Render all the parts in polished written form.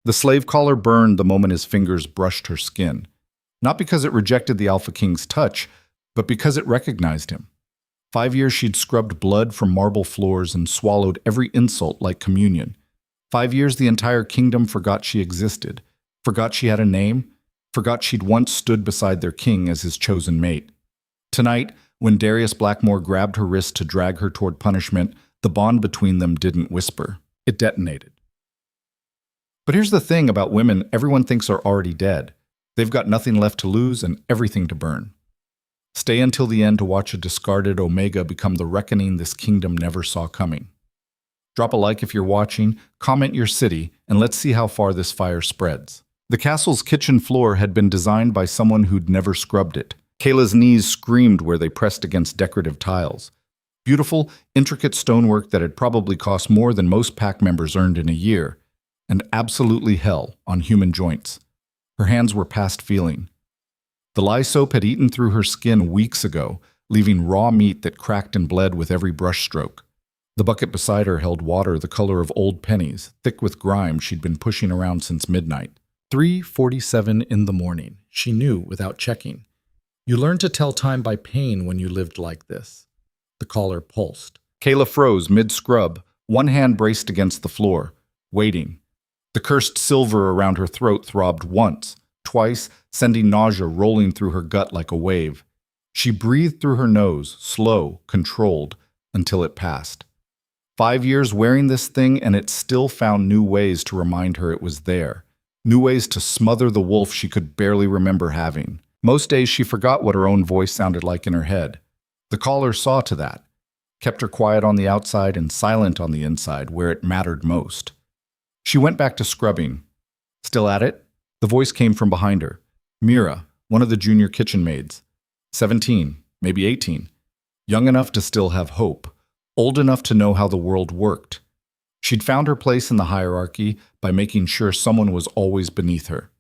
The slave collar burned the moment his fingers brushed her skin, not because it rejected the Alpha King's touch, but because it recognized him. 5 years she'd scrubbed blood from marble floors and swallowed every insult like communion. 5 years the entire kingdom forgot she existed, forgot she had a name, forgot she'd once stood beside their king as his chosen mate. Tonight, when Darius Blackmore grabbed her wrist to drag her toward punishment, the bond between them didn't whisper. It detonated. But here's the thing about women everyone thinks are already dead. They've got nothing left to lose and everything to burn. Stay until the end to watch a discarded Omega become the reckoning this kingdom never saw coming. Drop a like if you're watching, comment your city, and let's see how far this fire spreads. The castle's kitchen floor had been designed by someone who'd never scrubbed it. Kayla's knees screamed where they pressed against decorative tiles. Beautiful, intricate stonework that had probably cost more than most pack members earned in a year, and absolutely hell on human joints. Her hands were past feeling. The lye soap had eaten through her skin weeks ago, leaving raw meat that cracked and bled with every brushstroke. The bucket beside her held water the color of old pennies, thick with grime she'd been pushing around since midnight. 3:47 in the morning, she knew without checking. You learned to tell time by pain when you lived like this. The collar pulsed. Kayla froze mid-scrub, one hand braced against the floor, waiting. The cursed silver around her throat throbbed once, twice, sending nausea rolling through her gut like a wave. She breathed through her nose, slow, controlled, until it passed. 5 years wearing this thing, and it still found new ways to remind her it was there. New ways to smother the wolf she could barely remember having. Most days she forgot what her own voice sounded like in her head. The collar saw to that, kept her quiet on the outside and silent on the inside where it mattered most. She went back to scrubbing. Still at it? The voice came from behind her. Mira, one of the junior kitchen maids. 17, maybe 18. Young enough to still have hope. Old enough to know how the world worked. She'd found her place in the hierarchy by making sure someone was always beneath her.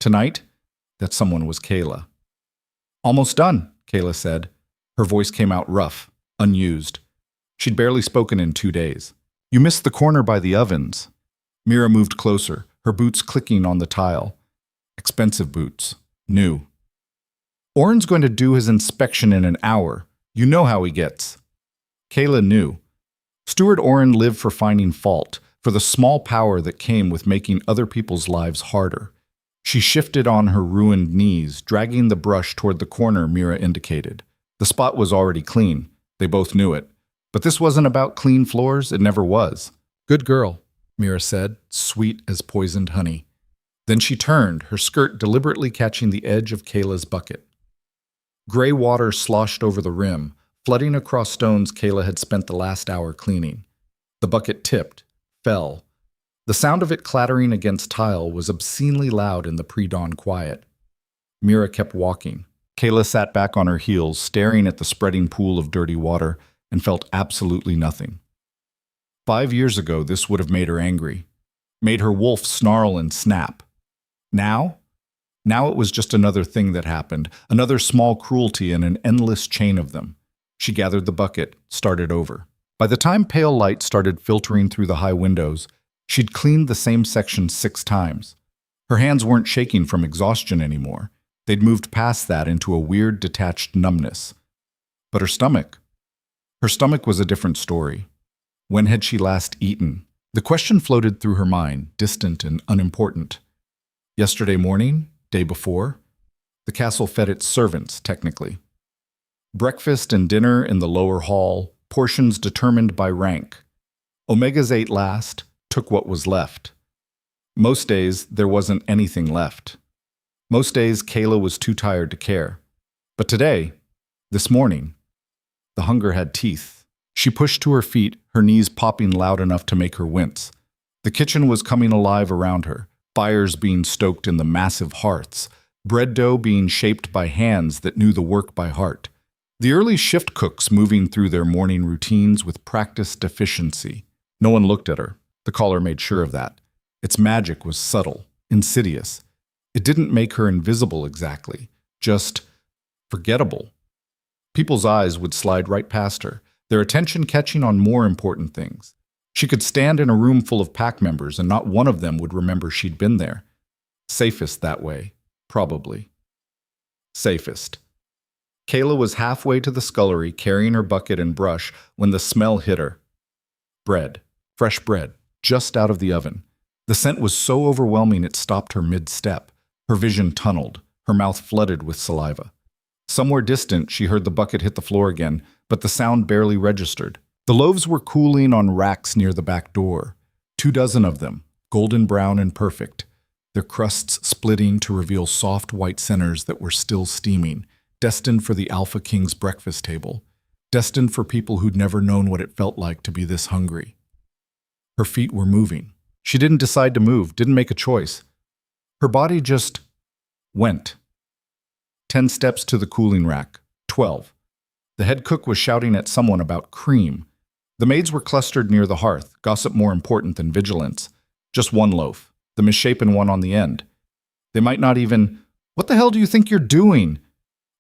Tonight, that someone was Kayla. Almost done, Kayla said. Her voice came out rough, unused. She'd barely spoken in 2 days. You missed the corner by the ovens. Mira moved closer, her boots clicking on the tile. Expensive boots. New. Oren's going to do his inspection in an hour. You know how he gets. Kayla knew. Steward Oren lived for finding fault, for the small power that came with making other people's lives harder. She shifted on her ruined knees, dragging the brush toward the corner Mira indicated. The spot was already clean. They both knew it. But this wasn't about clean floors. It never was. Good girl, Mira said, sweet as poisoned honey. Then she turned, her skirt deliberately catching the edge of Kayla's bucket. Gray water sloshed over the rim, flooding across stones Kayla had spent the last hour cleaning. The bucket tipped, fell. The sound of it clattering against tile was obscenely loud in the pre-dawn quiet. Mira kept walking. Kayla sat back on her heels, staring at the spreading pool of dirty water, and felt absolutely nothing. 5 years ago, this would have made her angry, made her wolf snarl and snap. Now it was just another thing that happened, another small cruelty in an endless chain of them. She gathered the bucket, started over. By the time pale light started filtering through the high windows, she'd cleaned the same section 6 times. Her hands weren't shaking from exhaustion anymore. They'd moved past that into a weird, detached numbness. But her stomach was a different story. When had she last eaten? The question floated through her mind, distant and unimportant. Yesterday morning? Day before? The castle fed its servants, technically. Breakfast and dinner in the lower hall, portions determined by rank. Omegas ate last, took what was left. Most days, there wasn't anything left. Most days, Kayla was too tired to care. But today, this morning, the hunger had teeth. She pushed to her feet, her knees popping loud enough to make her wince. The kitchen was coming alive around her, fires being stoked in the massive hearths, bread dough being shaped by hands that knew the work by heart. The early shift cooks moving through their morning routines with practiced efficiency. No one looked at her. The caller made sure of that. Its magic was subtle, insidious. It didn't make her invisible exactly, just forgettable. People's eyes would slide right past her, their attention catching on more important things. She could stand in a room full of pack members and not one of them would remember she'd been there. Safest that way, probably. Safest. Kayla was halfway to the scullery carrying her bucket and brush when the smell hit her. Bread. Fresh bread, just out of the oven. The scent was so overwhelming it stopped her mid-step. Her vision tunneled, her mouth flooded with saliva. Somewhere distant, she heard the bucket hit the floor again, but the sound barely registered. The loaves were cooling on racks near the back door. 24 of them, golden brown and perfect, their crusts splitting to reveal soft white centers that were still steaming, destined for the Alpha King's breakfast table, destined for people who'd never known what it felt like to be this hungry. Her feet were moving. She didn't decide to move, didn't make a choice. Her body just went. 10 steps to the cooling rack. 12. The head cook was shouting at someone about cream. The maids were clustered near the hearth, gossip more important than vigilance. Just one loaf, the misshapen one on the end. They might not even, "What the hell do you think you're doing?"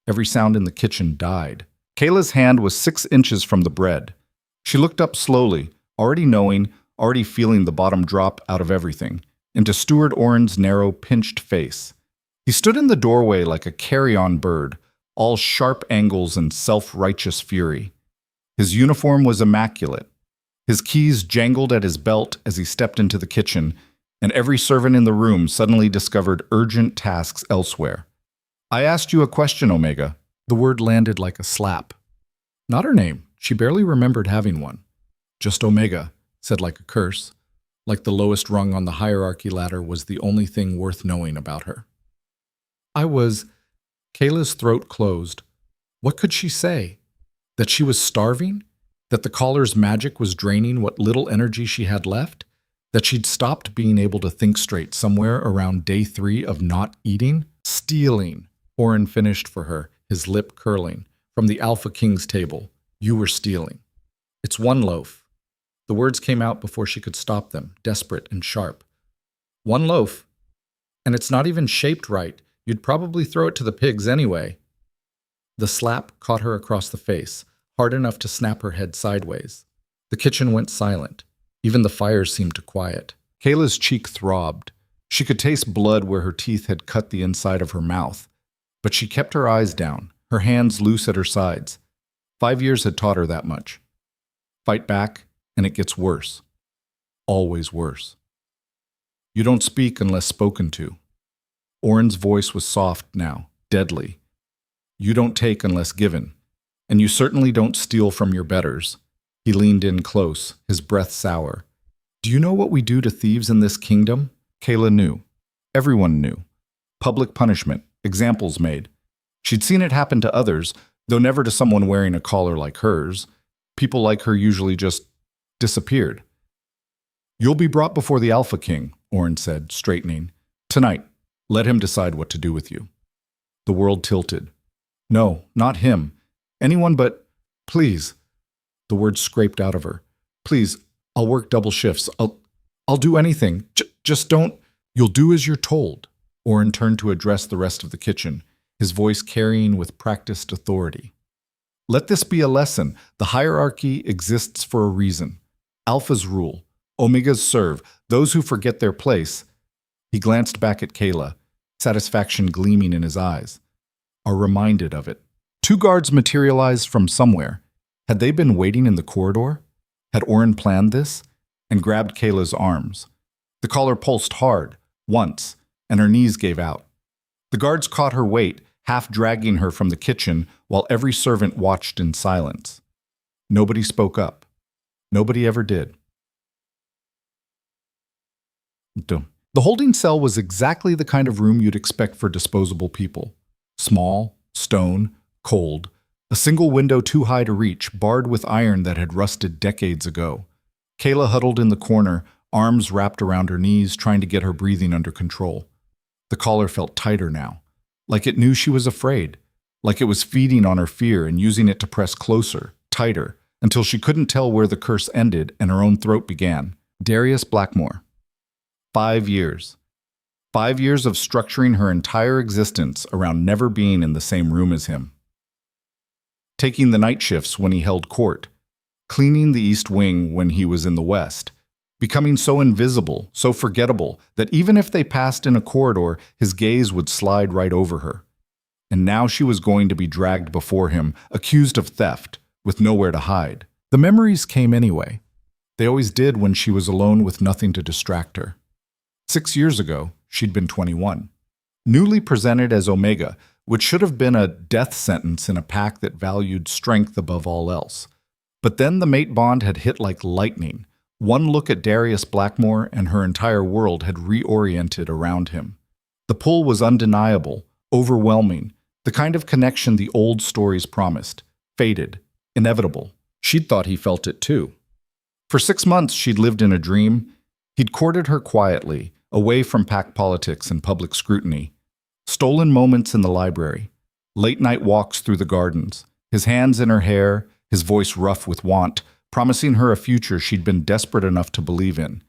Every sound in the kitchen died. Kayla's hand was 6 inches from the bread. She looked up slowly, already knowing, already feeling the bottom drop out of everything, into Steward Oren's narrow, pinched face. He stood in the doorway like a carry-on bird, all sharp angles and self-righteous fury. His uniform was immaculate. His keys jangled at his belt as he stepped into the kitchen, and every servant in the room suddenly discovered urgent tasks elsewhere. "I asked you a question, Omega." The word landed like a slap. Not her name. She barely remembered having one. Just Omega, said like a curse, like the lowest rung on the hierarchy ladder was the only thing worth knowing about her. Kayla's throat closed. What could she say? That she was starving? That the collar's magic was draining what little energy she had left? That she'd stopped being able to think straight somewhere around day 3 of not eating? Stealing, Oren finished for her, his lip curling. From the Alpha King's table, you were stealing. It's 1 loaf. The words came out before she could stop them, desperate and sharp. 1 loaf. And it's not even shaped right. You'd probably throw it to the pigs anyway. The slap caught her across the face, hard enough to snap her head sideways. The kitchen went silent. Even the fires seemed to quiet. Kayla's cheek throbbed. She could taste blood where her teeth had cut the inside of her mouth. But she kept her eyes down, her hands loose at her sides. 5 years had taught her that much. Fight back, and it gets worse. Always worse. You don't speak unless spoken to. Oren's voice was soft now, deadly. You don't take unless given, and you certainly don't steal from your betters. He leaned in close, his breath sour. Do you know what we do to thieves in this kingdom? Kayla knew. Everyone knew. Public punishment, examples made. She'd seen it happen to others, though never to someone wearing a collar like hers. People like her usually just disappeared. You'll be brought before the Alpha King, Oren said, straightening. Tonight. Let him decide what to do with you. The world tilted. No, not him. Anyone but, please. The words scraped out of her. Please, I'll work double shifts. I'll do anything. Just don't. You'll do as you're told. Oren turned to address the rest of the kitchen, his voice carrying with practiced authority. Let this be a lesson. The hierarchy exists for a reason. Alphas rule. Omegas serve. Those who forget their place. He glanced back at Kayla, satisfaction gleaming in his eyes, are reminded of it. 2 guards materialized from somewhere. Had they been waiting in the corridor? Had Oren planned this? And grabbed Kayla's arms. The collar pulsed hard, once, and her knees gave out. The guards caught her weight, half dragging her from the kitchen, while every servant watched in silence. Nobody spoke up. Nobody ever did. The holding cell was exactly the kind of room you'd expect for disposable people. Small, stone, cold, a single window too high to reach, barred with iron that had rusted decades ago. Kayla huddled in the corner, arms wrapped around her knees, trying to get her breathing under control. The collar felt tighter now, like it knew she was afraid, like it was feeding on her fear and using it to press closer, tighter, until she couldn't tell where the curse ended and her own throat began. Darius Blackmore. 5 years. 5 years of structuring her entire existence around never being in the same room as him. Taking the night shifts when he held court. cleaning the East Wing when he was in the West, becoming so invisible, so forgettable, that even if they passed in a corridor, his gaze would slide right over her. And now she was going to be dragged before him, accused of theft, with nowhere to hide. The memories came anyway. They always did when she was alone with nothing to distract her. 6 years ago, she'd been 21. Newly presented as Omega, which should have been a death sentence in a pack that valued strength above all else. But then the mate bond had hit like lightning. One look at Darius Blackmore and her entire world had reoriented around him. The pull was undeniable, overwhelming, the kind of connection the old stories promised, faded, inevitable. She'd thought he felt it too. For 6 months she'd lived in a dream. He'd courted her quietly, away from pack politics and public scrutiny. Stolen moments in the library, late-night walks through the gardens, his hands in her hair, his voice rough with want, promising her a future she'd been desperate enough to believe in.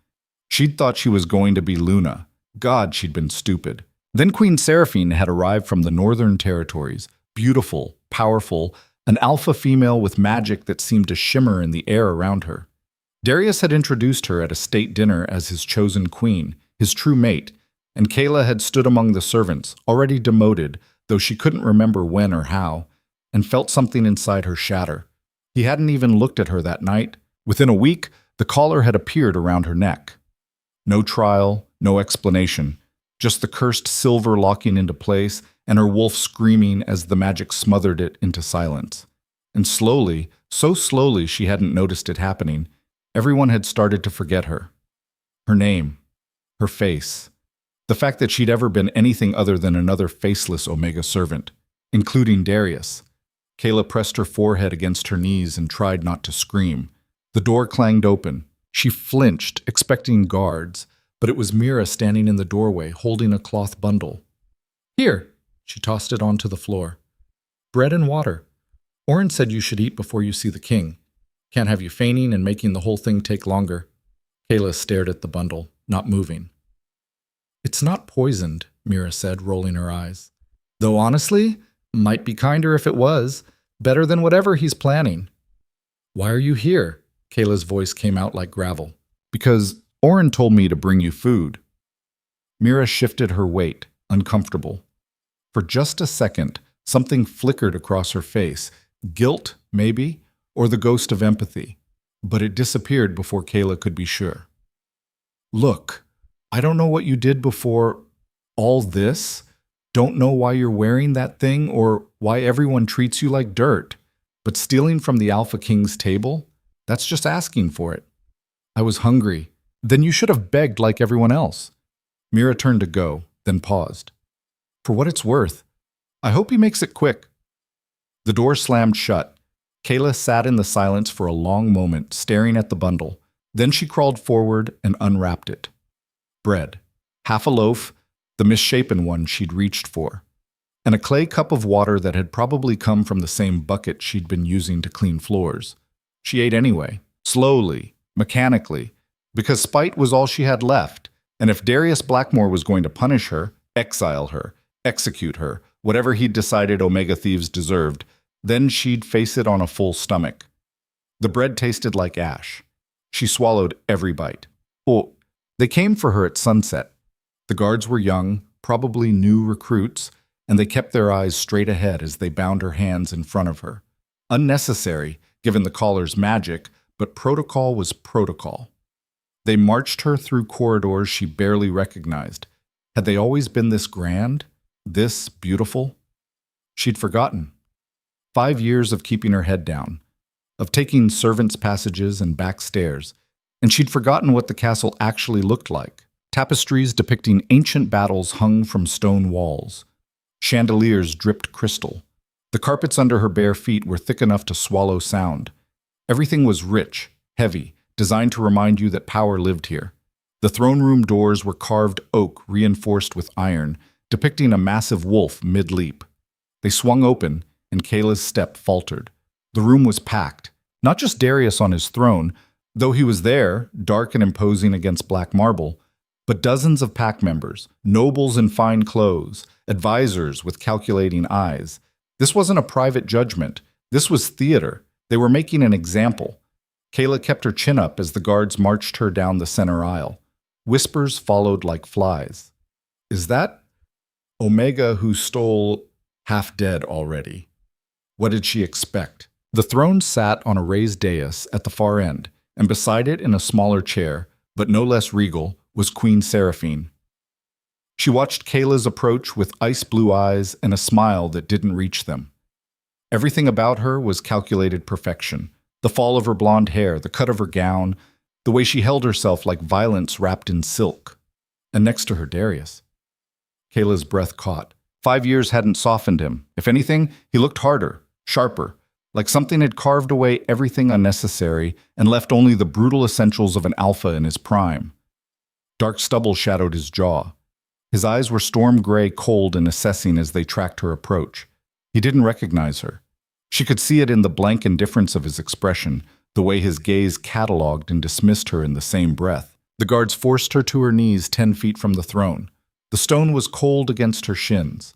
She'd thought she was going to be Luna. God, she'd been stupid. Then Queen Seraphine had arrived from the Northern Territories, beautiful, powerful, an alpha female with magic that seemed to shimmer in the air around her. Darius had introduced her at a state dinner as his chosen queen, his true mate, and Kayla had stood among the servants, already demoted, though she couldn't remember when or how, and felt something inside her shatter. He hadn't even looked at her that night. Within a week, the collar had appeared around her neck. No trial, no explanation, just the cursed silver locking into place and her wolf screaming as the magic smothered it into silence. And slowly, so slowly she hadn't noticed it happening, everyone had started to forget her. Her name, her face, the fact that she'd ever been anything other than another faceless Omega servant, including Darius. Kayla pressed her forehead against her knees and tried not to scream. The door clanged open. She flinched, expecting guards, but it was Mira standing in the doorway, holding a cloth bundle. "Here," she tossed it onto the floor. "Bread and water. Orin said you should eat before you see the king. Can't have you fainting and making the whole thing take longer." Kayla stared at the bundle, not moving. "It's not poisoned," Mira said, rolling her eyes. "Though honestly, might be kinder if it was. Better than whatever he's planning." "Why are you here?" Kayla's voice came out like gravel. "Because Orin told me to bring you food." Mira shifted her weight, uncomfortable. For just a second, something flickered across her face. Guilt, maybe, or the ghost of empathy. But it disappeared before Kayla could be sure. "Look, I don't know what you did before all this. Don't know why you're wearing that thing or why everyone treats you like dirt. But stealing from the Alpha King's table? That's just asking for it. I was hungry. Then you should have begged like everyone else." Mira turned to go, then paused. "For what it's worth, I hope he makes it quick." The door slammed shut. Kayla sat in the silence for a long moment, staring at the bundle. Then she crawled forward and unwrapped it. Bread. Half a loaf, the misshapen one she'd reached for, and a clay cup of water that had probably come from the same bucket she'd been using to clean floors. She ate anyway, slowly, mechanically, because spite was all she had left, and if Darius Blackmore was going to punish her, exile her, execute her, whatever he'd decided Omega thieves deserved, then she'd face it on a full stomach. The bread tasted like ash. She swallowed every bite. Oh, they came for her at sunset. The guards were young, probably new recruits, and they kept their eyes straight ahead as they bound her hands in front of her. Unnecessary, given the collar's magic, but protocol was protocol. They marched her through corridors she barely recognized. Had they always been this grand? This beautiful? She'd forgotten. 5 years of keeping her head down, of taking servants' passages and back stairs, and she'd forgotten what the castle actually looked like. Tapestries depicting ancient battles hung from stone walls. Chandeliers dripped crystal. The carpets under her bare feet were thick enough to swallow sound. Everything was rich, heavy, designed to remind you that power lived here. The throne room doors were carved oak reinforced with iron, depicting a massive wolf mid-leap. They swung open, and Kayla's step faltered. The room was packed. Not just Darius on his throne, though he was there, dark and imposing against black marble, but dozens of pack members, nobles in fine clothes, advisors with calculating eyes. This wasn't a private judgment. This was theater. They were making an example. Kayla kept her chin up as the guards marched her down the center aisle. Whispers followed like flies. Is that Omega who stole half dead already? What did she expect? The throne sat on a raised dais at the far end, and beside it in a smaller chair, but no less regal, was Queen Seraphine. She watched Kayla's approach with ice-blue eyes and a smile that didn't reach them. Everything about her was calculated perfection. The fall of her blonde hair, the cut of her gown, the way she held herself like violence wrapped in silk. And next to her, Darius. Kayla's breath caught. 5 years hadn't softened him. If anything, he looked harder, sharper, like something had carved away everything unnecessary and left only the brutal essentials of an alpha in his prime. Dark stubble shadowed his jaw. His eyes were storm gray, cold and assessing as they tracked her approach. He didn't recognize her. She could see it in the blank indifference of his expression, the way his gaze catalogued and dismissed her in the same breath. The guards forced her to her knees 10 feet from the throne. The stone was cold against her shins.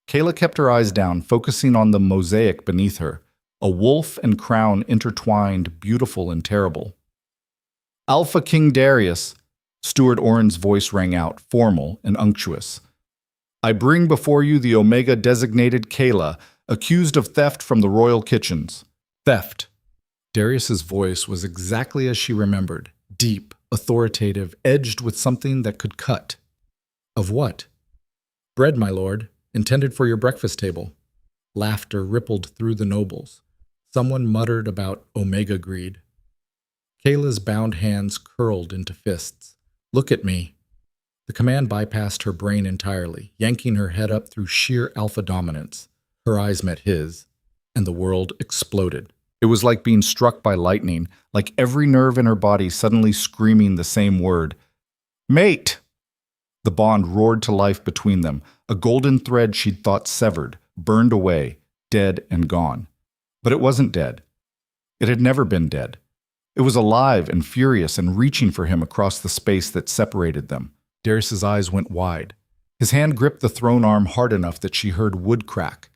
Kayla kept her eyes down, focusing on the mosaic beneath her, a wolf and crown intertwined, beautiful and terrible. Alpha King Darius, Steward Orin's voice rang out, formal and unctuous. I bring before you the Omega-designated Kayla, accused of theft from the royal kitchens. Theft. Darius's voice was exactly as she remembered, deep, authoritative, edged with something that could cut. Of what? Bread, my lord, intended for your breakfast table. Laughter rippled through the nobles. Someone muttered about Omega greed. Kayla's bound hands curled into fists. Look at me. The command bypassed her brain entirely, yanking her head up through sheer alpha dominance. Her eyes met his, and the world exploded. It was like being struck by lightning, like every nerve in her body suddenly screaming the same word. Mate! The bond roared to life between them, a golden thread she'd thought severed, burned away, dead and gone. But it wasn't dead. It had never been dead. It was alive and furious and reaching for him across the space that separated them. Darius's eyes went wide. His hand gripped the throne arm hard enough that she heard wood crack.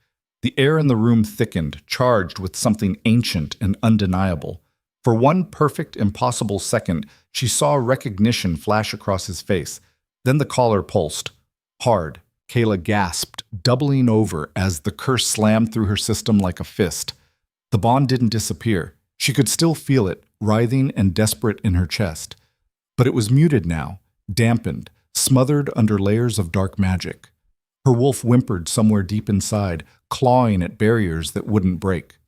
The air in the room thickened, charged with something ancient and undeniable. For one perfect, impossible second, she saw recognition flash across his face. Then the collar pulsed. Hard. Kayla gasped, doubling over as the curse slammed through her system like a fist. The bond didn't disappear. She could still feel it, writhing and desperate in her chest. But it was muted now, dampened, smothered under layers of dark magic. Her wolf whimpered somewhere deep inside, clawing at barriers that wouldn't break.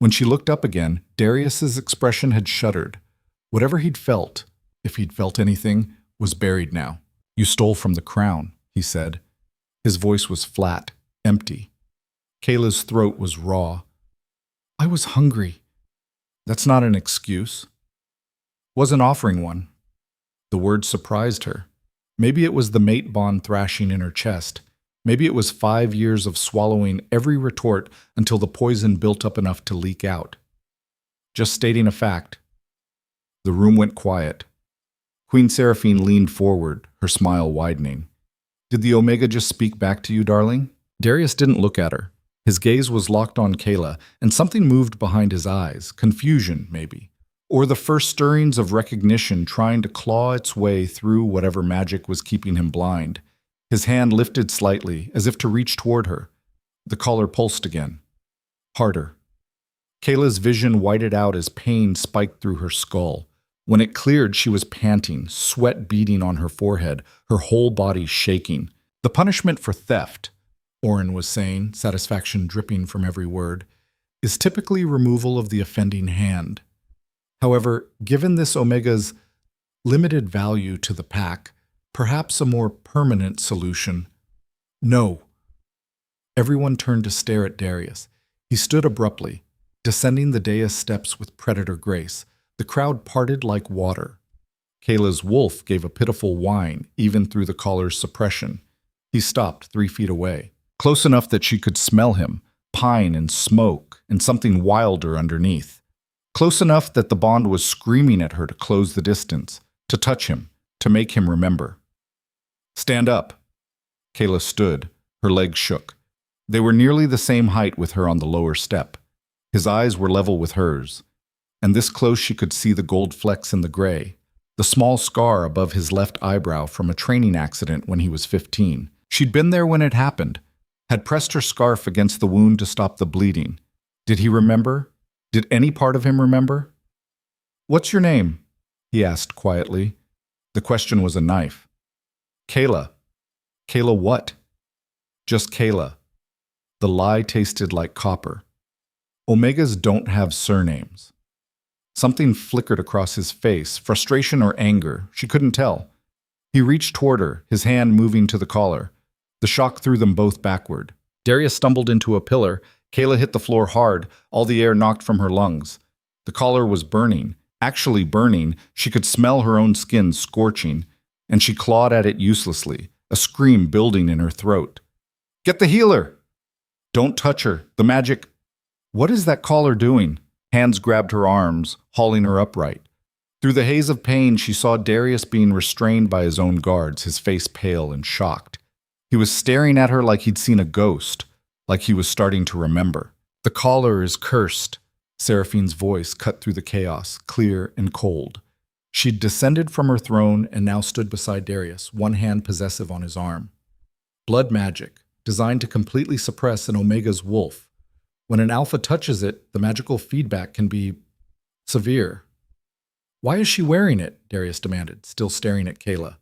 When she looked up again, Darius's expression had shuddered. Whatever he'd felt, if he'd felt anything, was buried now. You stole from the crown, he said. His voice was flat, empty. Kayla's throat was raw. I was hungry. That's not an excuse. Wasn't offering one. The word surprised her. Maybe it was the mate bond thrashing in her chest. Maybe it was 5 years of swallowing every retort until the poison built up enough to leak out. Just stating a fact. The room went quiet. Queen Seraphine leaned forward, her smile widening. Did the Omega just speak back to you, darling? Darius didn't look at her. His gaze was locked on Kayla, and something moved behind his eyes, confusion, maybe, or the first stirrings of recognition trying to claw its way through whatever magic was keeping him blind. His hand lifted slightly, as if to reach toward her. The collar pulsed again. Harder. Kayla's vision whited out as pain spiked through her skull. When it cleared, she was panting, sweat beading on her forehead, her whole body shaking. The punishment for theft, Orin was saying, satisfaction dripping from every word, is typically removal of the offending hand. However, given this Omega's limited value to the pack, perhaps a more permanent solution. No. Everyone turned to stare at Darius. He stood abruptly, descending the dais steps with predator grace. The crowd parted like water. Kayla's wolf gave a pitiful whine, even through the collar's suppression. He stopped 3 feet away, close enough that she could smell him, pine and smoke, and something wilder underneath. Close enough that the bond was screaming at her to close the distance, to touch him, to make him remember. Stand up. Kayla stood, her legs shook. They were nearly the same height with her on the lower step. His eyes were level with hers. and this close she could see the gold flecks in the gray, the small scar above his left eyebrow from a training accident when he was 15. She'd been there when it happened, had pressed her scarf against the wound to stop the bleeding. Did he remember? Did any part of him remember? "What's your name?" he asked quietly. The question was a knife. "Kayla." "Kayla what?" "Just Kayla." The lie tasted like copper. Omegas don't have surnames. Something flickered across his face, frustration or anger, she couldn't tell. He reached toward her, his hand moving to the collar. The shock threw them both backward. Darius stumbled into a pillar. Kayla hit the floor hard, all the air knocked from her lungs. The collar was burning, actually burning. She could smell her own skin scorching, and she clawed at it uselessly, a scream building in her throat. "Get the healer!" "Don't touch her. The magic—" "What is that collar doing?" Hands grabbed her arms, hauling her upright. Through the haze of pain, she saw Darius being restrained by his own guards, his face pale and shocked. He was staring at her like he'd seen a ghost, like he was starting to remember. "The collar is cursed." Seraphine's voice cut through the chaos, clear and cold. She'd descended from her throne and now stood beside Darius, one hand possessive on his arm. Blood magic, designed to completely suppress an Omega's wolf. When an alpha touches it, the magical feedback can be severe. "Why is she wearing it?" Darius demanded, still staring at Kayla.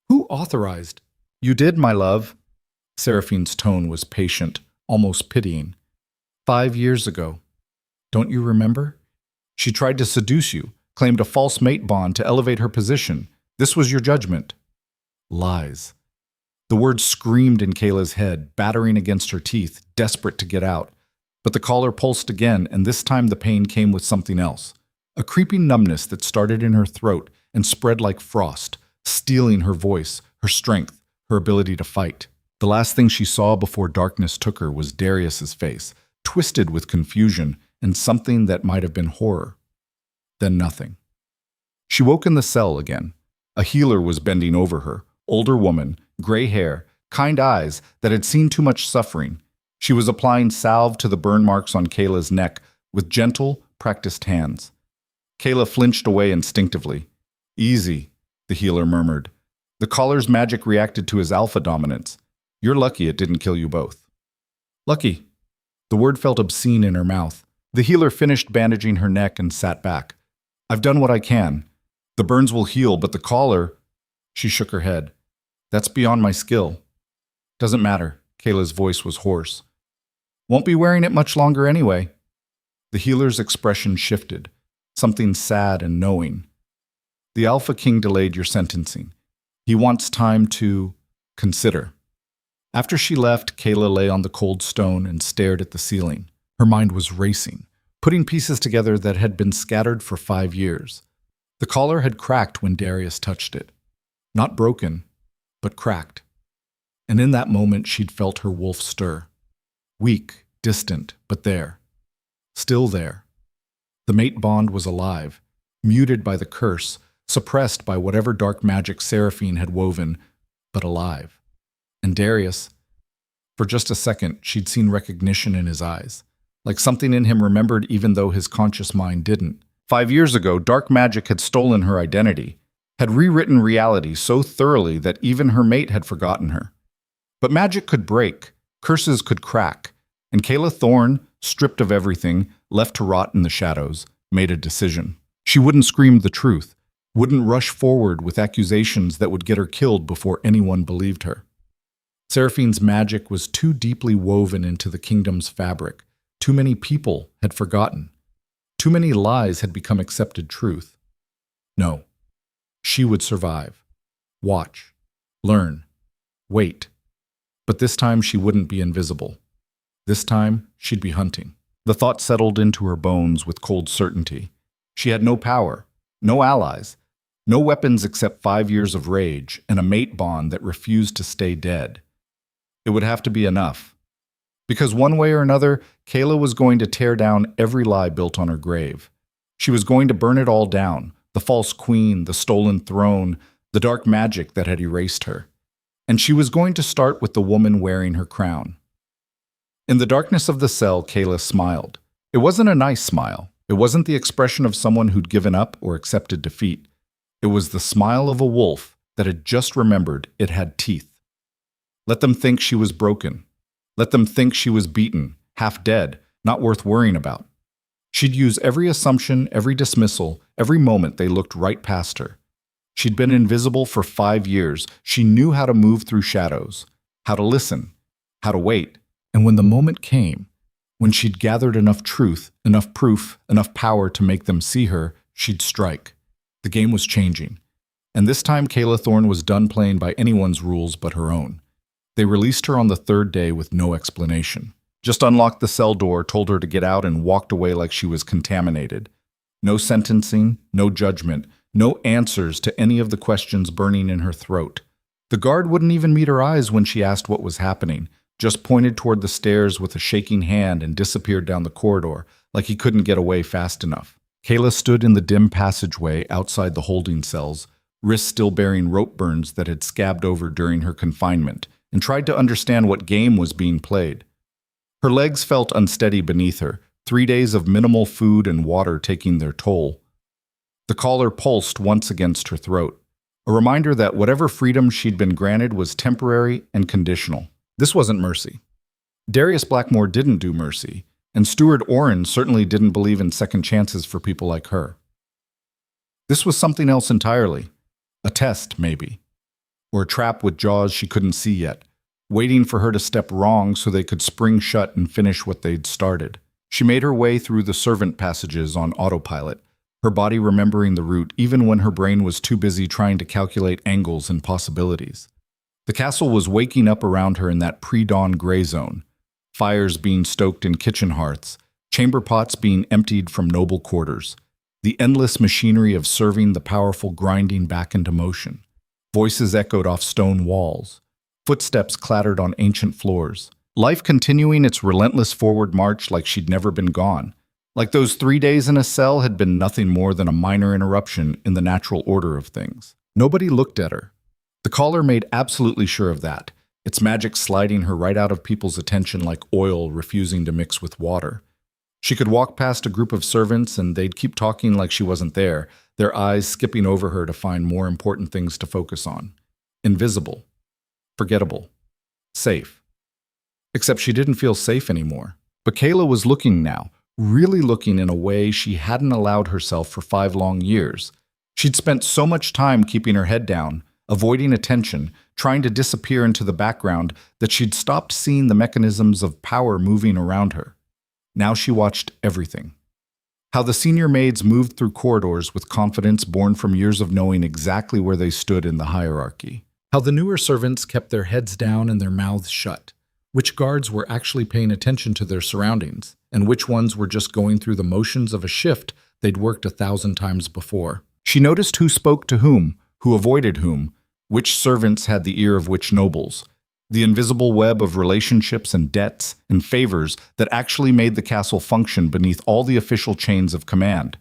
"Who authorized?" "You did, my love." Seraphine's tone was patient, almost pitying. 5 years ago. Don't you remember? She tried to seduce you, claimed a false mate bond to elevate her position. This was your judgment. Lies. The words screamed in Kayla's head, battering against her teeth, desperate to get out. But the collar pulsed again, and this time the pain came with something else. A creeping numbness that started in her throat and spread like frost, stealing her voice, her strength, her ability to fight. The last thing she saw before darkness took her was Darius's face, twisted with confusion and something that might have been horror. Then nothing. She woke in the cell again. A healer was bending over her, older woman, gray hair, kind eyes that had seen too much suffering. She was applying salve to the burn marks on Kayla's neck with gentle, practiced hands. Kayla flinched away instinctively. "Easy," the healer murmured. "The collar's magic reacted to his alpha dominance. You're lucky it didn't kill you both." "Lucky." The word felt obscene in her mouth. The healer finished bandaging her neck and sat back. "I've done what I can. The burns will heal, but the collar—" She shook her head. "That's beyond my skill." "Doesn't matter." Kayla's voice was hoarse. "Won't be wearing it much longer anyway." The healer's expression shifted, something sad and knowing. "The Alpha King delayed your sentencing. He wants time to consider." After she left, Kayla lay on the cold stone and stared at the ceiling. Her mind was racing, putting pieces together that had been scattered for 5 years. The collar had cracked when Darius touched it. Not broken, but cracked. And in that moment she'd felt her wolf stir. Weak, distant, but there. Still there. The mate bond was alive, muted by the curse, suppressed by whatever dark magic Seraphine had woven, but alive. And Darius, for just a second, she'd seen recognition in his eyes. Like something in him remembered even though his conscious mind didn't. 5 years ago, dark magic had stolen her identity, had rewritten reality so thoroughly that even her mate had forgotten her. But magic could break, curses could crack, and Kayla Thorne, stripped of everything, left to rot in the shadows, made a decision. She wouldn't scream the truth, wouldn't rush forward with accusations that would get her killed before anyone believed her. Seraphine's magic was too deeply woven into the kingdom's fabric. Too many people had forgotten. Too many lies had become accepted truth. No, she would survive. Watch. Learn. Wait. But this time she wouldn't be invisible. This time she'd be hunting. The thought settled into her bones with cold certainty. She had no power, no allies, no weapons except 5 years of rage and a mate bond that refused to stay dead. It would have to be enough. Because one way or another, Kayla was going to tear down every lie built on her grave. She was going to burn it all down, the false queen, the stolen throne, the dark magic that had erased her. And she was going to start with the woman wearing her crown. In the darkness of the cell, Kayla smiled. It wasn't a nice smile. It wasn't the expression of someone who'd given up or accepted defeat. It was the smile of a wolf that had just remembered it had teeth. Let them think she was broken. Let them think she was beaten, half dead, not worth worrying about. She'd use every assumption, every dismissal, every moment they looked right past her. She'd been invisible for 5 years. She knew how to move through shadows, how to listen, how to wait. And when the moment came, when she'd gathered enough truth, enough proof, enough power to make them see her, she'd strike. The game was changing. And this time Kayla Thorne was done playing by anyone's rules but her own. They released her on the 3rd day with no explanation. Just unlocked the cell door, told her to get out, and walked away like she was contaminated. No sentencing, no judgment, no answers to any of the questions burning in her throat. The guard wouldn't even meet her eyes when she asked what was happening, just pointed toward the stairs with a shaking hand and disappeared down the corridor, like he couldn't get away fast enough. Kayla stood in the dim passageway outside the holding cells, wrists still bearing rope burns that had scabbed over during her confinement, and tried to understand what game was being played. Her legs felt unsteady beneath her, 3 days of minimal food and water taking their toll. The collar pulsed once against her throat, a reminder that whatever freedom she'd been granted was temporary and conditional. This wasn't mercy. Darius Blackmore didn't do mercy, and Stuart Orrin certainly didn't believe in second chances for people like her. This was something else entirely. A test, maybe. Or a trap with jaws she couldn't see yet, waiting for her to step wrong so they could spring shut and finish what they'd started. She made her way through the servant passages on autopilot, her body remembering the route even when her brain was too busy trying to calculate angles and possibilities. The castle was waking up around her in that pre-dawn gray zone, fires being stoked in kitchen hearths, chamber pots being emptied from noble quarters, the endless machinery of serving the powerful grinding back into motion. Voices echoed off stone walls. Footsteps clattered on ancient floors. Life continuing its relentless forward march like she'd never been gone. Like those 3 days in a cell had been nothing more than a minor interruption in the natural order of things. Nobody looked at her. The collar made absolutely sure of that, its magic sliding her right out of people's attention like oil refusing to mix with water. She could walk past a group of servants and they'd keep talking like she wasn't there, their eyes skipping over her to find more important things to focus on. Invisible. Forgettable. Safe. Except she didn't feel safe anymore. But Kayla was looking now, really looking in a way she hadn't allowed herself for 5 long years. She'd spent so much time keeping her head down, avoiding attention, trying to disappear into the background, that she'd stopped seeing the mechanisms of power moving around her. Now she watched everything. How the senior maids moved through corridors with confidence born from years of knowing exactly where they stood in the hierarchy. How the newer servants kept their heads down and their mouths shut. Which guards were actually paying attention to their surroundings, and which ones were just going through the motions of a shift they'd worked 1,000 times before. She noticed who spoke to whom, who avoided whom, which servants had the ear of which nobles, the invisible web of relationships and debts and favors that actually made the castle function beneath all the official chains of command.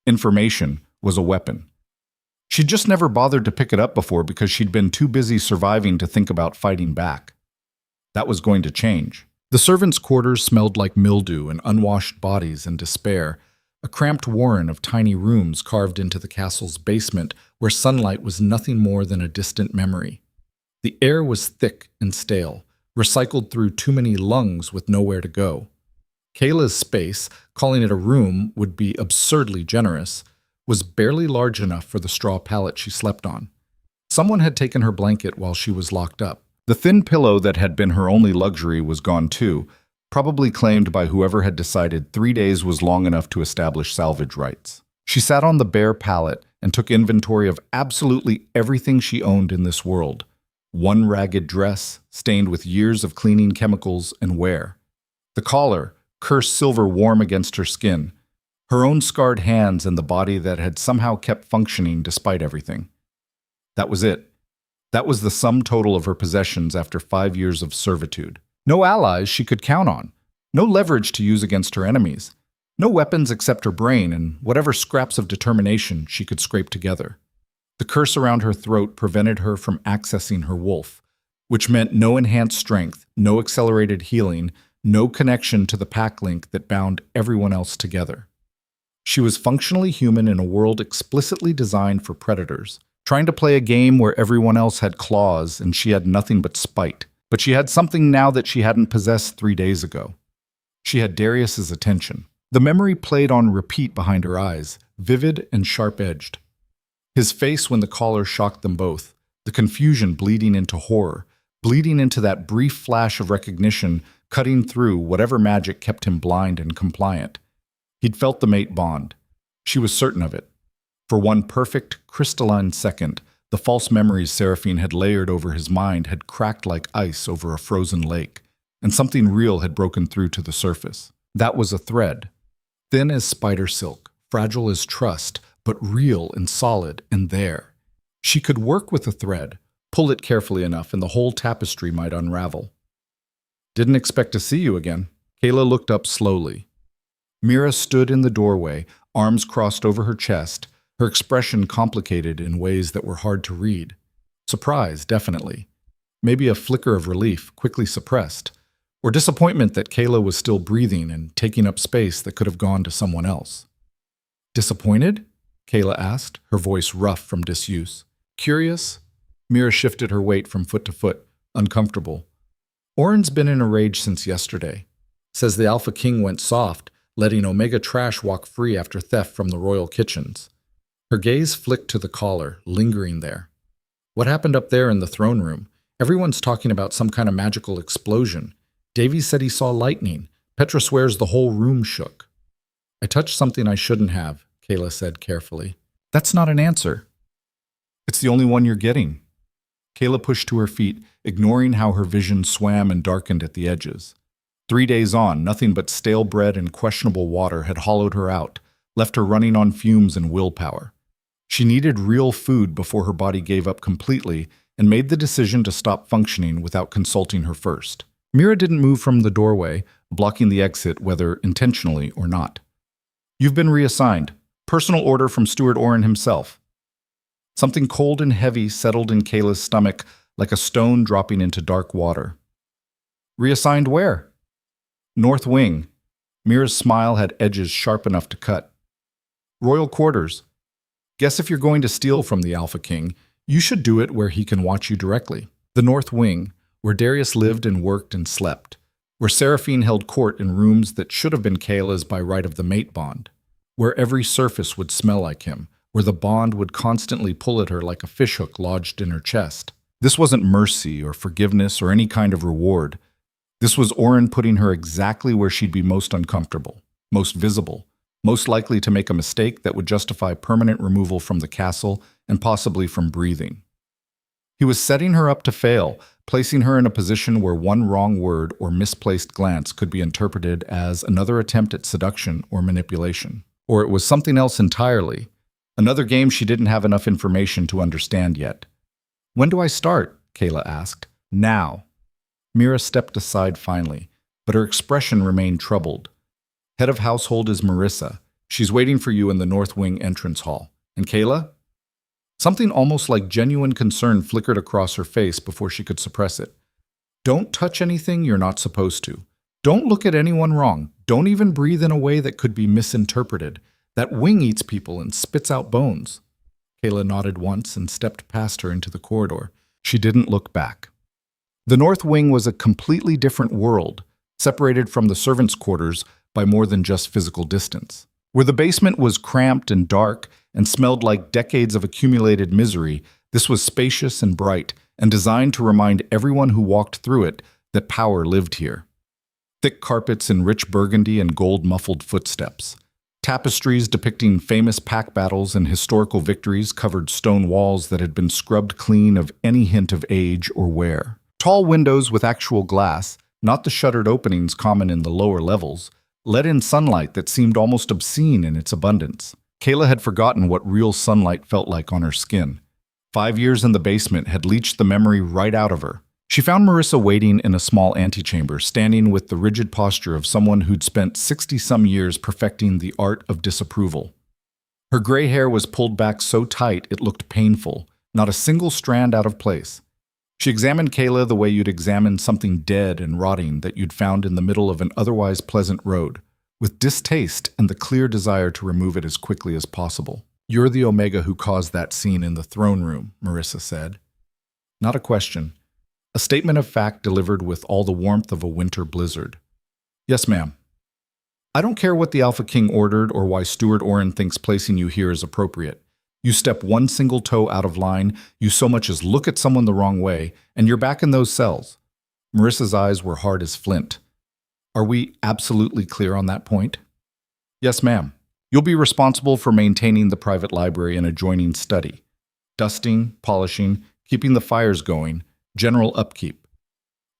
Information was a weapon. She'd just never bothered to pick it up before because she'd been too busy surviving to think about fighting back. That was going to change. The servants' quarters smelled like mildew and unwashed bodies and despair, a cramped warren of tiny rooms carved into the castle's basement where sunlight was nothing more than a distant memory. The air was thick and stale, recycled through too many lungs with nowhere to go. Kayla's space, calling it a room would be absurdly generous, was barely large enough for the straw pallet she slept on. Someone had taken her blanket while she was locked up. The thin pillow that had been her only luxury was gone too, probably claimed by whoever had decided 3 days was long enough to establish salvage rights. She sat on the bare pallet and took inventory of absolutely everything she owned in this world. One ragged dress, stained with years of cleaning chemicals and wear. The collar, cursed silver warm against her skin. Her own scarred hands and the body that had somehow kept functioning despite everything. That was it. That was the sum total of her possessions after 5 years of servitude. No allies she could count on. No leverage to use against her enemies. No weapons except her brain and whatever scraps of determination she could scrape together. The curse around her throat prevented her from accessing her wolf, which meant no enhanced strength, no accelerated healing, no connection to the pack link that bound everyone else together. She was functionally human in a world explicitly designed for predators, trying to play a game where everyone else had claws and she had nothing but spite. But she had something now that she hadn't possessed 3 days ago. She had Darius's attention. The memory played on repeat behind her eyes, vivid and sharp-edged. His face when the caller shocked them both, the confusion bleeding into horror, bleeding into that brief flash of recognition, cutting through whatever magic kept him blind and compliant. He'd felt the mate bond. She was certain of it. For one perfect, crystalline second, the false memories Seraphine had layered over his mind had cracked like ice over a frozen lake, and something real had broken through to the surface. That was a thread, thin as spider silk, fragile as trust, but real and solid and there. She could work with the thread, pull it carefully enough, and the whole tapestry might unravel. "Didn't expect to see you again." Kayla looked up slowly. Mira stood in the doorway, arms crossed over her chest, her expression complicated in ways that were hard to read. Surprise, definitely. Maybe a flicker of relief, quickly suppressed. Or disappointment that Kayla was still breathing and taking up space that could have gone to someone else. "Disappointed?" Kayla asked, her voice rough from disuse. "Curious?" Mira shifted her weight from foot to foot, uncomfortable. "Oren's been in a rage since yesterday. Says the Alpha King went soft, letting Omega Trash walk free after theft from the royal kitchens." Her gaze flicked to the caller, lingering there. "What happened up there in the throne room? Everyone's talking about some kind of magical explosion. Davies said he saw lightning. Petra swears the whole room shook." "I touched something I shouldn't have," Kayla said carefully. "That's not an answer." "It's the only one you're getting." Kayla pushed to her feet, ignoring how her vision swam and darkened at the edges. 3 days on, nothing but stale bread and questionable water had hollowed her out, left her running on fumes and willpower. She needed real food before her body gave up completely and made the decision to stop functioning without consulting her first. Mira didn't move from the doorway, blocking the exit whether intentionally or not. "You've been reassigned. Personal order from Steward Oren himself." Something cold and heavy settled in Kayla's stomach like a stone dropping into dark water. "Reassigned where?" "North Wing." Mira's smile had edges sharp enough to cut. "Royal quarters. Guess if you're going to steal from the Alpha King, you should do it where he can watch you directly. The North Wing, where Darius lived and worked and slept, where Seraphine held court in rooms that should have been Kayla's by right of the mate bond, where every surface would smell like him, where the bond would constantly pull at her like a fishhook lodged in her chest. This wasn't mercy or forgiveness or any kind of reward. This was Oren putting her exactly where she'd be most uncomfortable, most visible, most likely to make a mistake that would justify permanent removal from the castle and possibly from breathing. He was setting her up to fail, placing her in a position where one wrong word or misplaced glance could be interpreted as another attempt at seduction or manipulation. Or it was something else entirely, another game she didn't have enough information to understand yet. "When do I start?" Kayla asked. "Now." Mira stepped aside finally, but her expression remained troubled. "Head of household is Marissa. She's waiting for you in the North Wing entrance hall. And Kayla?" Something almost like genuine concern flickered across her face before she could suppress it. "Don't touch anything you're not supposed to. Don't look at anyone wrong. Don't even breathe in a way that could be misinterpreted. That wing eats people and spits out bones." Kayla nodded once and stepped past her into the corridor. She didn't look back. The North Wing was a completely different world, separated from the servants' quarters by more than just physical distance. Where the basement was cramped and dark and smelled like decades of accumulated misery, this was spacious and bright and designed to remind everyone who walked through it that power lived here. Thick carpets in rich burgundy and gold-muffled footsteps. Tapestries depicting famous pack battles and historical victories covered stone walls that had been scrubbed clean of any hint of age or wear. Tall windows with actual glass, not the shuttered openings common in the lower levels, let in sunlight that seemed almost obscene in its abundance. Kayla had forgotten what real sunlight felt like on her skin. 5 years in the basement had leached the memory right out of her. She found Marissa waiting in a small antechamber, standing with the rigid posture of someone who'd spent 60-some years perfecting the art of disapproval. Her gray hair was pulled back so tight it looked painful, not a single strand out of place. She examined Kayla the way you'd examine something dead and rotting that you'd found in the middle of an otherwise pleasant road, with distaste and the clear desire to remove it as quickly as possible. "You're the Omega who caused that scene in the throne room," Marissa said. Not a question. A statement of fact delivered with all the warmth of a winter blizzard. "Yes, ma'am." "I don't care what the Alpha King ordered or why Steward Oren thinks placing you here is appropriate. You step one single toe out of line, you so much as look at someone the wrong way, and you're back in those cells." Marissa's eyes were hard as flint. "Are we absolutely clear on that point?" "Yes, ma'am. You'll be responsible for maintaining the private library and adjoining study. Dusting, polishing, keeping the fires going, general upkeep.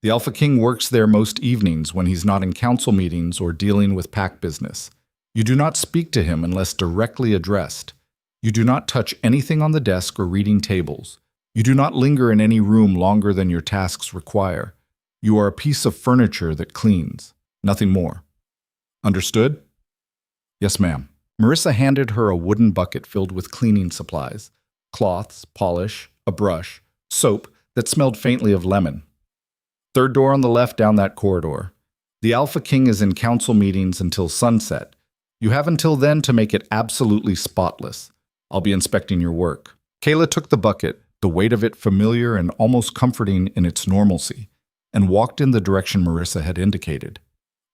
The Alpha King works there most evenings when he's not in council meetings or dealing with pack business. You do not speak to him unless directly addressed. You do not touch anything on the desk or reading tables. You do not linger in any room longer than your tasks require. You are a piece of furniture that cleans. Nothing more. Understood?" "Yes, ma'am." Marissa handed her a wooden bucket filled with cleaning supplies, cloths, polish, a brush, soap that smelled faintly of lemon. "Third door on the left down that corridor. The Alpha King is in council meetings until sunset. You have until then to make it absolutely spotless. I'll be inspecting your work." Kayla took the bucket, the weight of it familiar and almost comforting in its normalcy, and walked in the direction Marissa had indicated.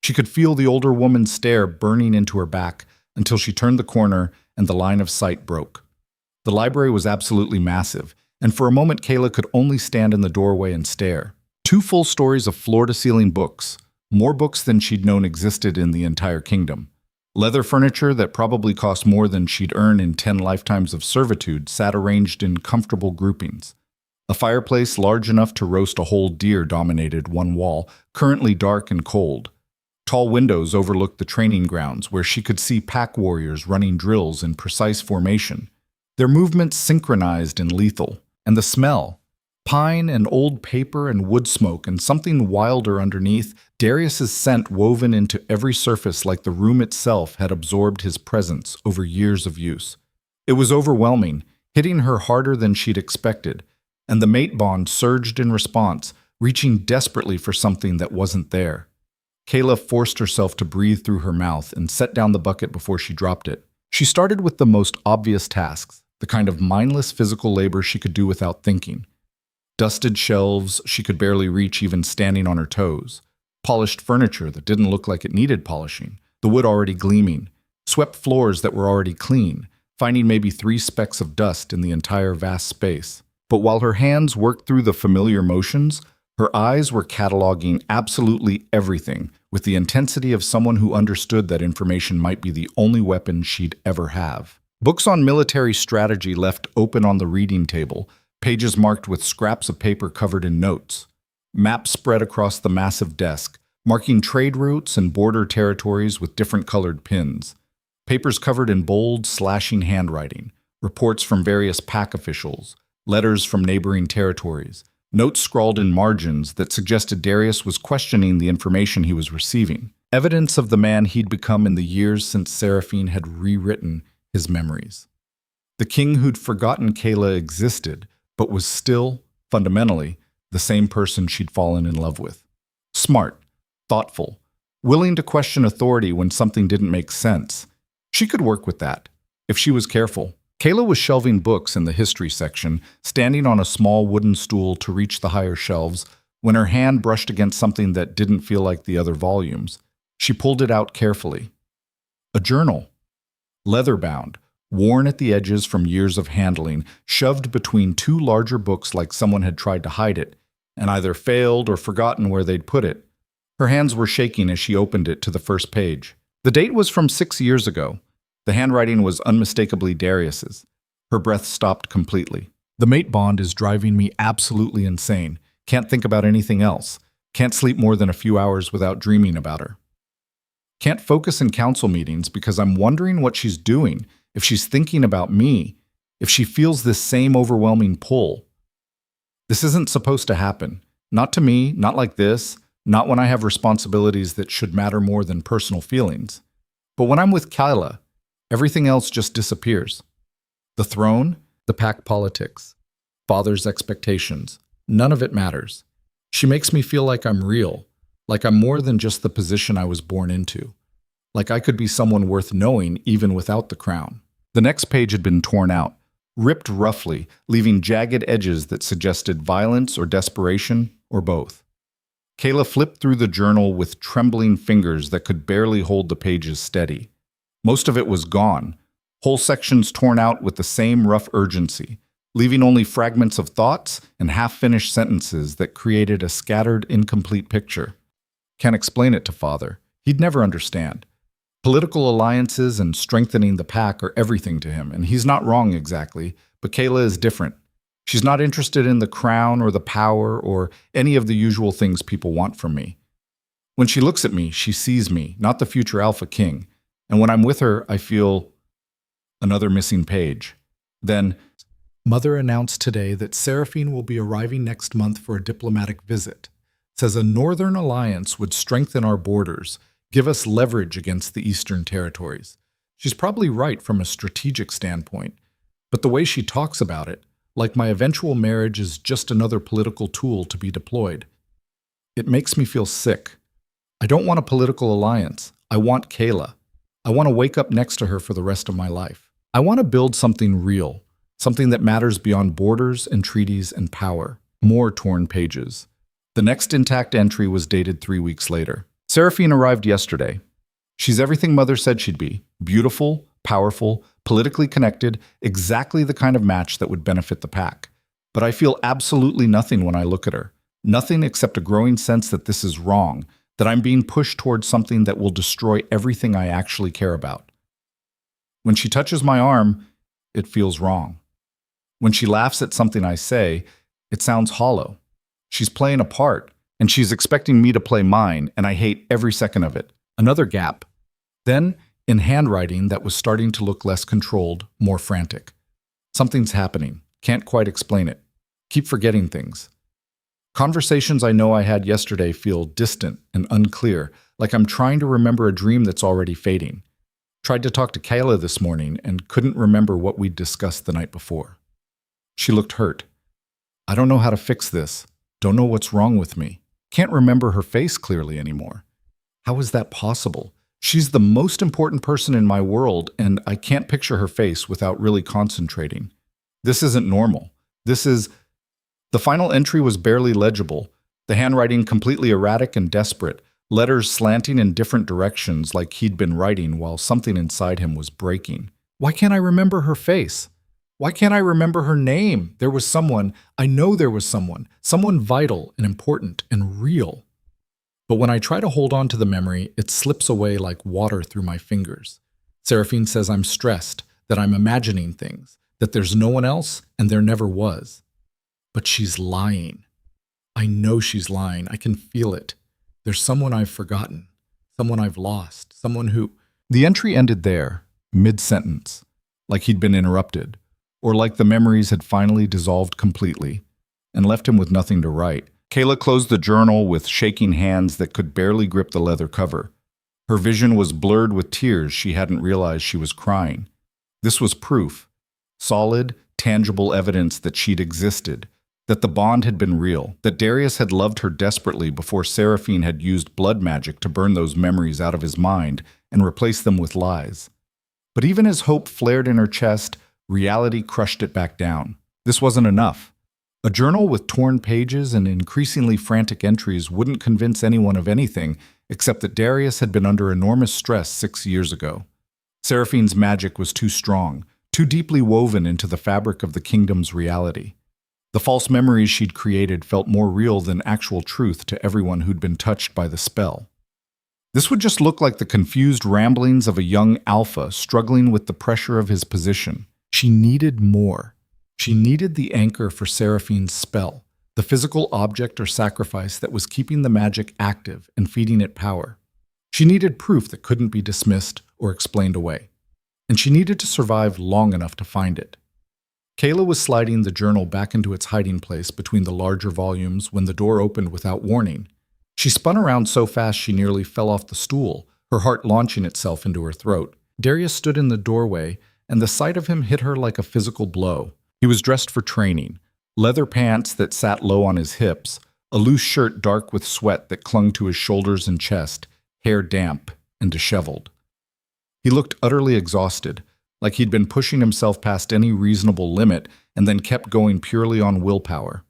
She could feel the older woman's stare burning into her back until she turned the corner and the line of sight broke. The library was absolutely massive, and for a moment Kayla could only stand in the doorway and stare. 2 full stories of floor-to-ceiling books, more books than she'd known existed in the entire kingdom. Leather furniture that probably cost more than she'd earn in 10 lifetimes of servitude sat arranged in comfortable groupings. A fireplace large enough to roast a whole deer dominated one wall, currently dark and cold. Tall windows overlooked the training grounds where she could see pack warriors running drills in precise formation, their movements synchronized and lethal. And the smell, pine and old paper and wood smoke and something wilder underneath, Darius's scent woven into every surface like the room itself had absorbed his presence over years of use. It was overwhelming, hitting her harder than she'd expected, and the mate bond surged in response, reaching desperately for something that wasn't there. Kayla forced herself to breathe through her mouth and set down the bucket before she dropped it. She started with the most obvious tasks, the kind of mindless physical labor she could do without thinking. Dusted shelves she could barely reach even standing on her toes. Polished furniture that didn't look like it needed polishing, the wood already gleaming. Swept floors that were already clean, finding maybe 3 specks of dust in the entire vast space. But while her hands worked through the familiar motions, her eyes were cataloging absolutely everything with the intensity of someone who understood that information might be the only weapon she'd ever have. Books on military strategy left open on the reading table, pages marked with scraps of paper covered in notes. Maps spread across the massive desk, marking trade routes and border territories with different colored pins. Papers covered in bold, slashing handwriting, reports from various pack officials, letters from neighboring territories, notes scrawled in margins that suggested Darius was questioning the information he was receiving, evidence of the man he'd become in the years since Seraphine had rewritten his memories. The king who'd forgotten Kayla existed, but was still, fundamentally, the same person she'd fallen in love with. Smart, thoughtful, willing to question authority when something didn't make sense. She could work with that, if she was careful. Kayla was shelving books in the history section, standing on a small wooden stool to reach the higher shelves, when her hand brushed against something that didn't feel like the other volumes. She pulled it out carefully. A journal. Leather-bound, worn at the edges from years of handling, shoved between 2 larger books like someone had tried to hide it, and either failed or forgotten where they'd put it. Her hands were shaking as she opened it to the first page. The date was from 6 years ago. The handwriting was unmistakably Darius's. Her breath stopped completely. "The mate bond is driving me absolutely insane. Can't think about anything else. Can't sleep more than a few hours without dreaming about her. Can't focus in council meetings because I'm wondering what she's doing, if she's thinking about me, if she feels this same overwhelming pull. This isn't supposed to happen. Not to me, not like this, not when I have responsibilities that should matter more than personal feelings. But when I'm with Kyla, everything else just disappears. The throne, the pack politics, father's expectations, none of it matters. She makes me feel like I'm real, like I'm more than just the position I was born into. like I could be someone worth knowing even without the crown. The next page had been torn out, ripped roughly, leaving jagged edges that suggested violence or desperation, or both. Kayla flipped through the journal with trembling fingers that could barely hold the pages steady. Most of it was gone, whole sections torn out with the same rough urgency, leaving only fragments of thoughts and half-finished sentences that created a scattered, incomplete picture. Can't explain it to Father. He'd never understand. Political alliances and strengthening the pack are everything to him, and he's not wrong exactly, but Kayla is different. She's not interested in the crown or the power or any of the usual things people want from me. When she looks at me, she sees me, not the future Alpha King. And when I'm with her, I feel another missing page. Then, Mother announced today that Seraphine will be arriving next month for a diplomatic visit. Says a northern alliance would strengthen our borders, give us leverage against the eastern territories. She's probably right from a strategic standpoint, but the way she talks about it, like my eventual marriage is just another political tool to be deployed. It makes me feel sick. I don't want a political alliance. I want Kayla. I want to wake up next to her for the rest of my life. I want to build something real, something that matters beyond borders and treaties and power. More torn pages. The next intact entry was dated 3 weeks later. Seraphine arrived yesterday. She's everything Mother said she'd be. Beautiful, powerful, politically connected, exactly the kind of match that would benefit the pack. But I feel absolutely nothing when I look at her. Nothing except a growing sense that this is wrong, that I'm being pushed towards something that will destroy everything I actually care about. When she touches my arm, it feels wrong. When she laughs at something I say, it sounds hollow. She's playing a part, and she's expecting me to play mine, and I hate every second of it. Another gap. Then, in handwriting that was starting to look less controlled, more frantic. Something's happening. Can't quite explain it. Keep forgetting things. Conversations I know I had yesterday feel distant and unclear, like I'm trying to remember a dream that's already fading. Tried to talk to Kayla this morning and couldn't remember what we'd discussed the night before. She looked hurt. I don't know how to fix this. Don't know what's wrong with me. Can't remember her face clearly anymore. How is that possible? She's the most important person in my world, and I can't picture her face without really concentrating. This isn't normal. The final entry was barely legible, the handwriting completely erratic and desperate, letters slanting in different directions like he'd been writing while something inside him was breaking. Why can't I remember her face? Why can't I remember her name? There was someone, I know there was someone vital and important and real. But when I try to hold on to the memory, it slips away like water through my fingers. Seraphine says I'm stressed, that I'm imagining things, that there's no one else and there never was. But she's lying. I know she's lying. I can feel it. There's someone I've forgotten, someone I've lost, someone who... The entry ended there, mid-sentence, like he'd been interrupted, or like the memories had finally dissolved completely and left him with nothing to write. Kayla closed the journal with shaking hands that could barely grip the leather cover. Her vision was blurred with tears she hadn't realized she was crying. This was proof, solid, tangible evidence that she'd existed, that the bond had been real, that Darius had loved her desperately before Seraphine had used blood magic to burn those memories out of his mind and replace them with lies. But even as hope flared in her chest, reality crushed it back down. This wasn't enough. A journal with torn pages and increasingly frantic entries wouldn't convince anyone of anything except that Darius had been under enormous stress 6 years ago. Seraphine's magic was too strong, too deeply woven into the fabric of the kingdom's reality. The false memories she'd created felt more real than actual truth to everyone who'd been touched by the spell. This would just look like the confused ramblings of a young alpha struggling with the pressure of his position. She needed more. She needed the anchor for Seraphine's spell, the physical object or sacrifice that was keeping the magic active and feeding it power. She needed proof that couldn't be dismissed or explained away. And she needed to survive long enough to find it. Kayla was sliding the journal back into its hiding place between the larger volumes when the door opened without warning. She spun around so fast she nearly fell off the stool, her heart launching itself into her throat. Darius stood in the doorway, and the sight of him hit her like a physical blow. He was dressed for training, leather pants that sat low on his hips, a loose shirt dark with sweat that clung to his shoulders and chest, hair damp and disheveled. He looked utterly exhausted, like he'd been pushing himself past any reasonable limit and then kept going purely on willpower.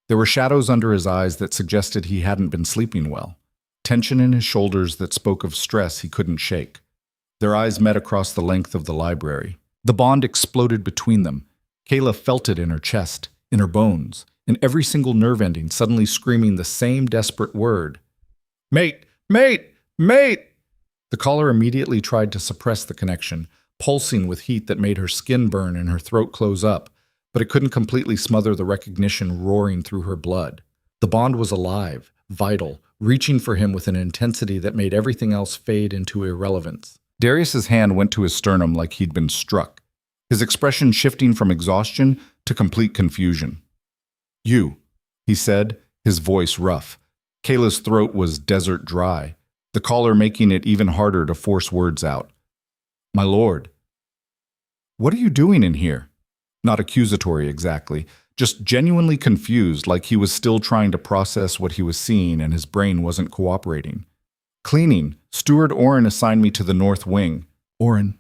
There were shadows under his eyes that suggested he hadn't been sleeping well, tension in his shoulders that spoke of stress he couldn't shake. Their eyes met across the length of the library. The bond exploded between them. Kayla felt it in her chest, in her bones, in every single nerve ending suddenly screaming the same desperate word. Mate! Mate! Mate! The caller immediately tried to suppress the connection, pulsing with heat that made her skin burn and her throat close up, but it couldn't completely smother the recognition roaring through her blood. The bond was alive, vital, reaching for him with an intensity that made everything else fade into irrelevance. Darius's hand went to his sternum like he'd been struck, his expression shifting from exhaustion to complete confusion. You, he said, his voice rough. Kayla's throat was desert dry, the caller making it even harder to force words out. My lord. What are you doing in here? Not accusatory exactly, just genuinely confused, like he was still trying to process what he was seeing and his brain wasn't cooperating. Cleaning. Steward Oren assigned me to the north wing. Oren.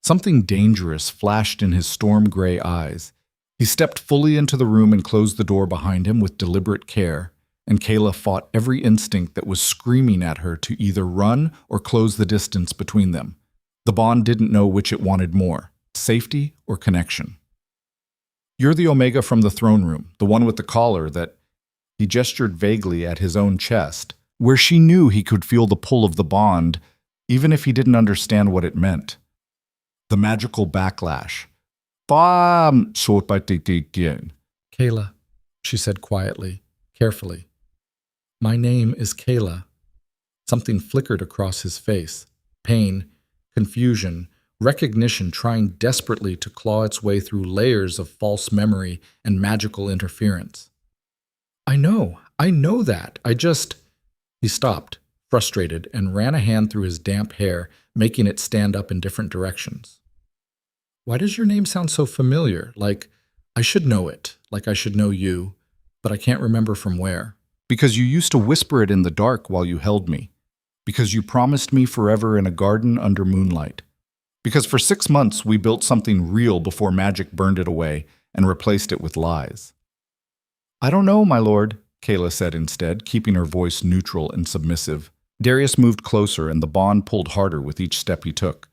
Something dangerous flashed in his storm-gray eyes. He stepped fully into the room and closed the door behind him with deliberate care, and Kayla fought every instinct that was screaming at her to either run or close the distance between them. The bond didn't know which it wanted more, safety or connection. You're the Omega from the throne room, the one with the collar that... He gestured vaguely at his own chest, where she knew he could feel the pull of the bond, even if he didn't understand what it meant. The magical backlash. Kayla, she said quietly, carefully. My name is Kayla. Something flickered across his face. Pain, confusion, recognition trying desperately to claw its way through layers of false memory and magical interference. I know that. He stopped, frustrated, and ran a hand through his damp hair, making it stand up in different directions. Why does your name sound so familiar? Like I should know it, like I should know you, but I can't remember from where. Because you used to whisper it in the dark while you held me. Because you promised me forever in a garden under moonlight. Because for 6 months we built something real before magic burned it away and replaced it with lies. I don't know, my lord, Kayla said instead, keeping her voice neutral and submissive. Darius moved closer and the bond pulled harder with each step he took.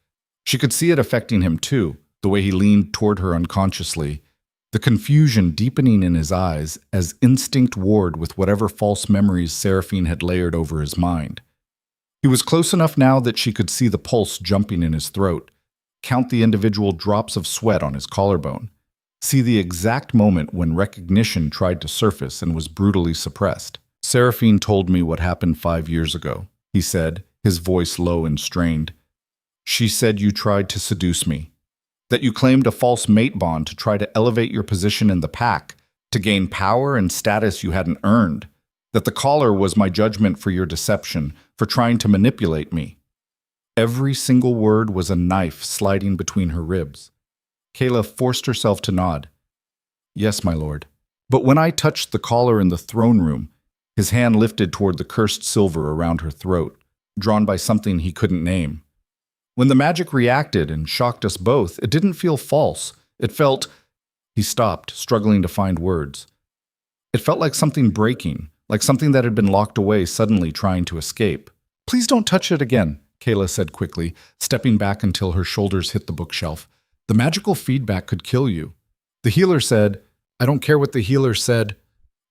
She could see it affecting him too, the way he leaned toward her unconsciously, the confusion deepening in his eyes as instinct warred with whatever false memories Seraphine had layered over his mind. He was close enough now that she could see the pulse jumping in his throat, count the individual drops of sweat on his collarbone, see the exact moment when recognition tried to surface and was brutally suppressed. Seraphine told me what happened 5 years ago, he said, his voice low and strained. She said you tried to seduce me, that you claimed a false mate bond to try to elevate your position in the pack, to gain power and status you hadn't earned, that the collar was my judgment for your deception, for trying to manipulate me. Every single word was a knife sliding between her ribs. Kayla forced herself to nod. Yes, my lord. But when I touched the collar in the throne room, his hand lifted toward the cursed silver around her throat, drawn by something he couldn't name. When the magic reacted and shocked us both, it didn't feel false. It felt... He stopped, struggling to find words. It felt like something breaking, like something that had been locked away suddenly trying to escape. Please don't touch it again, Kayla said quickly, stepping back until her shoulders hit the bookshelf. The magical feedback could kill you. The healer said, I don't care what the healer said,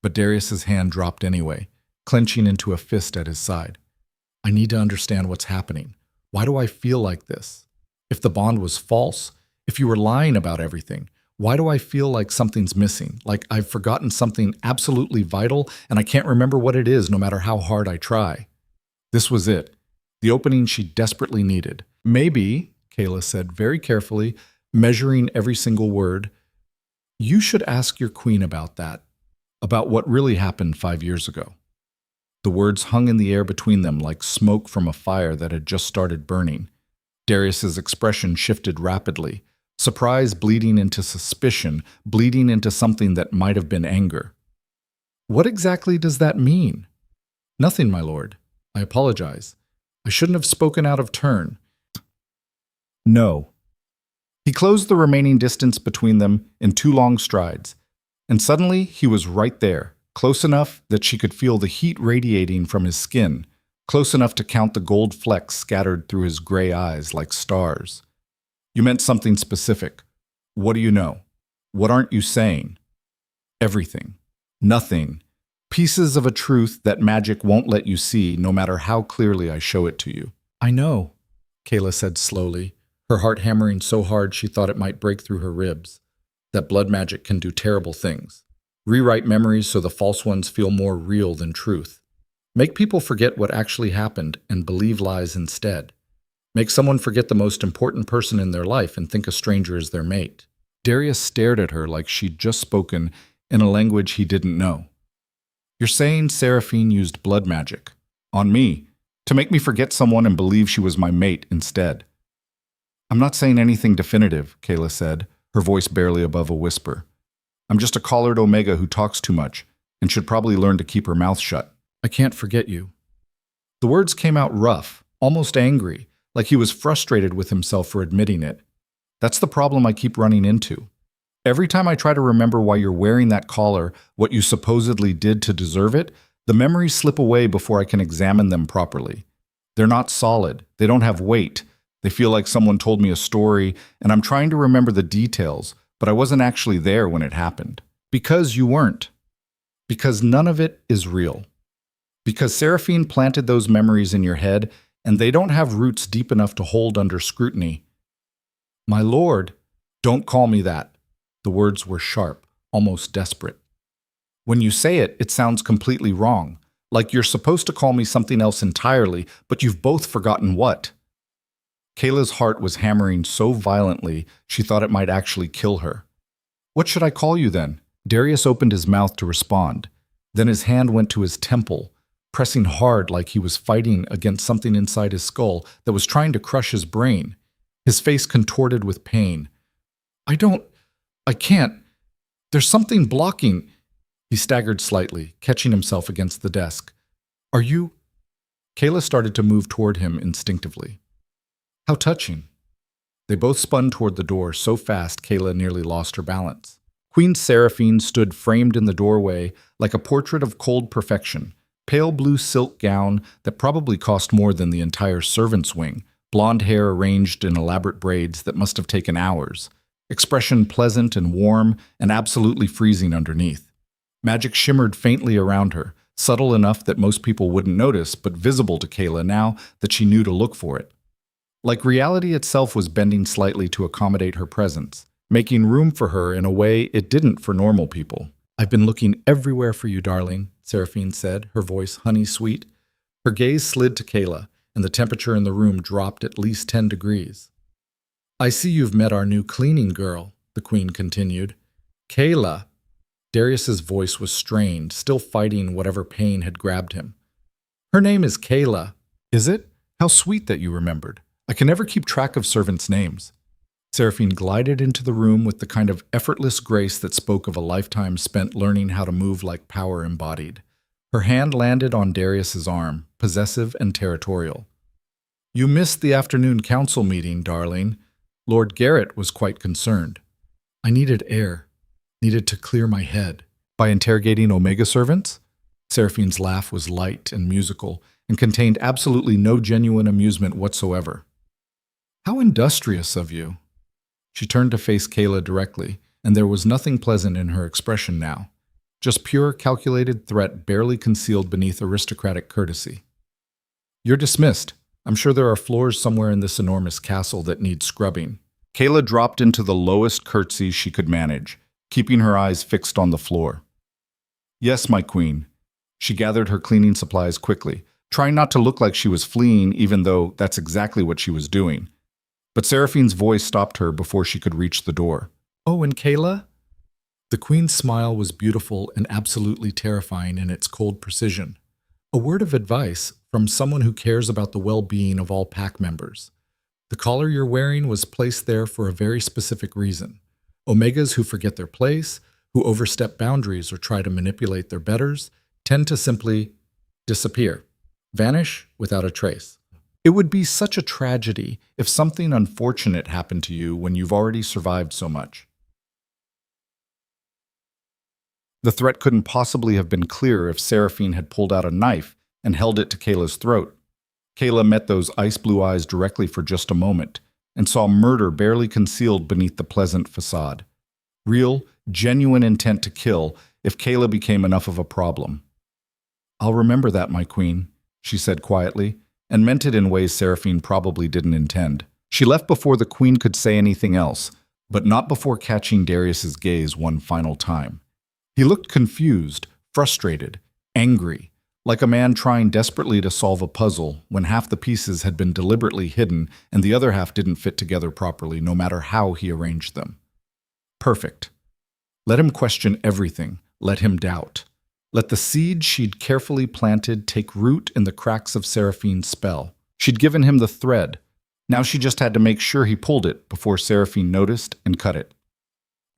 but Darius's hand dropped anyway, clenching into a fist at his side. I need to understand what's happening. Why do I feel like this? If the bond was false, if you were lying about everything, why do I feel like something's missing, like I've forgotten something absolutely vital and I can't remember what it is no matter how hard I try? This was it, the opening she desperately needed. Maybe, Kayla said very carefully, measuring every single word, you should ask your queen about that, about what really happened 5 years ago. The words hung in the air between them like smoke from a fire that had just started burning. Darius's expression shifted rapidly, surprise bleeding into suspicion, bleeding into something that might have been anger. What exactly does that mean? Nothing, my lord. I apologize. I shouldn't have spoken out of turn. No. He closed the remaining distance between them in 2 long strides, and suddenly he was right there, close enough that she could feel the heat radiating from his skin, close enough to count the gold flecks scattered through his gray eyes like stars. You meant something specific. What do you know? What aren't you saying? Everything. Nothing. Pieces of a truth that magic won't let you see, no matter how clearly I show it to you. I know, Kayla said slowly, her heart hammering so hard she thought it might break through her ribs. That blood magic can do terrible things. Rewrite memories so the false ones feel more real than truth. Make people forget what actually happened and believe lies instead. Make someone forget the most important person in their life and think a stranger is their mate. Darius stared at her like she'd just spoken in a language he didn't know. You're saying Seraphine used blood magic on me to make me forget someone and believe she was my mate instead. I'm not saying anything definitive, Kayla said, her voice barely above a whisper. I'm just a collared Omega who talks too much and should probably learn to keep her mouth shut. I can't forget you. The words came out rough, almost angry, like he was frustrated with himself for admitting it. That's the problem I keep running into. Every time I try to remember why you're wearing that collar, what you supposedly did to deserve it, the memories slip away before I can examine them properly. They're not solid. They don't have weight. They feel like someone told me a story, and I'm trying to remember the details, but I wasn't actually there when it happened. Because you weren't. Because none of it is real. Because Seraphine planted those memories in your head, and they don't have roots deep enough to hold under scrutiny. My lord, don't call me that. The words were sharp, almost desperate. When you say it, it sounds completely wrong, like you're supposed to call me something else entirely, but you've both forgotten what. Kayla's heart was hammering so violently she thought it might actually kill her. What should I call you then? Darius opened his mouth to respond. Then his hand went to his temple, pressing hard like he was fighting against something inside his skull that was trying to crush his brain. His face contorted with pain. I can't. There's something blocking. He staggered slightly, catching himself against the desk. Are you? Kayla started to move toward him instinctively. How touching. They both spun toward the door so fast Kayla nearly lost her balance. Queen Seraphine stood framed in the doorway like a portrait of cold perfection, pale blue silk gown that probably cost more than the entire servant's wing, blonde hair arranged in elaborate braids that must have taken hours, expression pleasant and warm and absolutely freezing underneath. Magic shimmered faintly around her, subtle enough that most people wouldn't notice, but visible to Kayla now that she knew to look for it. Like reality itself was bending slightly to accommodate her presence, making room for her in a way it didn't for normal people. I've been looking everywhere for you, darling, Seraphine said, her voice honey-sweet. Her gaze slid to Kayla, and the temperature in the room dropped at least 10 degrees. I see you've met our new cleaning girl, the queen continued. Kayla. Darius's voice was strained, still fighting whatever pain had grabbed him. Her name is Kayla. Is it? How sweet that you remembered. I can never keep track of servants' names. Seraphine glided into the room with the kind of effortless grace that spoke of a lifetime spent learning how to move like power embodied. Her hand landed on Darius's arm, possessive and territorial. You missed the afternoon council meeting, darling. Lord Garrett was quite concerned. I needed air, needed to clear my head. By interrogating Omega servants? Seraphine's laugh was light and musical and contained absolutely no genuine amusement whatsoever. How industrious of you. She turned to face Kayla directly, and there was nothing pleasant in her expression now, just pure calculated threat barely concealed beneath aristocratic courtesy. You're dismissed. I'm sure there are floors somewhere in this enormous castle that need scrubbing. Kayla dropped into the lowest curtsy she could manage, keeping her eyes fixed on the floor. Yes, my queen. She gathered her cleaning supplies quickly, trying not to look like she was fleeing even though that's exactly what she was doing. But Seraphine's voice stopped her before she could reach the door. Oh, and Kayla? The queen's smile was beautiful and absolutely terrifying in its cold precision. A word of advice from someone who cares about the well-being of all pack members. The collar you're wearing was placed there for a very specific reason. Omegas who forget their place, who overstep boundaries or try to manipulate their betters, tend to simply disappear, vanish without a trace. It would be such a tragedy if something unfortunate happened to you when you've already survived so much. The threat couldn't possibly have been clearer if Seraphine had pulled out a knife and held it to Kayla's throat. Kayla met those ice-blue eyes directly for just a moment and saw murder barely concealed beneath the pleasant facade. Real, genuine intent to kill if Kayla became enough of a problem. "I'll remember that, my queen," she said quietly, and meant it in ways Seraphine probably didn't intend. She left before the queen could say anything else, but not before catching Darius's gaze one final time. He looked confused, frustrated, angry, like a man trying desperately to solve a puzzle when half the pieces had been deliberately hidden and the other half didn't fit together properly, no matter how he arranged them. Perfect. Let him question everything. Let him doubt. Let the seed she'd carefully planted take root in the cracks of Seraphine's spell. She'd given him the thread. Now she just had to make sure he pulled it before Seraphine noticed and cut it.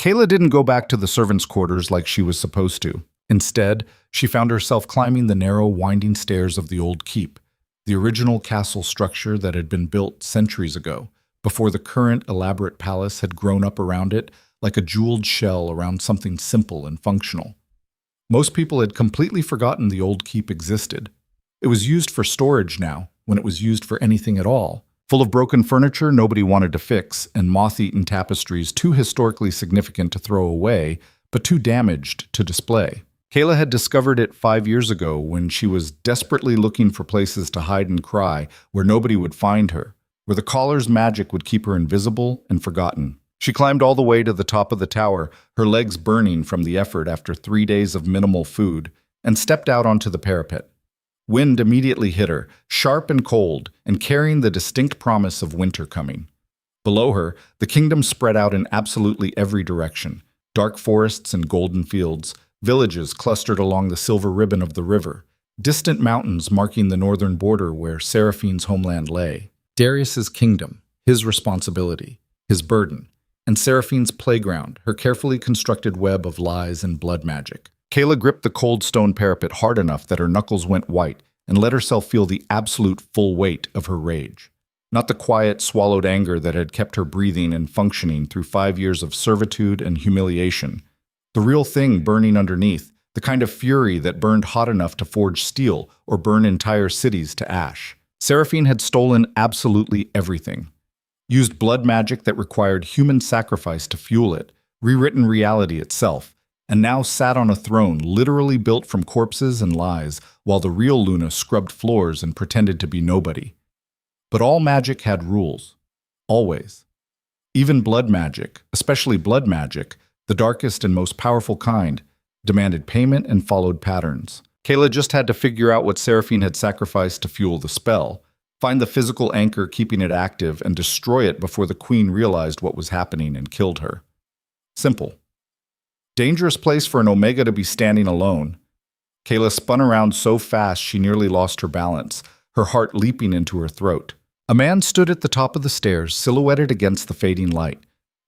Kayla didn't go back to the servants' quarters like she was supposed to. Instead, she found herself climbing the narrow, winding stairs of the old keep, the original castle structure that had been built centuries ago, before the current elaborate palace had grown up around it like a jeweled shell around something simple and functional. Most people had completely forgotten the old keep existed. It was used for storage now, when it was used for anything at all. Full of broken furniture nobody wanted to fix, and moth-eaten tapestries too historically significant to throw away, but too damaged to display. Kayla had discovered it 5 years ago when she was desperately looking for places to hide and cry where nobody would find her, where the caller's magic would keep her invisible and forgotten. She climbed all the way to the top of the tower, her legs burning from the effort after 3 days of minimal food, and stepped out onto the parapet. Wind immediately hit her, sharp and cold, and carrying the distinct promise of winter coming. Below her, the kingdom spread out in absolutely every direction. Dark forests and golden fields, villages clustered along the silver ribbon of the river, distant mountains marking the northern border where Seraphine's homeland lay. Darius's kingdom, his responsibility, his burden, and Seraphine's playground, her carefully constructed web of lies and blood magic. Kayla gripped the cold stone parapet hard enough that her knuckles went white and let herself feel the absolute full weight of her rage. Not the quiet, swallowed anger that had kept her breathing and functioning through 5 years of servitude and humiliation. The real thing burning underneath, the kind of fury that burned hot enough to forge steel or burn entire cities to ash. Seraphine had stolen absolutely everything. Used blood magic that required human sacrifice to fuel it, rewritten reality itself, and now sat on a throne literally built from corpses and lies, while the real Luna scrubbed floors and pretended to be nobody. But all magic had rules. Always. Even blood magic, especially blood magic, the darkest and most powerful kind, demanded payment and followed patterns. Kayla just had to figure out what Seraphine had sacrificed to fuel the spell, find the physical anchor keeping it active, and destroy it before the queen realized what was happening and killed her. Simple. Dangerous place for an Omega to be standing alone. Kayla spun around so fast she nearly lost her balance, her heart leaping into her throat. A man stood at the top of the stairs, silhouetted against the fading light.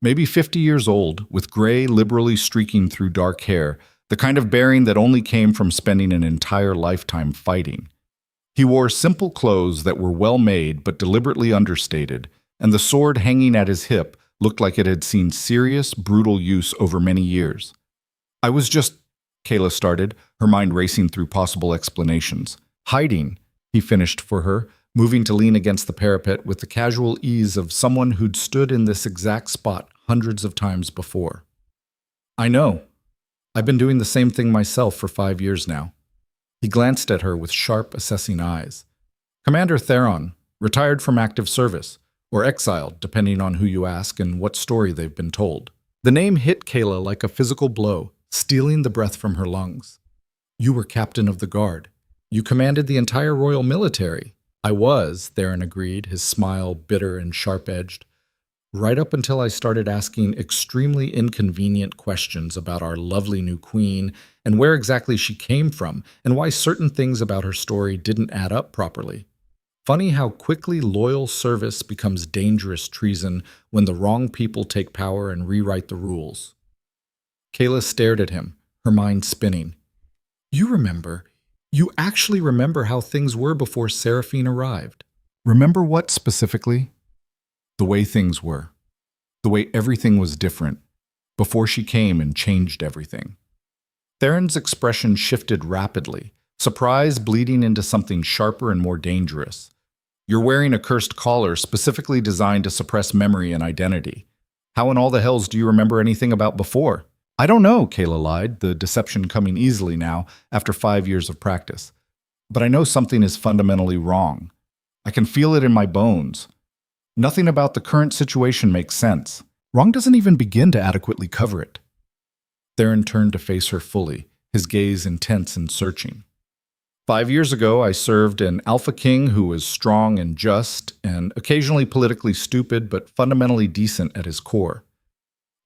Maybe 50 years old, with gray liberally streaking through dark hair, the kind of bearing that only came from spending an entire lifetime fighting. He wore simple clothes that were well made but deliberately understated, and the sword hanging at his hip looked like it had seen serious, brutal use over many years. "I was just," Kayla started, her mind racing through possible explanations. "Hiding," he finished for her, moving to lean against the parapet with the casual ease of someone who'd stood in this exact spot hundreds of times before. "I know. I've been doing the same thing myself for 5 years now." He glanced at her with sharp, assessing eyes. "Commander Theron, retired from active service, or exiled, depending on who you ask and what story they've been told." The name hit Kayla like a physical blow, stealing the breath from her lungs. "You were captain of the guard. You commanded the entire royal military." "I was," Theron agreed, his smile bitter and sharp-edged. "Right up until I started asking extremely inconvenient questions about our lovely new queen and where exactly she came from and why certain things about her story didn't add up properly. Funny how quickly loyal service becomes dangerous treason when the wrong people take power and rewrite the rules." Kayla stared at him, her mind spinning. You actually remember how things were before Seraphine arrived." Remember what specifically? The way things were. The way everything was different before she came and changed everything. Theron's expression shifted rapidly, surprise bleeding into something sharper and more dangerous. You're wearing a cursed collar specifically designed to suppress memory and identity. How in all the hells do you remember anything about before? I don't know, Kayla lied, the deception coming easily now after 5 years of practice. But I know something is fundamentally wrong. I can feel it in my bones. Nothing about the current situation makes sense. Wrong doesn't even begin to adequately cover it. Theron turned to face her fully, his gaze intense and searching. 5 years ago, I served an Alpha King who was strong and just, and occasionally politically stupid, but fundamentally decent at his core.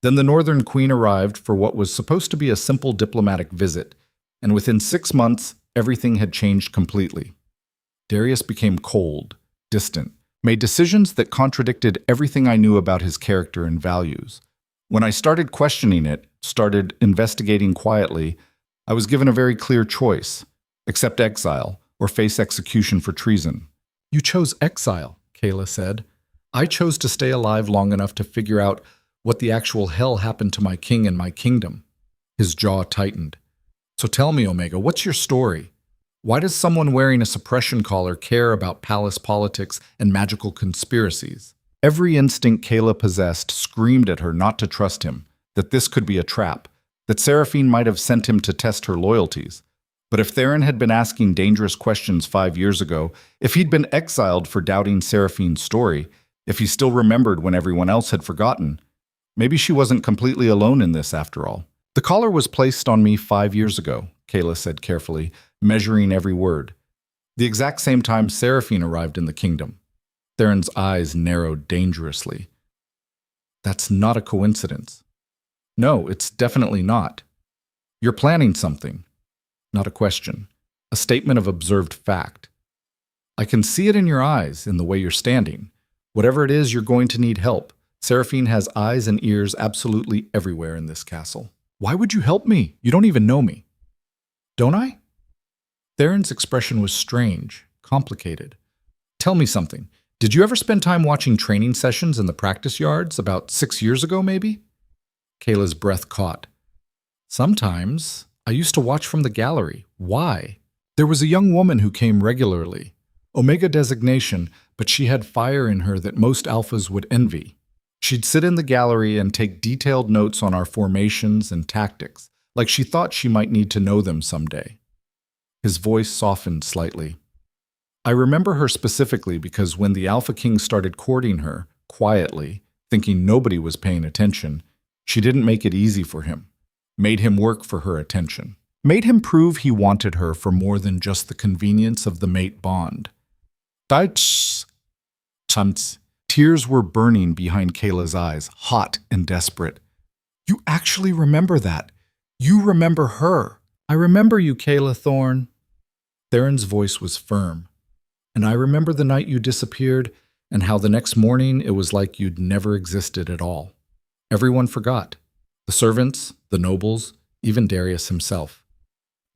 Then the Northern Queen arrived for what was supposed to be a simple diplomatic visit, and within 6 months, everything had changed completely. Darius became cold, distant, made decisions that contradicted everything I knew about his character and values. When I started questioning it, started investigating quietly, I was given a very clear choice: accept exile or face execution for treason. You chose exile, Kayla said. I chose to stay alive long enough to figure out what the actual hell happened to my king and my kingdom. His jaw tightened. So tell me, Omega, what's your story? Why does someone wearing a suppression collar care about palace politics and magical conspiracies? Every instinct Kayla possessed screamed at her not to trust him, that this could be a trap, that Seraphine might have sent him to test her loyalties. But if Theron had been asking dangerous questions 5 years ago, if he'd been exiled for doubting Seraphine's story, if he still remembered when everyone else had forgotten, maybe she wasn't completely alone in this after all. The collar was placed on me 5 years ago, Kayla said carefully, measuring every word. The exact same time Seraphine arrived in the kingdom. Theron's eyes narrowed dangerously. That's not a coincidence. No, it's definitely not. You're planning something. Not a question. A statement of observed fact. I can see it in your eyes, in the way you're standing. Whatever it is, you're going to need help. Seraphine has eyes and ears absolutely everywhere in this castle. Why would you help me? You don't even know me. Don't I? Theron's expression was strange, complicated. Tell me something. Did you ever spend time watching training sessions in the practice yards about 6 years ago, maybe? Kayla's breath caught. Sometimes. I used to watch from the gallery. Why? There was a young woman who came regularly. Omega designation, but she had fire in her that most alphas would envy. She'd sit in the gallery and take detailed notes on our formations and tactics, like she thought she might need to know them someday. His voice softened slightly. I remember her specifically because when the Alpha King started courting her, quietly, thinking nobody was paying attention, she didn't make it easy for him. Made him work for her attention. Made him prove he wanted her for more than just the convenience of the mate bond. Tears were burning behind Kayla's eyes, hot and desperate. You actually remember that. You remember her. I remember you, Kayla Thorne. Theron's voice was firm. And I remember the night you disappeared and how the next morning it was like you'd never existed at all. Everyone forgot. The servants, the nobles, even Darius himself.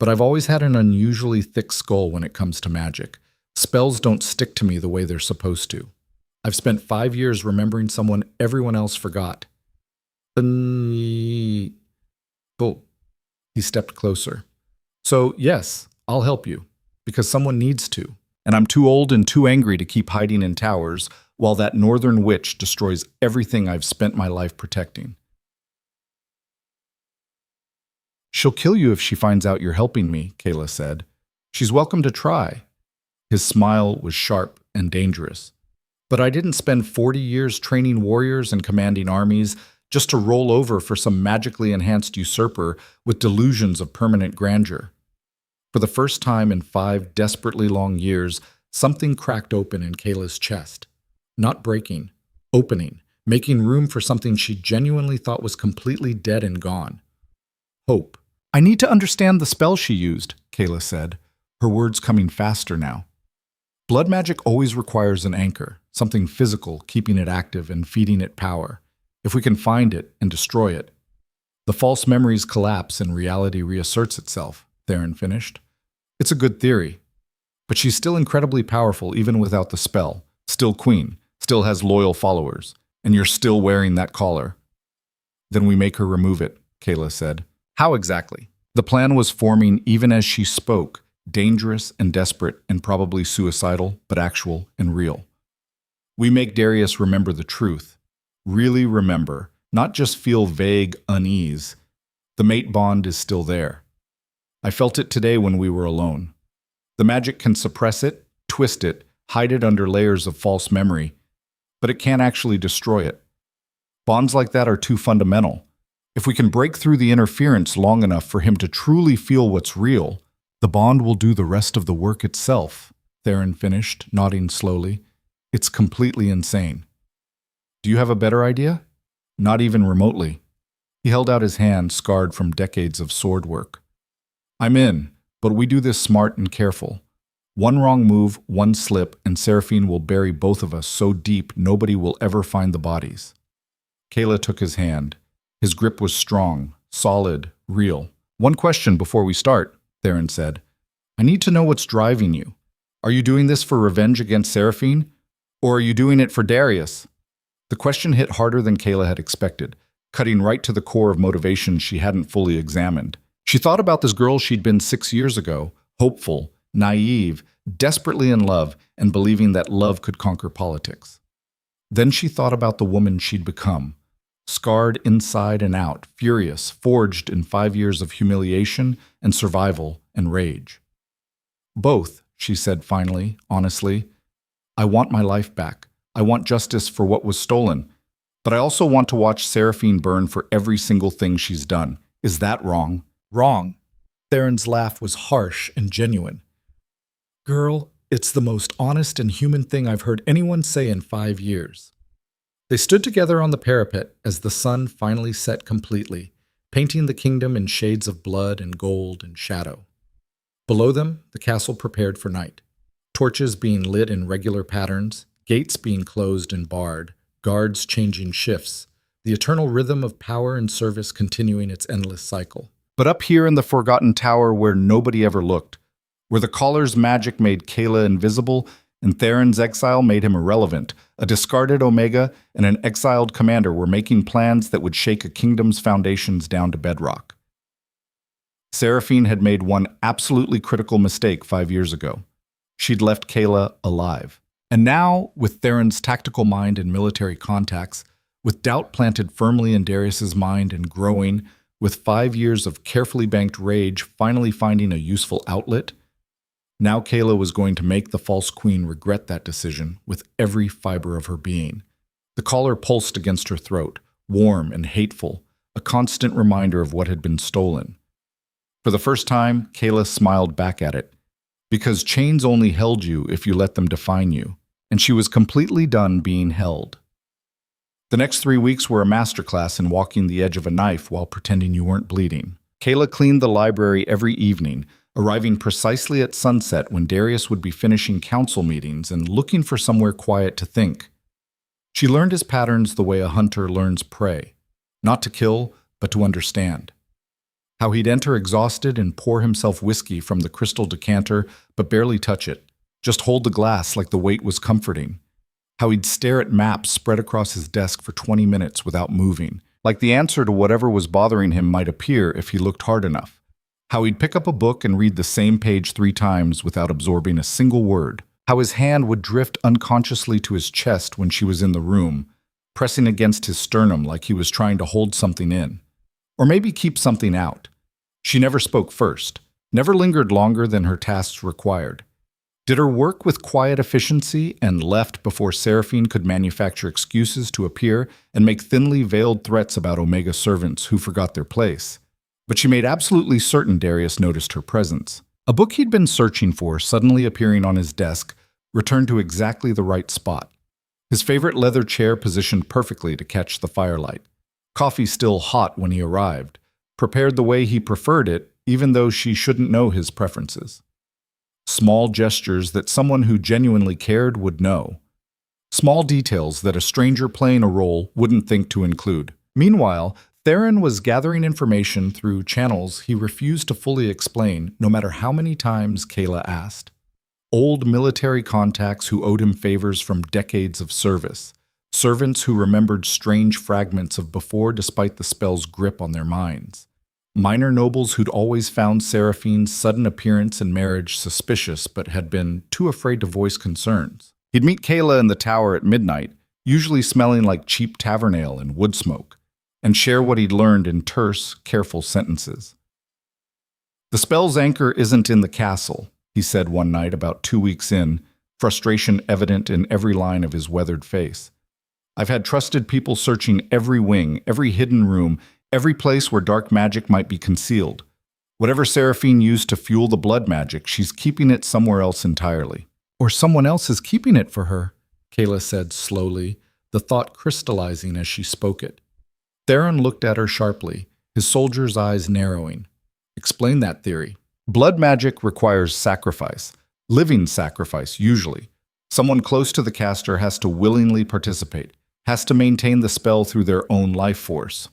But I've always had an unusually thick skull when it comes to magic. Spells don't stick to me the way they're supposed to. I've spent 5 years remembering someone everyone else forgot. He stepped closer. So, yes, I'll help you, because someone needs to. And I'm too old and too angry to keep hiding in towers while that northern witch destroys everything I've spent my life protecting. She'll kill you if she finds out you're helping me, Kayla said. She's welcome to try. His smile was sharp and dangerous. But I didn't spend 40 years training warriors and commanding armies just to roll over for some magically enhanced usurper with delusions of permanent grandeur. For the first time in 5 desperately long years, something cracked open in Kayla's chest. Not breaking, opening, making room for something she genuinely thought was completely dead and gone. Hope. I need to understand the spell she used, Kayla said, her words coming faster now. Blood magic always requires an anchor, something physical keeping it active and feeding it power. If we can find it and destroy it. The false memories collapse and reality reasserts itself, Theron finished. It's a good theory. But she's still incredibly powerful even without the spell. Still queen, still has loyal followers, and you're still wearing that collar. Then we make her remove it, Kayla said. How exactly? The plan was forming even as she spoke, dangerous and desperate and probably suicidal, but actual and real. We make Darius remember the truth. Really remember, not just feel vague unease. The mate bond is still there. I felt it today when we were alone. The magic can suppress it, twist it, hide it under layers of false memory, but it can't actually destroy it. Bonds like that are too fundamental. If we can break through the interference long enough for him to truly feel what's real, the bond will do the rest of the work itself, Theron finished, nodding slowly. It's completely insane. Do you have a better idea? Not even remotely. He held out his hand, scarred from decades of sword work. I'm in, but we do this smart and careful. One wrong move, one slip, and Seraphine will bury both of us so deep nobody will ever find the bodies. Kayla took his hand. His grip was strong, solid, real. One question before we start, Theron said. I need to know what's driving you. Are you doing this for revenge against Seraphine? Or are you doing it for Darius? The question hit harder than Kayla had expected, cutting right to the core of motivations she hadn't fully examined. She thought about this girl she'd been 6 years ago, hopeful, naive, desperately in love, and believing that love could conquer politics. Then she thought about the woman she'd become, scarred inside and out, furious, forged in 5 years of humiliation and survival and rage. Both, she said finally, honestly. I want my life back. I want justice for what was stolen. But I also want to watch Seraphine burn for every single thing she's done. Is that wrong? Wrong. Theron's laugh was harsh and genuine. Girl, it's the most honest and human thing I've heard anyone say in 5 years. They stood together on the parapet as the sun finally set completely, painting the kingdom in shades of blood and gold and shadow. Below them, the castle prepared for night. Torches being lit in regular patterns, gates being closed and barred, guards changing shifts, the eternal rhythm of power and service continuing its endless cycle. But up here in the forgotten tower where nobody ever looked, where the caller's magic made Kayla invisible and Theron's exile made him irrelevant, a discarded Omega and an exiled commander were making plans that would shake a kingdom's foundations down to bedrock. Seraphine had made one absolutely critical mistake 5 years ago. She'd left Kayla alive. And now, with Theron's tactical mind and military contacts, with doubt planted firmly in Darius's mind and growing, with 5 years of carefully banked rage finally finding a useful outlet, now Kayla was going to make the false queen regret that decision with every fiber of her being. The collar pulsed against her throat, warm and hateful, a constant reminder of what had been stolen. For the first time, Kayla smiled back at it, because chains only held you if you let them define you, and she was completely done being held. The next 3 weeks were a masterclass in walking the edge of a knife while pretending you weren't bleeding. Kayla cleaned the library every evening, arriving precisely at sunset when Darius would be finishing council meetings and looking for somewhere quiet to think. She learned his patterns the way a hunter learns prey, not to kill, but to understand. How he'd enter exhausted and pour himself whiskey from the crystal decanter, but barely touch it, just hold the glass like the weight was comforting. How he'd stare at maps spread across his desk for 20 minutes without moving, like the answer to whatever was bothering him might appear if he looked hard enough. How he'd pick up a book and read the same page 3 times without absorbing a single word. How his hand would drift unconsciously to his chest when she was in the room, pressing against his sternum like he was trying to hold something in. Or maybe keep something out. She never spoke first, never lingered longer than her tasks required. Did her work with quiet efficiency and left before Seraphine could manufacture excuses to appear and make thinly veiled threats about Omega servants who forgot their place. But she made absolutely certain Darius noticed her presence. A book he'd been searching for, suddenly appearing on his desk, returned to exactly the right spot. His favorite leather chair positioned perfectly to catch the firelight. Coffee still hot when he arrived, prepared the way he preferred it, even though she shouldn't know his preferences. Small gestures that someone who genuinely cared would know. Small details that a stranger playing a role wouldn't think to include. Meanwhile, Theron was gathering information through channels he refused to fully explain, no matter how many times Kayla asked. Old military contacts who owed him favors from decades of service. Servants who remembered strange fragments of before despite the spell's grip on their minds. Minor nobles who'd always found Seraphine's sudden appearance and marriage suspicious but had been too afraid to voice concerns. He'd meet Kayla in the tower at midnight, usually smelling like cheap tavern ale and wood smoke, and share what he'd learned in terse, careful sentences. "The spell's anchor isn't in the castle," he said one night about 2 weeks in, frustration evident in every line of his weathered face. "I've had trusted people searching every wing, every hidden room, every place where dark magic might be concealed. Whatever Seraphine used to fuel the blood magic, she's keeping it somewhere else entirely." "Or someone else is keeping it for her," Kayla said slowly, the thought crystallizing as she spoke it. Theron looked at her sharply, his soldier's eyes narrowing. "Explain that theory." "Blood magic requires sacrifice. Living sacrifice, usually. Someone close to the caster has to willingly participate, has to maintain the spell through their own life force."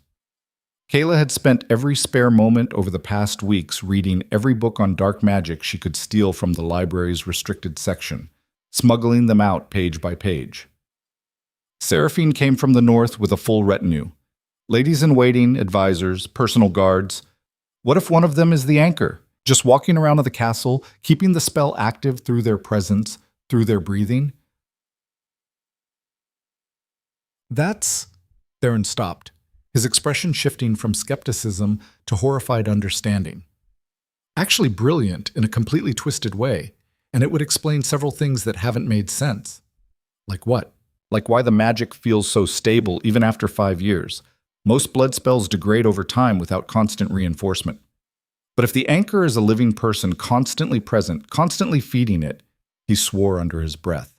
Kayla had spent every spare moment over the past weeks reading every book on dark magic she could steal from the library's restricted section, smuggling them out page by page. Seraphine came from the north with a full retinue. Ladies-in-waiting, advisors, personal guards. What if one of them is the anchor, just walking around the castle, keeping the spell active through their presence, through their breathing? "That's—" Theron stopped, his expression shifting from skepticism to horrified understanding. "Actually brilliant in a completely twisted way, and it would explain several things that haven't made sense." "Like what?" "Like why the magic feels so stable even after 5 years. Most blood spells degrade over time without constant reinforcement. But if the anchor is a living person constantly present, constantly feeding it," he swore under his breath,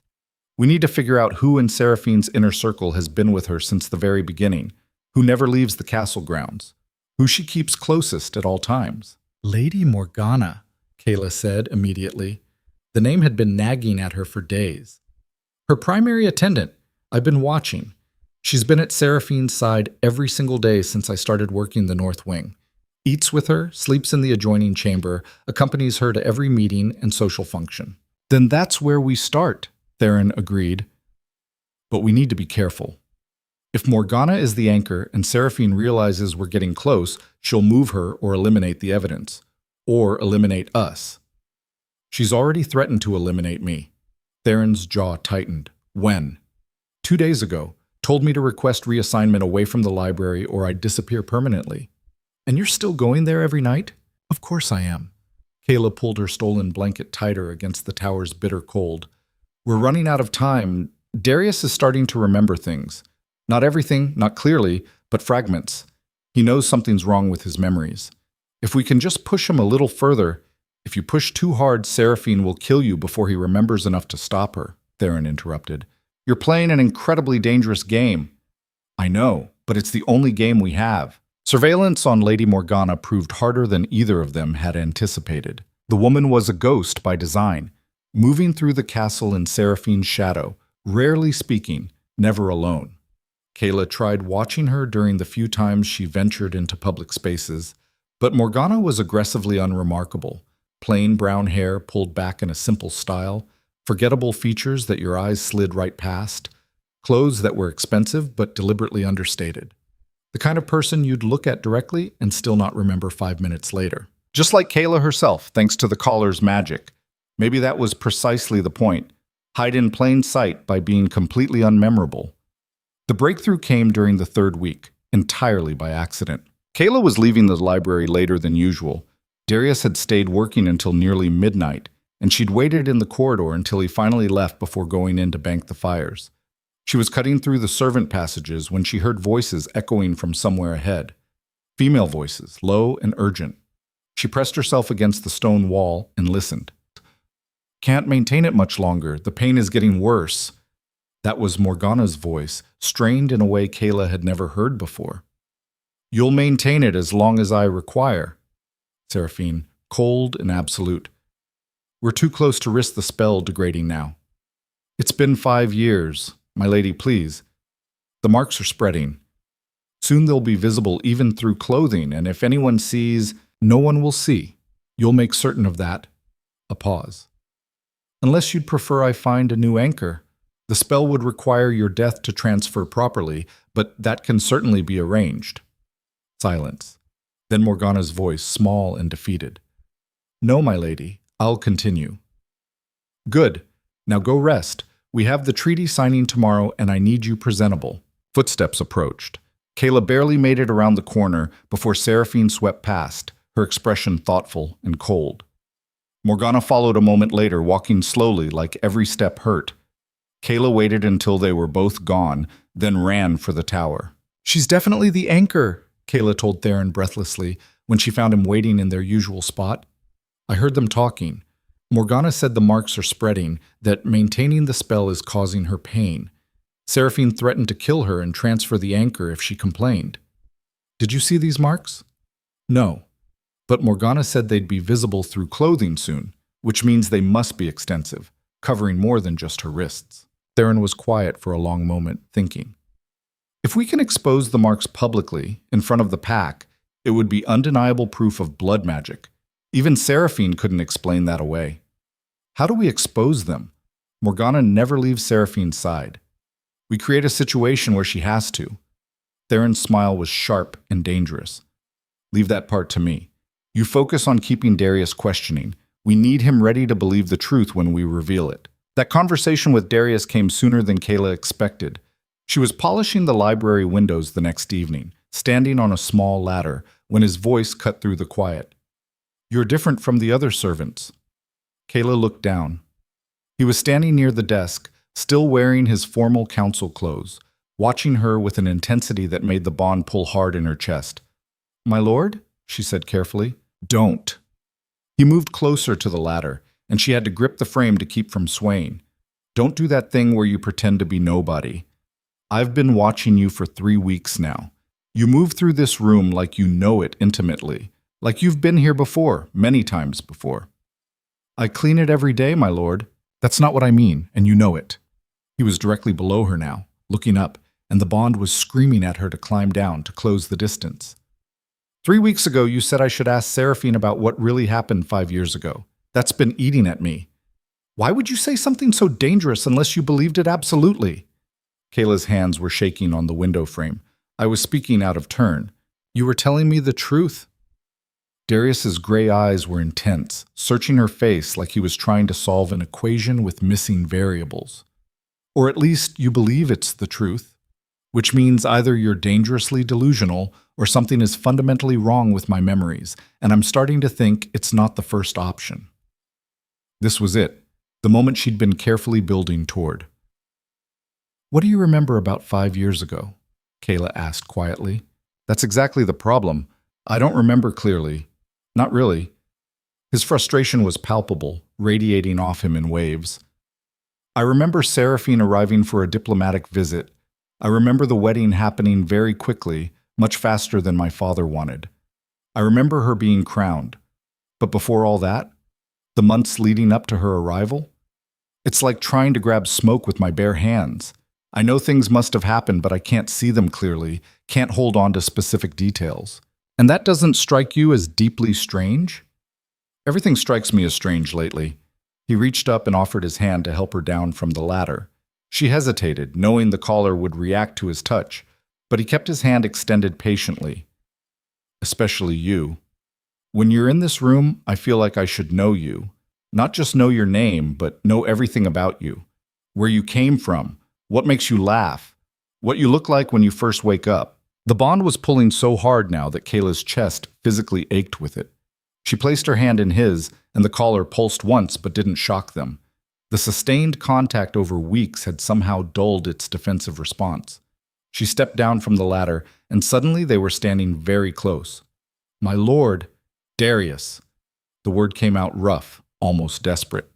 "we need to figure out who in Seraphine's inner circle has been with her since the very beginning, who never leaves the castle grounds, who she keeps closest at all times." "Lady Morgana," Kayla said immediately. The name had been nagging at her for days. "Her primary attendant. I've been watching. She's been at Seraphine's side every single day since I started working the North Wing. Eats with her, sleeps in the adjoining chamber, accompanies her to every meeting and social function." "Then that's where we start," Theron agreed. "But we need to be careful. If Morgana is the anchor and Seraphine realizes we're getting close, she'll move her or eliminate the evidence. Or eliminate us. She's already threatened to eliminate me." Theron's jaw tightened. "When?" "2 days ago. Told me to request reassignment away from the library or I'd disappear permanently." "And you're still going there every night?" "Of course I am." Kayla pulled her stolen blanket tighter against the tower's bitter cold. "We're running out of time. Darius is starting to remember things. Not everything, not clearly, but fragments. He knows something's wrong with his memories. If we can just push him a little further—" "If you push too hard, Seraphine will kill you before he remembers enough to stop her," Theron interrupted. "You're playing an incredibly dangerous game." "I know, but it's the only game we have." Surveillance on Lady Morgana proved harder than either of them had anticipated. The woman was a ghost by design, moving through the castle in Seraphine's shadow, rarely speaking, never alone. Kayla tried watching her during the few times she ventured into public spaces, but Morgana was aggressively unremarkable. Plain brown hair pulled back in a simple style, forgettable features that your eyes slid right past, clothes that were expensive but deliberately understated. The kind of person you'd look at directly and still not remember 5 minutes later. Just like Kayla herself, thanks to the caller's magic. Maybe that was precisely the point. Hide in plain sight by being completely unmemorable. The breakthrough came during the 3rd week, entirely by accident. Kayla was leaving the library later than usual. Darius had stayed working until nearly midnight, and she'd waited in the corridor until he finally left before going in to bank the fires. She was cutting through the servant passages when she heard voices echoing from somewhere ahead. Female voices, low and urgent. She pressed herself against the stone wall and listened. "Can't maintain it much longer. The pain is getting worse." That was Morgana's voice, strained in a way Kayla had never heard before. "You'll maintain it as long as I require." Seraphine, cold and absolute. "We're too close to risk the spell degrading now." "It's been 5 years. My lady, please." "The marks are spreading. Soon they'll be visible even through clothing, and if anyone sees, no one will see. You'll make certain of that." A pause. Unless you'd prefer I find a new anchor. The spell would require your death to transfer properly, but that can certainly be arranged. Silence. Then Morgana's voice, small and defeated. No, my lady, I'll continue. Good. Now go rest. We have the treaty signing tomorrow, and I need you presentable. Footsteps approached. Kayla barely made it around the corner before Seraphine swept past, her expression thoughtful and cold. Morgana followed a moment later, walking slowly like every step hurt. Kayla waited until they were both gone, then ran for the tower. She's definitely the anchor, Kayla told Theron breathlessly when she found him waiting in their usual spot. I heard them talking. Morgana said the marks are spreading, that maintaining the spell is causing her pain. Seraphine threatened to kill her and transfer the anchor if she complained. Did you see these marks? No. But Morgana said they'd be visible through clothing soon, which means they must be extensive, covering more than just her wrists. Theron was quiet for a long moment, thinking. If we can expose the marks publicly, in front of the pack, it would be undeniable proof of blood magic. Even Seraphine couldn't explain that away. How do we expose them? Morgana never leaves Seraphine's side. We create a situation where she has to. Theron's smile was sharp and dangerous. Leave that part to me. You focus on keeping Darius questioning. We need him ready to believe the truth when we reveal it. That conversation with Darius came sooner than Kayla expected. She was polishing the library windows the next evening, standing on a small ladder, when his voice cut through the quiet. You're different from the other servants. Kayla looked down. He was standing near the desk, still wearing his formal council clothes, watching her with an intensity that made the bond pull hard in her chest. My lord? She said carefully. Don't. He moved closer to the ladder, and she had to grip the frame to keep from swaying. Don't do that thing where you pretend to be nobody. I've been watching you for 3 weeks now. You move through this room like you know it intimately, like you've been here before, many times before. I clean it every day, my lord. That's not what I mean, and you know it. He was directly below her now, looking up, and the bond was screaming at her to climb down to close the distance. 3 weeks ago, you said I should ask Seraphine about what really happened 5 years ago. That's been eating at me. Why would you say something so dangerous unless you believed it absolutely? Kayla's hands were shaking on the window frame. I was speaking out of turn. You were telling me the truth. Darius's gray eyes were intense, searching her face like he was trying to solve an equation with missing variables. Or at least you believe it's the truth, which means either you're dangerously delusional or something is fundamentally wrong with my memories, and I'm starting to think it's not the first option. This was it, the moment she'd been carefully building toward. What do you remember about 5 years ago? Kayla asked quietly. That's exactly the problem. I don't remember clearly. Not really. His frustration was palpable, radiating off him in waves. I remember Seraphine arriving for a diplomatic visit. I remember the wedding happening very quickly, much faster than my father wanted. I remember her being crowned. But before all that, the months leading up to her arrival? It's like trying to grab smoke with my bare hands. I know things must have happened, but I can't see them clearly, can't hold on to specific details. And that doesn't strike you as deeply strange? Everything strikes me as strange lately. He reached up and offered his hand to help her down from the ladder. She hesitated, knowing the caller would react to his touch, but he kept his hand extended patiently. Especially you. When you're in this room, I feel like I should know you. Not just know your name, but know everything about you. Where you came from, what makes you laugh, what you look like when you first wake up. The bond was pulling so hard now that Kayla's chest physically ached with it. She placed her hand in his, and the caller pulsed once but didn't shock them. The sustained contact over weeks had somehow dulled its defensive response. She stepped down from the ladder, and suddenly they were standing very close. My lord, Darius. The word came out rough, almost desperate.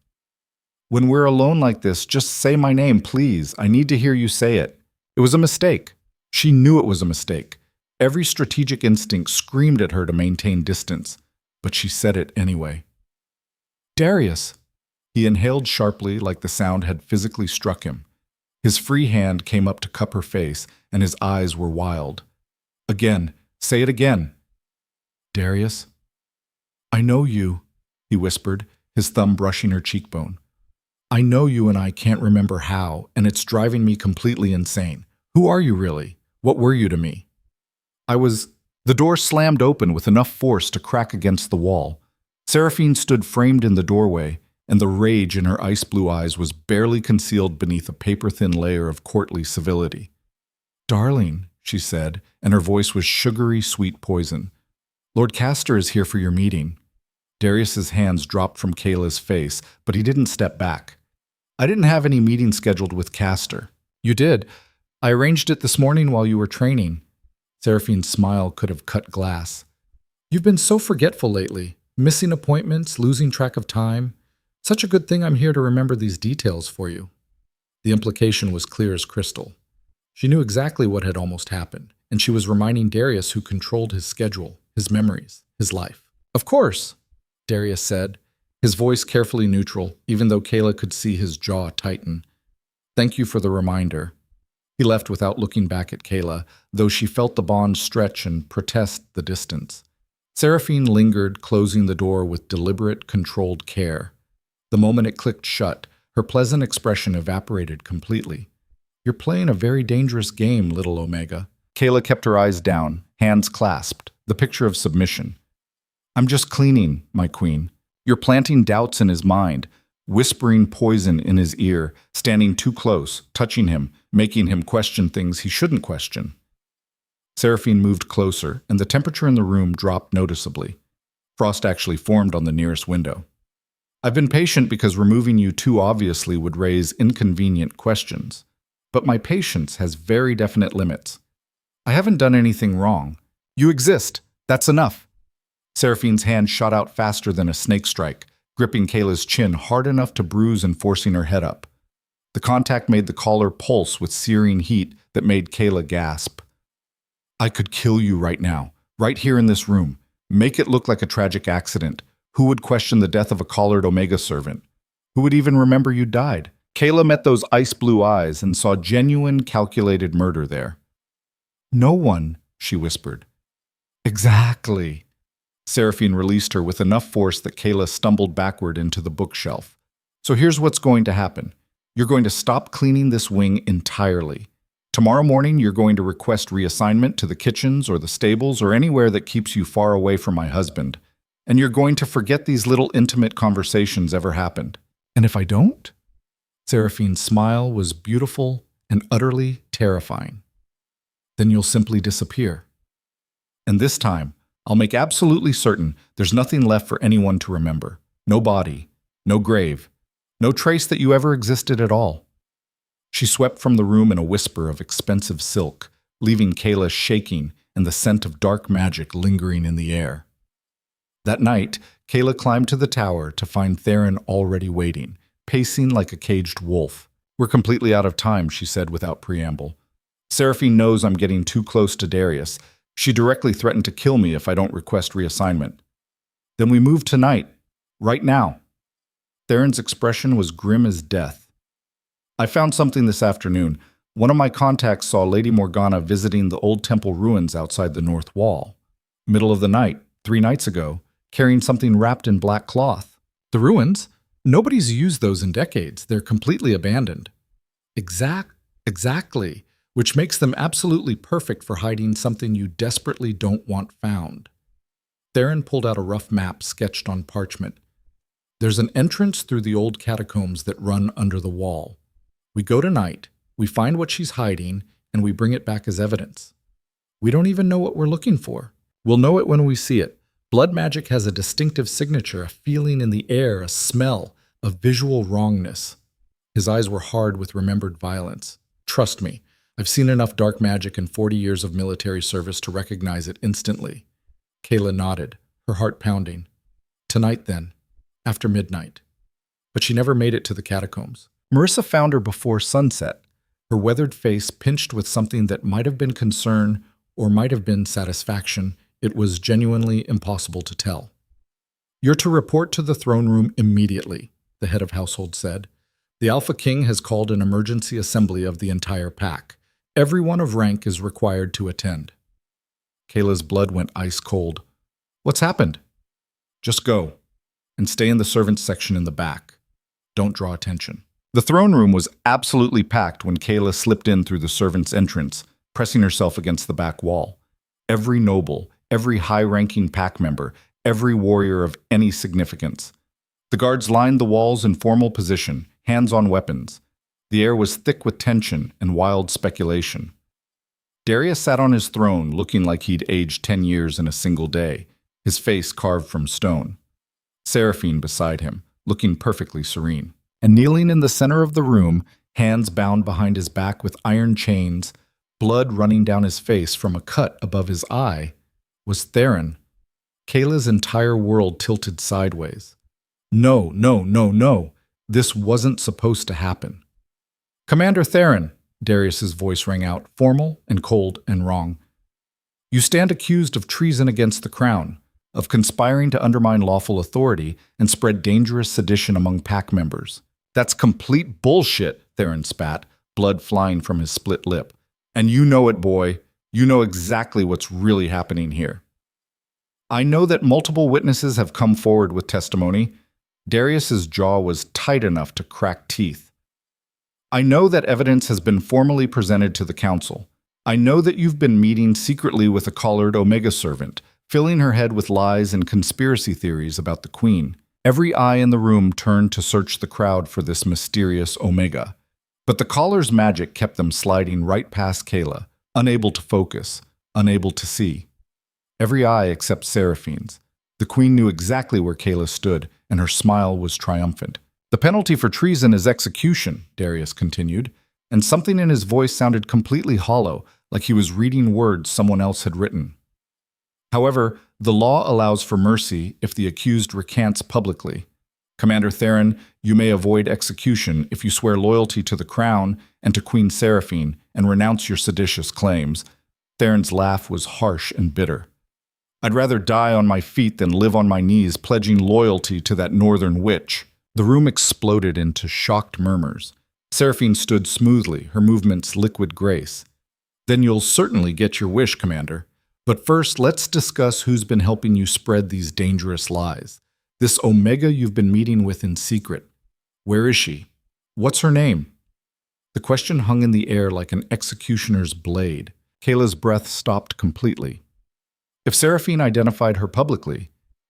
When we're alone like this, just say my name, please. I need to hear you say it. It was a mistake. She knew it was a mistake. Every strategic instinct screamed at her to maintain distance, but she said it anyway. Darius. He inhaled sharply like the sound had physically struck him. His free hand came up to cup her face, and his eyes were wild. Again, say it again. Darius. I know you, he whispered, his thumb brushing her cheekbone. I know you and I can't remember how, and it's driving me completely insane. Who are you really? What were you to me? I was... The door slammed open with enough force to crack against the wall. Seraphine stood framed in the doorway, and the rage in her ice-blue eyes was barely concealed beneath a paper-thin layer of courtly civility. "Darling," she said, and her voice was sugary, sweet poison. "Lord Castor is here for your meeting." Darius's hands dropped from Kayla's face, but he didn't step back. "I didn't have any meeting scheduled with Castor." "You did. I arranged it this morning while you were training." Seraphine's smile could have cut glass. "You've been so forgetful lately, missing appointments, losing track of time. Such a good thing I'm here to remember these details for you." The implication was clear as crystal. She knew exactly what had almost happened, and she was reminding Darius who controlled his schedule, his memories, his life. "Of course," Darius said, his voice carefully neutral, even though Kayla could see his jaw tighten. "Thank you for the reminder." He left without looking back at Kayla, though she felt the bond stretch and protest the distance. Seraphine lingered, closing the door with deliberate, controlled care. The moment it clicked shut, her pleasant expression evaporated completely. "You're playing a very dangerous game, little Omega." Kayla kept her eyes down, hands clasped, the picture of submission. "I'm just cleaning, my queen. You're planting doubts in his mind, whispering poison in his ear, standing too close, touching him, making him question things he shouldn't question." Seraphine moved closer, and the temperature in the room dropped noticeably. Frost actually formed on the nearest window. "I've been patient because removing you too obviously would raise inconvenient questions. But my patience has very definite limits. I haven't done anything wrong. You exist. That's enough." Seraphine's hand shot out faster than a snake strike, gripping Kayla's chin hard enough to bruise and forcing her head up. The contact made the collar pulse with searing heat that made Kayla gasp. "I could kill you right now, right here in this room. Make it look like a tragic accident. Who would question the death of a collared Omega servant? Who would even remember you died?" Kayla met those ice-blue eyes and saw genuine, calculated murder there. "No one," she whispered. "Exactly." Seraphine released her with enough force that Kayla stumbled backward into the bookshelf. "So here's what's going to happen. You're going to stop cleaning this wing entirely. Tomorrow morning, you're going to request reassignment to the kitchens or the stables or anywhere that keeps you far away from my husband. And you're going to forget these little intimate conversations ever happened." "And if I don't?" Seraphine's smile was beautiful and utterly terrifying. "Then you'll simply disappear. And this time, I'll make absolutely certain there's nothing left for anyone to remember. No body, no grave, no trace that you ever existed at all." She swept from the room in a whisper of expensive silk, leaving Kayla shaking and the scent of dark magic lingering in the air. That night, Kayla climbed to the tower to find Theron already waiting, pacing like a caged wolf. "We're completely out of time," she said without preamble. "Seraphine knows I'm getting too close to Darius. She directly threatened to kill me if I don't request reassignment. Then we move tonight, right now." Theron's expression was grim as death. "I found something this afternoon. One of my contacts saw Lady Morgana visiting the old temple ruins outside the north wall. Middle of the night, 3 nights ago, carrying something wrapped in black cloth." "The ruins? Nobody's used those in decades. They're completely abandoned." Exactly. Which makes them absolutely perfect for hiding something you desperately don't want found. Theron pulled out a rough map sketched on parchment. "There's an entrance through the old catacombs that run under the wall. We go tonight, we find what she's hiding, and we bring it back as evidence. We don't even know what we're looking for. We'll know it when we see it. Blood magic has a distinctive signature, a feeling in the air, a smell, a visual wrongness." His eyes were hard with remembered violence. "Trust me, I've seen enough dark magic in 40 years of military service to recognize it instantly." Kayla nodded, her heart pounding. "Tonight, then, after midnight." But she never made it to the catacombs. Marissa found her before sunset, her weathered face pinched with something that might have been concern or might have been satisfaction. It was genuinely impossible to tell. "You're to report to the throne room immediately," the head of household said. "The Alpha King has called an emergency assembly of the entire pack. Everyone of rank is required to attend." Kayla's blood went ice cold. "What's happened?" "Just go, and stay in the servants' section in the back." Don't draw attention. The throne room was absolutely packed when Kayla slipped in through the servants' entrance, pressing herself against the back wall. Every noble, every high-ranking pack member, every warrior of any significance. The guards lined the walls in formal position, hands on weapons. The air was thick with tension and wild speculation. Darius sat on his throne looking like he'd aged 10 years in a single day, his face carved from stone. Seraphine beside him, looking perfectly serene. And kneeling in the center of the room, hands bound behind his back with iron chains, blood running down his face from a cut above his eye, was Theron. Kayla's entire world tilted sideways. No, no, no, no. This wasn't supposed to happen. Commander Theron, Darius's voice rang out, formal and cold and wrong. You stand accused of treason against the crown, of conspiring to undermine lawful authority and spread dangerous sedition among pack members. That's complete bullshit, Theron spat, blood flying from his split lip. And you know it, boy. You know exactly what's really happening here. I know that multiple witnesses have come forward with testimony. Darius's jaw was tight enough to crack teeth. I know that evidence has been formally presented to the council. I know that you've been meeting secretly with a collared Omega servant, filling her head with lies and conspiracy theories about the Queen. Every eye in the room turned to search the crowd for this mysterious Omega. But the collar's magic kept them sliding right past Kayla, unable to focus, unable to see. Every eye except Seraphine's. The Queen knew exactly where Kayla stood, and her smile was triumphant. The penalty for treason is execution, Darius continued, and something in his voice sounded completely hollow, like he was reading words someone else had written. However, the law allows for mercy if the accused recants publicly. Commander Theron, you may avoid execution if you swear loyalty to the crown and to Queen Seraphine and renounce your seditious claims. Theron's laugh was harsh and bitter. I'd rather die on my feet than live on my knees pledging loyalty to that northern witch. The room exploded into shocked murmurs. Seraphine stood smoothly, her movements liquid grace. Then you'll certainly get your wish, Commander. But first, let's discuss who's been helping you spread these dangerous lies. This Omega you've been meeting with in secret. Where is she? What's her name? The question hung in the air like an executioner's blade. Kayla's breath stopped completely. If Seraphine identified her publicly,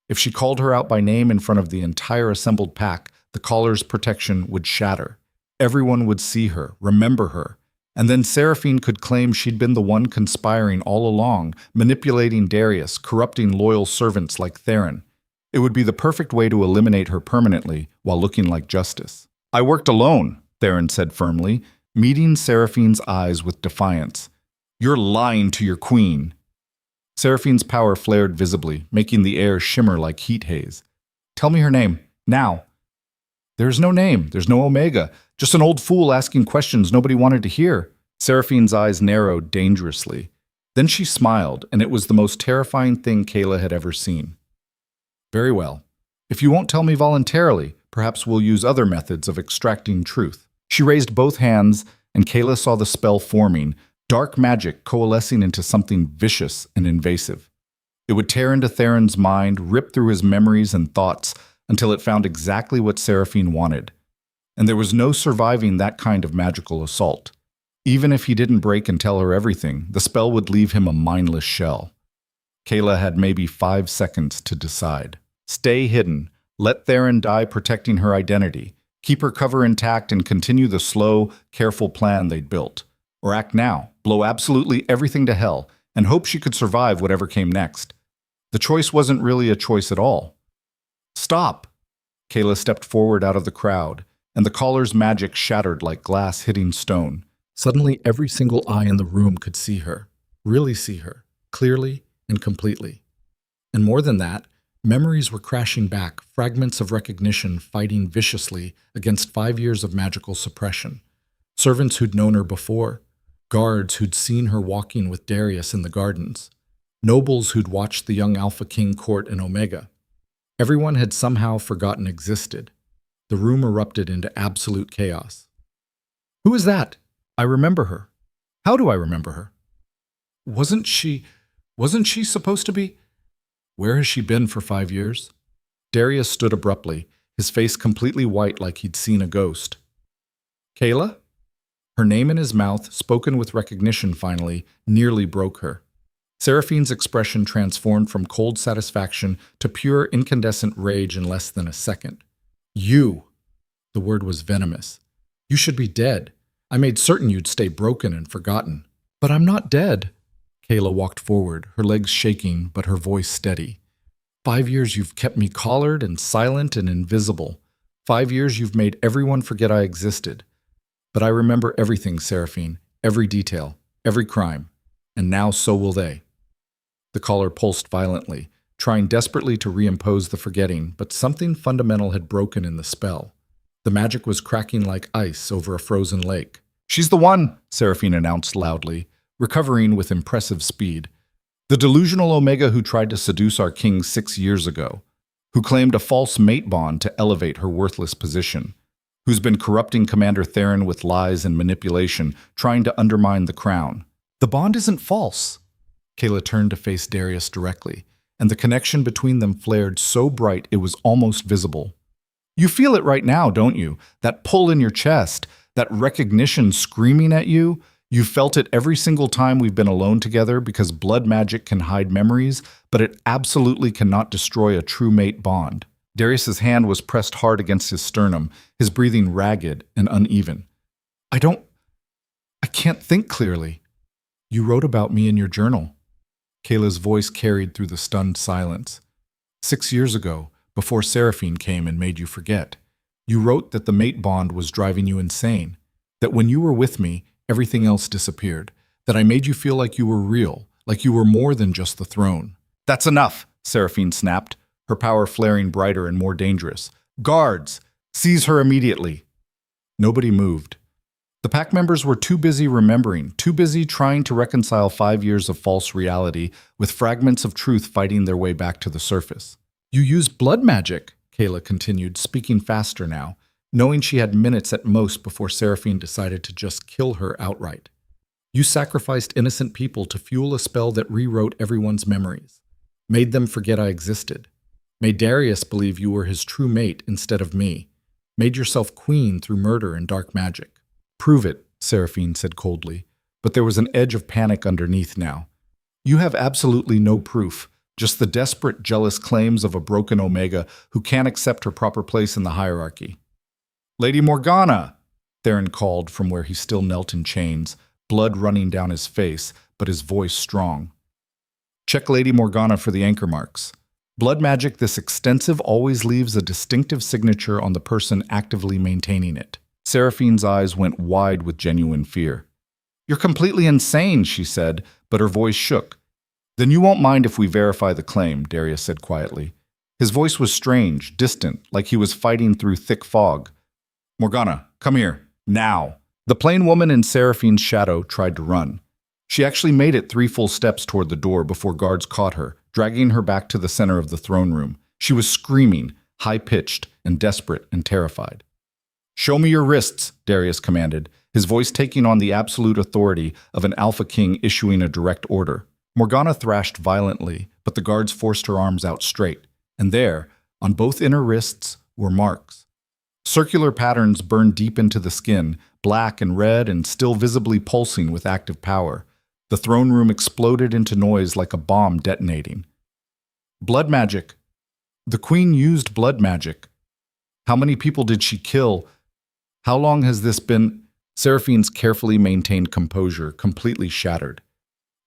if she called her out by name in front of the entire assembled pack, the collar's protection would shatter. Everyone would see her, remember her. And then Seraphine could claim she'd been the one conspiring all along, manipulating Darius, corrupting loyal servants like Theron. It would be the perfect way to eliminate her permanently while looking like justice. I worked alone, Theron said firmly, meeting Seraphine's eyes with defiance. You're lying to your queen. Seraphine's power flared visibly, making the air shimmer like heat haze. Tell me her name, now. There's no name, there's no Omega. Just an old fool asking questions nobody wanted to hear. Seraphine's eyes narrowed dangerously. Then she smiled, and it was the most terrifying thing Kayla had ever seen. Very well. If you won't tell me voluntarily, perhaps we'll use other methods of extracting truth. She raised both hands, and Kayla saw the spell forming, dark magic coalescing into something vicious and invasive. It would tear into Theron's mind, rip through his memories and thoughts, until it found exactly what Seraphine wanted. And there was no surviving that kind of magical assault. Even if he didn't break and tell her everything, the spell would leave him a mindless shell. Kayla had maybe 5 seconds to decide. Stay hidden, let Theron die protecting her identity, keep her cover intact and continue the slow, careful plan they'd built. Or act now, blow absolutely everything to hell, and hope she could survive whatever came next. The choice wasn't really a choice at all. Stop! Kayla stepped forward out of the crowd, and the caller's magic shattered like glass hitting stone. Suddenly, every single eye in the room could see her, really see her, clearly and completely. And more than that, memories were crashing back, fragments of recognition fighting viciously against 5 years of magical suppression. Servants who'd known her before, guards who'd seen her walking with Darius in the gardens, nobles who'd watched the young Alpha King court in Omega. Everyone had somehow forgotten existed. The room erupted into absolute chaos. Who is that? I remember her. How do I remember her? Wasn't she supposed to be? Where has she been for 5 years? Darius stood abruptly, his face completely white like he'd seen a ghost. Kayla? Her name in his mouth, spoken with recognition finally, nearly broke her. Seraphine's expression transformed from cold satisfaction to pure incandescent rage in less than a second. You! The word was venomous. You should be dead. I made certain you'd stay broken and forgotten. But I'm not dead. Kayla walked forward, her legs shaking, but her voice steady. 5 years you've kept me collared and silent and invisible. 5 years you've made everyone forget I existed. But I remember everything, Seraphine, every detail, every crime. And now so will they. The collar pulsed violently, trying desperately to reimpose the forgetting, but something fundamental had broken in the spell. The magic was cracking like ice over a frozen lake. She's the one, Seraphine announced loudly, recovering with impressive speed. The delusional Omega who tried to seduce our king 6 years ago, who claimed a false mate bond to elevate her worthless position, who's been corrupting Commander Theron with lies and manipulation, trying to undermine the crown. The bond isn't false. Kayla turned to face Darius directly, and the connection between them flared so bright it was almost visible. You feel it right now, don't you? That pull in your chest, that recognition screaming at you. You felt it every single time we've been alone together because blood magic can hide memories, but it absolutely cannot destroy a true mate bond. Darius's hand was pressed hard against his sternum, his breathing ragged and uneven. I can't think clearly. You wrote about me in your journal. Kayla's voice carried through the stunned silence. 6 years ago, before Seraphine came and made you forget, you wrote that the mate bond was driving you insane, that when you were with me, everything else disappeared, that I made you feel like you were real, like you were more than just the throne. That's enough, Seraphine snapped, her power flaring brighter and more dangerous. Guards, seize her immediately. Nobody moved. The pack members were too busy remembering, too busy trying to reconcile 5 years of false reality with fragments of truth fighting their way back to the surface. You used blood magic, Kayla continued, speaking faster now, knowing she had minutes at most before Seraphine decided to just kill her outright. You sacrificed innocent people to fuel a spell that rewrote everyone's memories, made them forget I existed, made Darius believe you were his true mate instead of me, made yourself queen through murder and dark magic. Prove it, Seraphine said coldly, but there was an edge of panic underneath now. You have absolutely no proof, just the desperate, jealous claims of a broken Omega who can't accept her proper place in the hierarchy. Lady Morgana, Theron called from where he still knelt in chains, blood running down his face, but his voice strong. Check Lady Morgana for the anchor marks. Blood magic this extensive always leaves a distinctive signature on the person actively maintaining it. Seraphine's eyes went wide with genuine fear. You're completely insane, she said, but her voice shook. Then you won't mind if we verify the claim, Darius said quietly. His voice was strange, distant, like he was fighting through thick fog. Morgana, come here, now. The plain woman in Seraphine's shadow tried to run. She actually made it 3 full steps toward the door before guards caught her, dragging her back to the center of the throne room. She was screaming, high-pitched and desperate and terrified. Show me your wrists, Darius commanded, his voice taking on the absolute authority of an Alpha King issuing a direct order. Morgana thrashed violently, but the guards forced her arms out straight, and there, on both inner wrists, were marks. Circular patterns burned deep into the skin, black and red and still visibly pulsing with active power. The throne room exploded into noise like a bomb detonating. Blood magic. The queen used blood magic. How many people did she kill? How long has this been? Seraphine's carefully maintained composure completely shattered.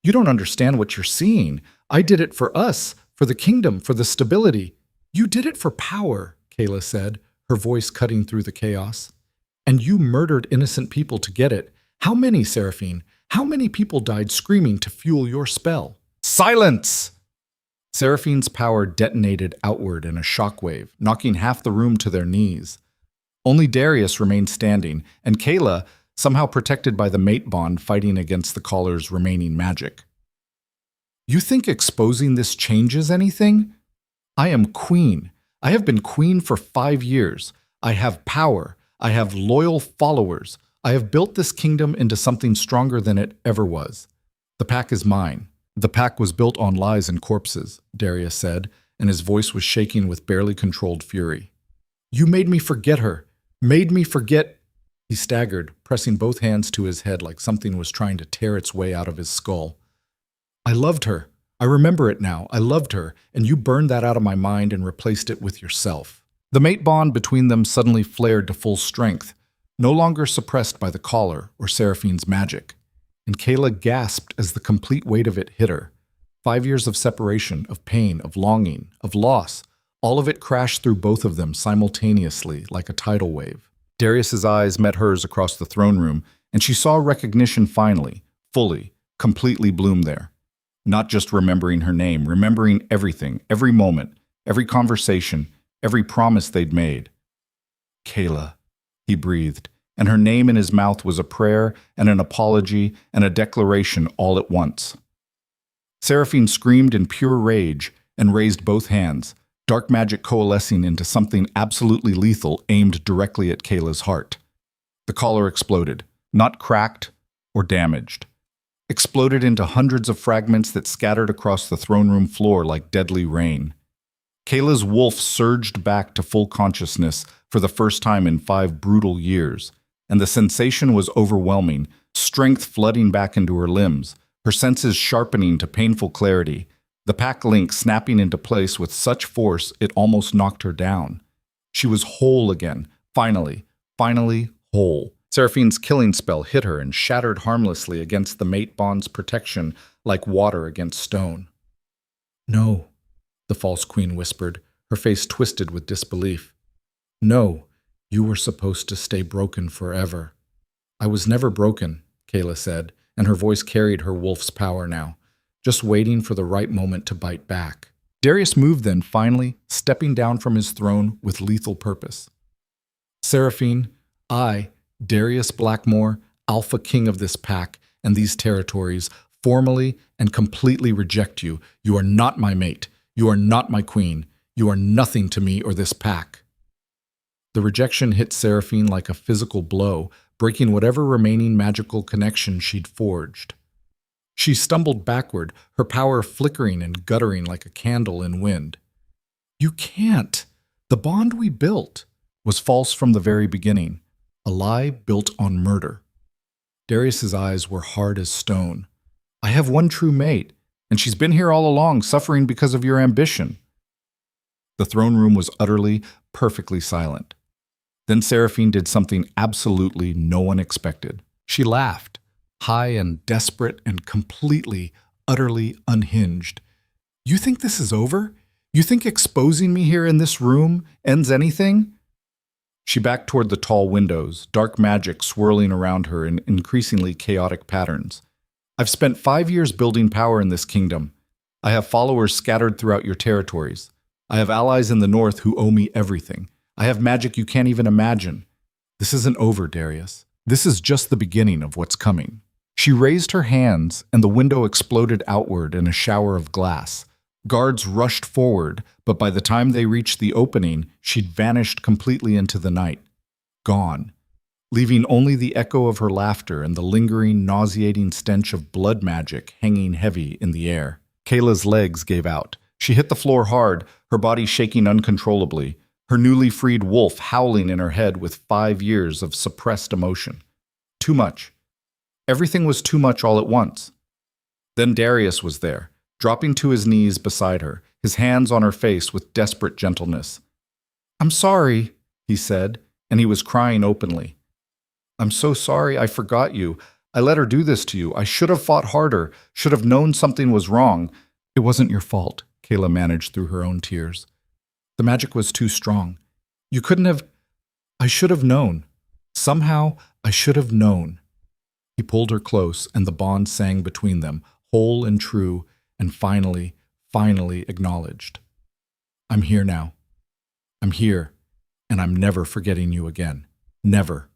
You don't understand what you're seeing. I did it for us, for the kingdom, for the stability. You did it for power, Kayla said, her voice cutting through the chaos. And you murdered innocent people to get it. How many, Seraphine? How many people died screaming to fuel your spell? Silence! Seraphine's power detonated outward in a shockwave, knocking half the room to their knees. Only Darius remained standing, and Kayla, somehow protected by the mate bond fighting against the caller's remaining magic. You think exposing this changes anything? I am queen. I have been queen for 5 years. I have power. I have loyal followers. I have built this kingdom into something stronger than it ever was. The pack is mine. The pack was built on lies and corpses, Darius said, and his voice was shaking with barely controlled fury. You made me forget her. Made me forget. He staggered, pressing both hands to his head like something was trying to tear its way out of his skull. I loved her. I remember it now. I loved her, and you burned that out of my mind and replaced it with yourself. The mate bond between them suddenly flared to full strength, no longer suppressed by the collar or Seraphine's magic. And Kayla gasped as the complete weight of it hit her. 5 years of separation, of pain, of longing, of loss, all of it crashed through both of them simultaneously like a tidal wave. Darius's eyes met hers across the throne room, and she saw recognition finally, fully, completely bloom there. Not just remembering her name, remembering everything, every moment, every conversation, every promise they'd made. Kayla, he breathed, and her name in his mouth was a prayer and an apology and a declaration all at once. Seraphine screamed in pure rage and raised both hands, dark magic coalescing into something absolutely lethal aimed directly at Kayla's heart. The collar exploded, not cracked or damaged. Exploded into hundreds of fragments that scattered across the throne room floor like deadly rain. Kayla's wolf surged back to full consciousness for the first time in 5 brutal years, and the sensation was overwhelming, strength flooding back into her limbs, her senses sharpening to painful clarity, the pack link snapping into place with such force it almost knocked her down. She was whole again, finally whole. Seraphine's killing spell hit her and shattered harmlessly against the mate bond's protection like water against stone. No, the false queen whispered, her face twisted with disbelief. No, you were supposed to stay broken forever. I was never broken, Kayla said, and her voice carried her wolf's power now, just waiting for the right moment to bite back. Darius moved then, finally, stepping down from his throne with lethal purpose. Seraphine, I, Darius Blackmore, Alpha King of this pack and these territories, formally and completely reject you. You are not my mate. You are not my queen. You are nothing to me or this pack. The rejection hit Seraphine like a physical blow, breaking whatever remaining magical connection she'd forged. She stumbled backward, her power flickering and guttering like a candle in wind. You can't. The bond we built was false from the very beginning. A lie built on murder. Darius's eyes were hard as stone. I have one true mate, and she's been here all along, suffering because of your ambition. The throne room was utterly, perfectly silent. Then Seraphine did something absolutely no one expected. She laughed, high and desperate and completely, utterly unhinged. You think this is over? You think exposing me here in this room ends anything? She backed toward the tall windows, dark magic swirling around her in increasingly chaotic patterns. I've spent 5 years building power in this kingdom. I have followers scattered throughout your territories. I have allies in the north who owe me everything. I have magic you can't even imagine. This isn't over, Darius. This is just the beginning of what's coming. She raised her hands, and the window exploded outward in a shower of glass. Guards rushed forward, but by the time they reached the opening, she'd vanished completely into the night. Gone, leaving only the echo of her laughter and the lingering, nauseating stench of blood magic hanging heavy in the air. Kayla's legs gave out. She hit the floor hard, her body shaking uncontrollably, her newly freed wolf howling in her head with 5 years of suppressed emotion. Too much. Everything was too much all at once. Then Darius was there, dropping to his knees beside her, his hands on her face with desperate gentleness. I'm sorry, he said, and he was crying openly. I'm so sorry I forgot you. I let her do this to you. I should have fought harder, should have known something was wrong. It wasn't your fault, Kayla managed through her own tears. The magic was too strong. You couldn't have... I should have known. Somehow, I should have known. He pulled her close, and the bond sang between them, whole and true, and finally acknowledged. I'm here now. I'm here, and I'm never forgetting you again. Never.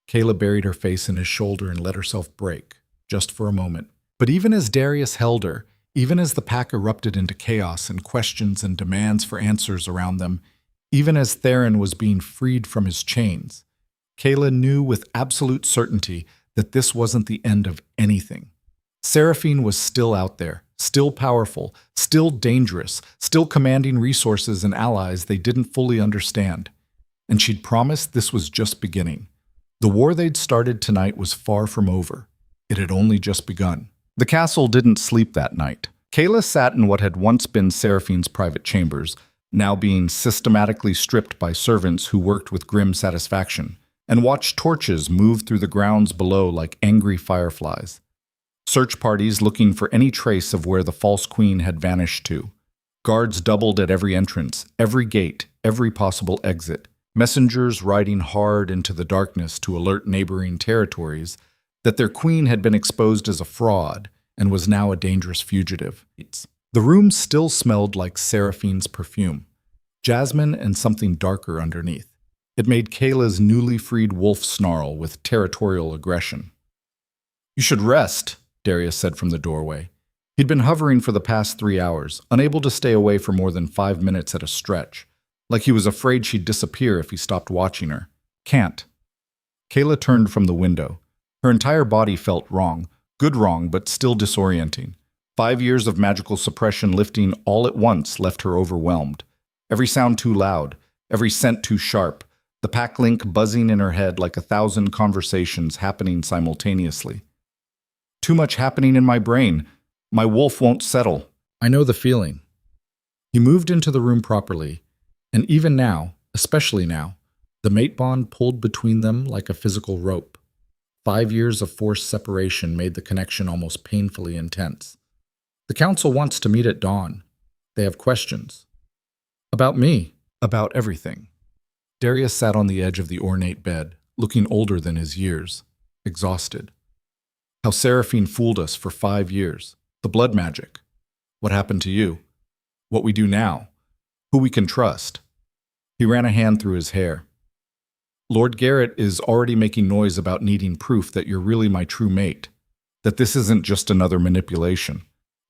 Kayla buried her face in his shoulder and let herself break, just for a moment. But even as Darius held her, even as the pack erupted into chaos and questions and demands for answers around them, even as Theron was being freed from his chains, Kayla knew with absolute certainty that this wasn't the end of anything. Seraphine was still out there, still powerful, still dangerous, still commanding resources and allies they didn't fully understand. and she'd promised this was just beginning. The war they'd started tonight was far from over. It had only just begun. The castle didn't sleep that night. Kayla sat in what had once been Seraphine's private chambers, now being systematically stripped by servants who worked with grim satisfaction, and watched torches move through the grounds below like angry fireflies. Search parties looking for any trace of where the false queen had vanished to. Guards doubled at every entrance, every gate, every possible exit. Messengers riding hard into the darkness to alert neighboring territories that their queen had been exposed as a fraud and was now a dangerous fugitive. The room still smelled like Seraphine's perfume, jasmine and something darker underneath. It made Kayla's newly freed wolf snarl with territorial aggression. "You should rest," Darius said from the doorway. He'd been hovering for the past 3 hours, unable to stay away for more than 5 minutes at a stretch, like he was afraid she'd disappear if he stopped watching her. "Can't." Kayla turned from the window. Her entire body felt wrong, good wrong, but still disorienting. 5 years of magical suppression lifting all at once left her overwhelmed. Every sound too loud, every scent too sharp, the pack link buzzing in her head like 1,000 conversations happening simultaneously. "Too much happening in my brain. My wolf won't settle." "I know the feeling." He moved into the room properly, and even now, especially now, the mate bond pulled between them like a physical rope. 5 years of forced separation made the connection almost painfully intense. "The council wants to meet at dawn. They have questions." "About me?" "About everything." Darius sat on the edge of the ornate bed, looking older than his years, exhausted. "How Seraphine fooled us for 5 years. The blood magic. What happened to you? What we do now. Who we can trust." He ran a hand through his hair. "Lord Garrett is already making noise about needing proof that you're really my true mate. That this isn't just another manipulation."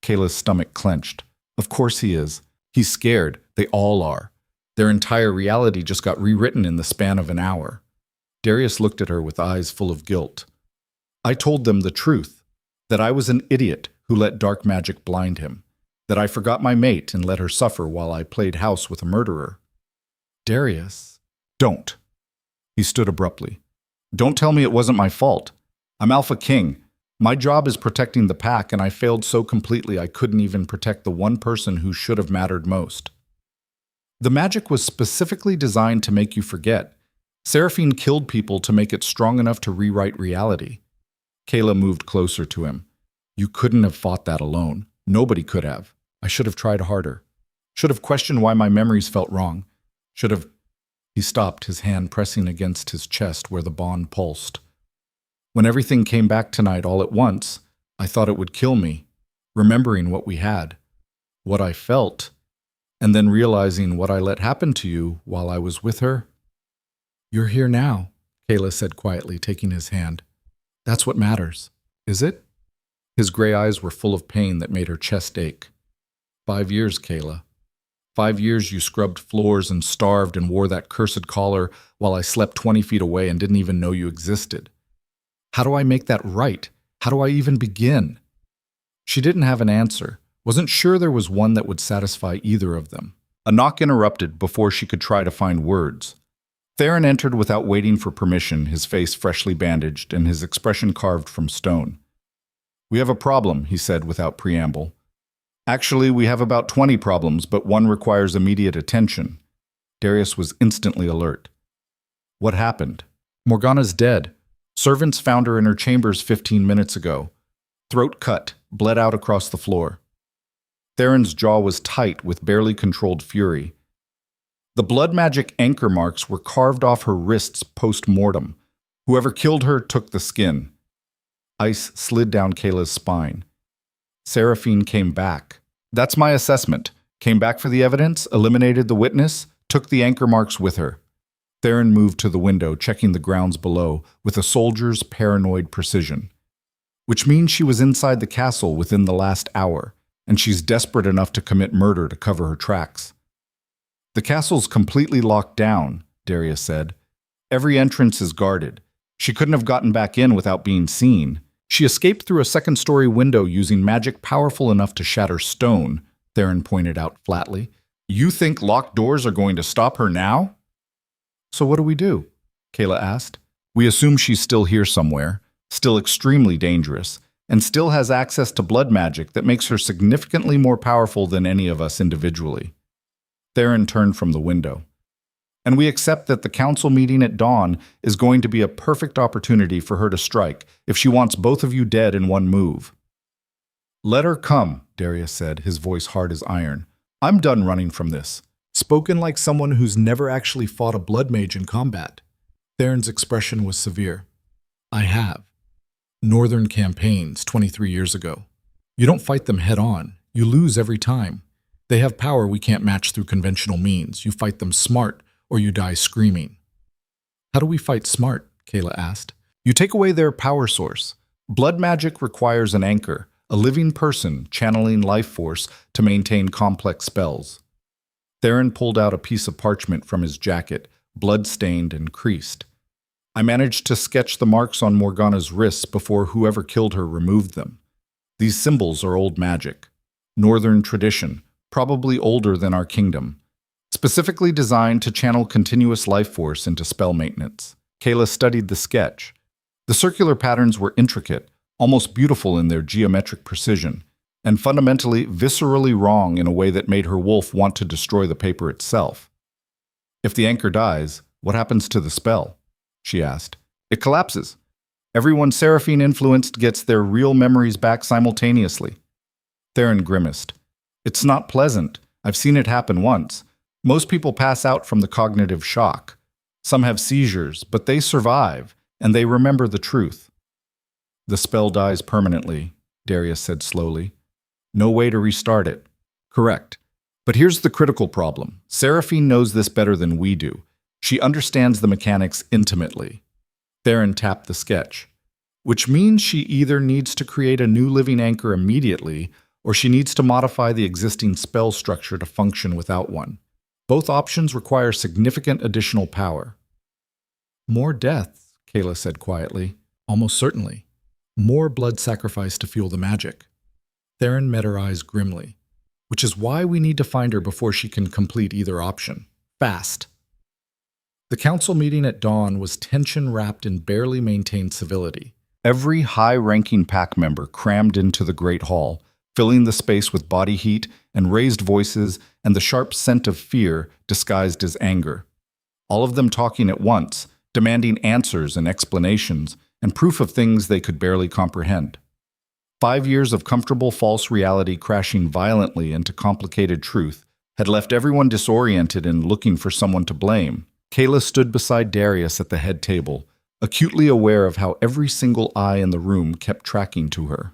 Kayla's stomach clenched. "Of course he is. He's scared. They all are. Their entire reality just got rewritten in the span of an hour." Darius looked at her with eyes full of guilt. "I told them the truth. That I was an idiot who let dark magic blind him. That I forgot my mate and let her suffer while I played house with a murderer." "Darius." "Don't." He stood abruptly. "Don't tell me it wasn't my fault. I'm Alpha King. My job is protecting the pack, and I failed so completely I couldn't even protect the one person who should have mattered most. The magic was specifically designed to make you forget. Seraphine killed people to make it strong enough to rewrite reality." Kayla moved closer to him. "You couldn't have fought that alone. Nobody could have. I should have tried harder. Should have questioned why my memories felt wrong. Should have—" He stopped, his hand pressing against his chest where the bond pulsed. "When everything came back tonight all at once, I thought it would kill me, remembering what we had, what I felt, and then realizing what I let happen to you while I was with her." "You're here now," Kayla said quietly, taking his hand. "That's what matters." "Is it?" His gray eyes were full of pain that made her chest ache. 5 years, Kayla. 5 years you scrubbed floors and starved and wore that cursed collar while I slept 20 feet away and didn't even know you existed. How do I make that right? How do I even begin? She didn't have an answer, wasn't sure there was one that would satisfy either of them. A knock interrupted before she could try to find words. Theron entered without waiting for permission, his face freshly bandaged and his expression carved from stone. "We have a problem," he said without preamble. "Actually, we have about 20 problems, but one requires immediate attention." Darius was instantly alert. "What happened?" "Morgana's dead. Servants found her in her chambers 15 minutes ago. Throat cut, bled out across the floor." Theron's jaw was tight with barely controlled fury. The blood magic anchor marks were carved off her wrists post-mortem. Whoever killed her took the skin. Ice slid down Kayla's spine. Seraphine came back. "That's my assessment. Came back for the evidence, eliminated the witness, took the anchor marks with her." Theron moved to the window, checking the grounds below with a soldier's paranoid precision. "Which means she was inside the castle within the last hour, and she's desperate enough to commit murder to cover her tracks." "The castle's completely locked down," Darius said. "Every entrance is guarded. She couldn't have gotten back in without being seen. She escaped through a second-story window using magic powerful enough to shatter stone," Theron pointed out flatly. "You think locked doors are going to stop her now?" So what do we do? Kayla asked. We assume she's still here somewhere, still extremely dangerous, and still has access to blood magic that makes her significantly more powerful than any of us individually. Theron turned from the window. And we accept that the council meeting at dawn is going to be a perfect opportunity for her to strike if she wants both of you dead in one move. Let her come, Darius said, his voice hard as iron. I'm done running from this. Spoken like someone who's never actually fought a blood mage in combat. Theron's expression was severe. I have. Northern campaigns 23 years ago. You don't fight them head on. You lose every time. They have power we can't match through conventional means. You fight them smart, or you die screaming. How do we fight smart? Kayla asked. You take away their power source. Blood magic requires an anchor, a living person channeling life force to maintain complex spells. Theron pulled out a piece of parchment from his jacket, blood-stained and creased. I managed to sketch the marks on Morgana's wrists before whoever killed her removed them. These symbols are old magic. Northern tradition, probably older than our kingdom. Specifically designed to channel continuous life force into spell maintenance. Kayla studied the sketch. The circular patterns were intricate, almost beautiful in their geometric precision, and fundamentally viscerally wrong in a way that made her wolf want to destroy the paper itself. If the anchor dies, what happens to the spell? She asked. It collapses. Everyone Seraphine-influenced gets their real memories back simultaneously. Theron grimaced. It's not pleasant. I've seen it happen once. Most people pass out from the cognitive shock. Some have seizures, but they survive, and they remember the truth. The spell dies permanently, Darius said slowly. No way to restart it. Correct. But here's the critical problem. Seraphine knows this better than we do. She understands the mechanics intimately. Theron tapped the sketch. Which means she either needs to create a new living anchor immediately, or she needs to modify the existing spell structure to function without one. Both options require significant additional power. More deaths, Kayla said quietly. Almost certainly. More blood sacrifice to fuel the magic. Theron met her eyes grimly. Which is why we need to find her before she can complete either option. Fast. The council meeting at dawn was tension-wrapped in barely maintained civility. Every high-ranking pack member crammed into the great hall, filling the space with body heat and raised voices and the sharp scent of fear disguised as anger. All of them talking at once, demanding answers and explanations, and proof of things they could barely comprehend. 5 years of comfortable false reality crashing violently into complicated truth had left everyone disoriented and looking for someone to blame. Kayla stood beside Darius at the head table, acutely aware of how every single eye in the room kept tracking to her.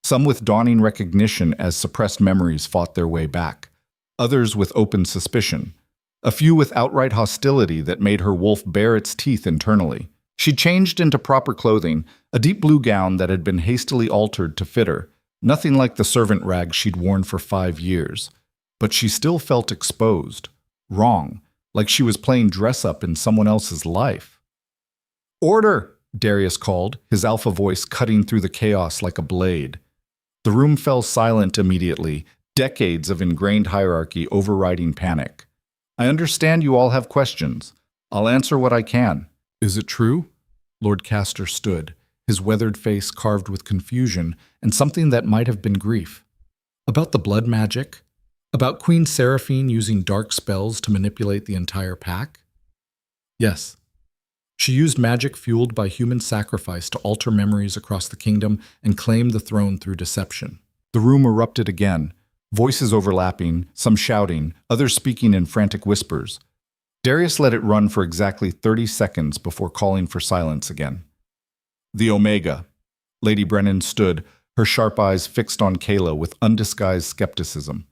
Some with dawning recognition as suppressed memories fought their way back, others with open suspicion, a few with outright hostility that made her wolf bare its teeth internally. She changed into proper clothing, a deep blue gown that had been hastily altered to fit her, nothing like the servant rags she'd worn for 5 years. But she still felt exposed, wrong, like she was playing dress-up in someone else's life. "Order!" Darius called, his alpha voice cutting through the chaos like a blade. The room fell silent immediately, decades of ingrained hierarchy overriding panic. "I understand you all have questions. I'll answer what I can." "Is it true?" Lord Castor stood, his weathered face carved with confusion and something that might have been grief. "About the blood magic? About Queen Seraphine using dark spells to manipulate the entire pack?" "Yes. She used magic fueled by human sacrifice to alter memories across the kingdom and claim the throne through deception." The room erupted again, voices overlapping, some shouting, others speaking in frantic whispers. Darius let it run for exactly 30 seconds before calling for silence again. "The Omega." Lady Brennan stood, her sharp eyes fixed on Kayla with undisguised skepticism.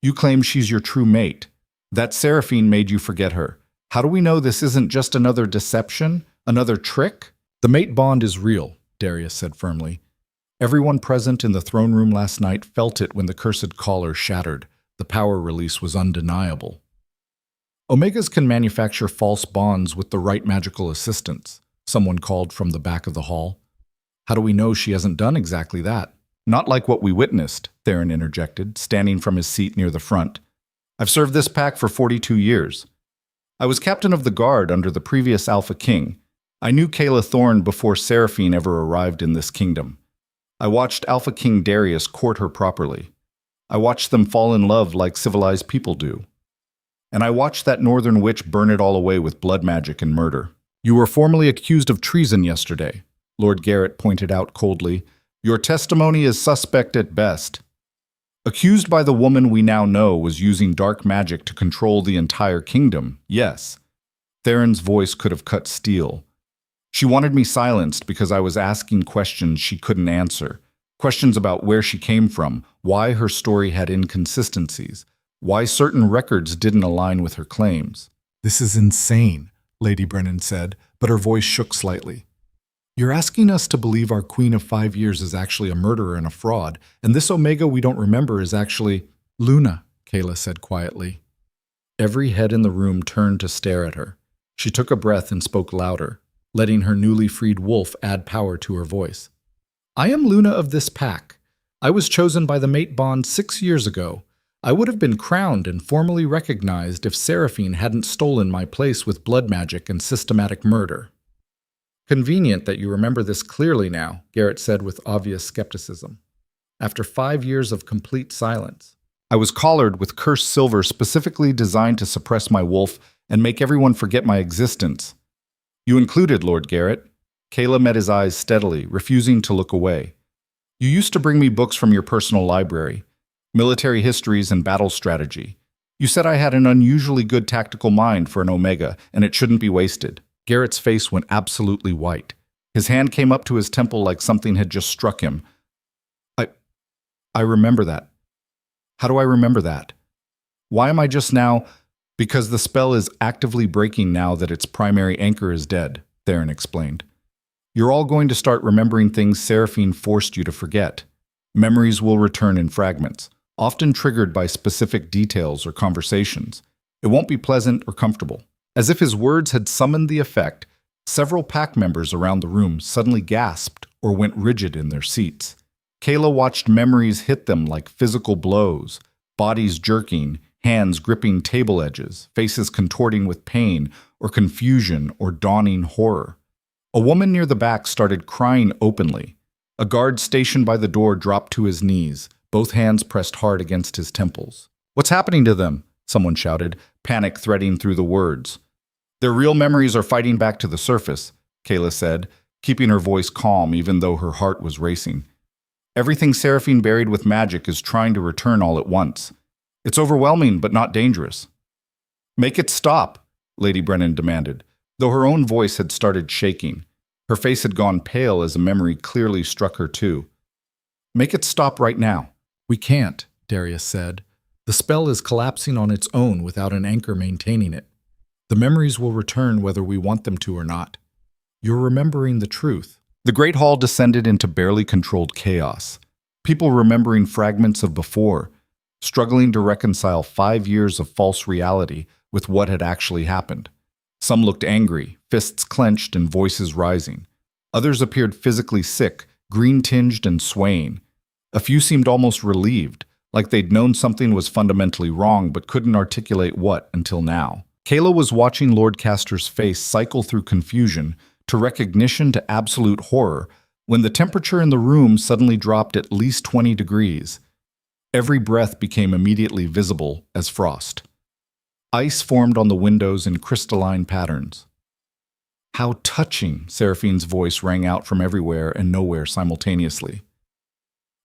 "You claim she's your true mate. That Seraphine made you forget her. How do we know this isn't just another deception, another trick?" "The mate bond is real," Darius said firmly. "Everyone present in the throne room last night felt it when the cursed collar shattered. The power release was undeniable." "Omegas can manufacture false bonds with the right magical assistance," someone called from the back of the hall. "How do we know she hasn't done exactly that?" "Not like what we witnessed," Theron interjected, standing from his seat near the front. "I've served this pack for 42 years. I was captain of the guard under the previous Alpha King. I knew Kayla Thorne before Seraphine ever arrived in this kingdom. I watched Alpha King Darius court her properly. I watched them fall in love like civilized people do. And I watched that northern witch burn it all away with blood magic and murder. You were formally accused of treason yesterday, Lord Garrett pointed out coldly. Your testimony is suspect at best. Accused by the woman we now know was using dark magic to control the entire kingdom, yes. Theron's voice could have cut steel. She wanted me silenced because I was asking questions she couldn't answer. Questions about where she came from, why her story had inconsistencies, why certain records didn't align with her claims. This is insane, Lady Brennan said, but her voice shook slightly. You're asking us to believe our Queen of 5 Years is actually a murderer and a fraud, and this Omega we don't remember is actually Luna, Kayla said quietly. Every head in the room turned to stare at her. She took a breath and spoke louder, letting her newly freed wolf add power to her voice. I am Luna of this pack. I was chosen by the mate bond 6 years ago. I would have been crowned and formally recognized if Seraphine hadn't stolen my place with blood magic and systematic murder. Convenient that you remember this clearly now, Garrett said with obvious skepticism. After 5 years of complete silence. I was collared with cursed silver specifically designed to suppress my wolf and make everyone forget my existence. You included, Lord Garrett. Kayla met his eyes steadily, refusing to look away. You used to bring me books from your personal library, military histories and battle strategy. You said I had an unusually good tactical mind for an Omega, and it shouldn't be wasted. Garrett's face went absolutely white. His hand came up to his temple like something had just struck him. I remember that. How do I remember that? Why am I just now? Because the spell is actively breaking now that its primary anchor is dead, Theron explained. You're all going to start remembering things Seraphine forced you to forget. Memories will return in fragments, often triggered by specific details or conversations. It won't be pleasant or comfortable. As if his words had summoned the effect, several pack members around the room suddenly gasped or went rigid in their seats. Kayla watched memories hit them like physical blows, bodies jerking, hands gripping table edges, faces contorting with pain or confusion or dawning horror. A woman near the back started crying openly. A guard stationed by the door dropped to his knees, both hands pressed hard against his temples. What's happening to them? Someone shouted, panic threading through the words. Their real memories are fighting back to the surface, Kayla said, keeping her voice calm even though her heart was racing. Everything Seraphine buried with magic is trying to return all at once. It's overwhelming but not dangerous. Make it stop, Lady Brennan demanded, though her own voice had started shaking. Her face had gone pale as a memory clearly struck her too. Make it stop right now. We can't, Darius said. The spell is collapsing on its own without an anchor maintaining it. The memories will return whether we want them to or not. You're remembering the truth. The Great Hall descended into barely controlled chaos. People remembering fragments of before, struggling to reconcile 5 years of false reality with what had actually happened. Some looked angry, fists clenched and voices rising. Others appeared physically sick, green-tinged and swaying. A few seemed almost relieved, like they'd known something was fundamentally wrong but couldn't articulate what until now. Kayla was watching Lord Castor's face cycle through confusion to recognition to absolute horror when the temperature in the room suddenly dropped at least 20 degrees. Every breath became immediately visible as frost. Ice formed on the windows in crystalline patterns. How touching, Seraphine's voice rang out from everywhere and nowhere simultaneously.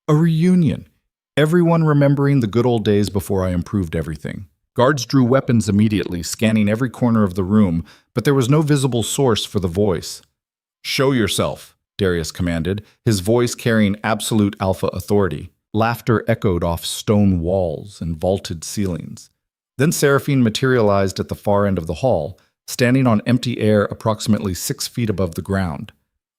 A reunion. Everyone remembering the good old days before I improved everything. Guards drew weapons immediately, scanning every corner of the room, but there was no visible source for the voice. Show yourself, Darius commanded, his voice carrying absolute alpha authority. Laughter echoed off stone walls and vaulted ceilings. Then Seraphine materialized at the far end of the hall, standing on empty air approximately 6 feet above the ground.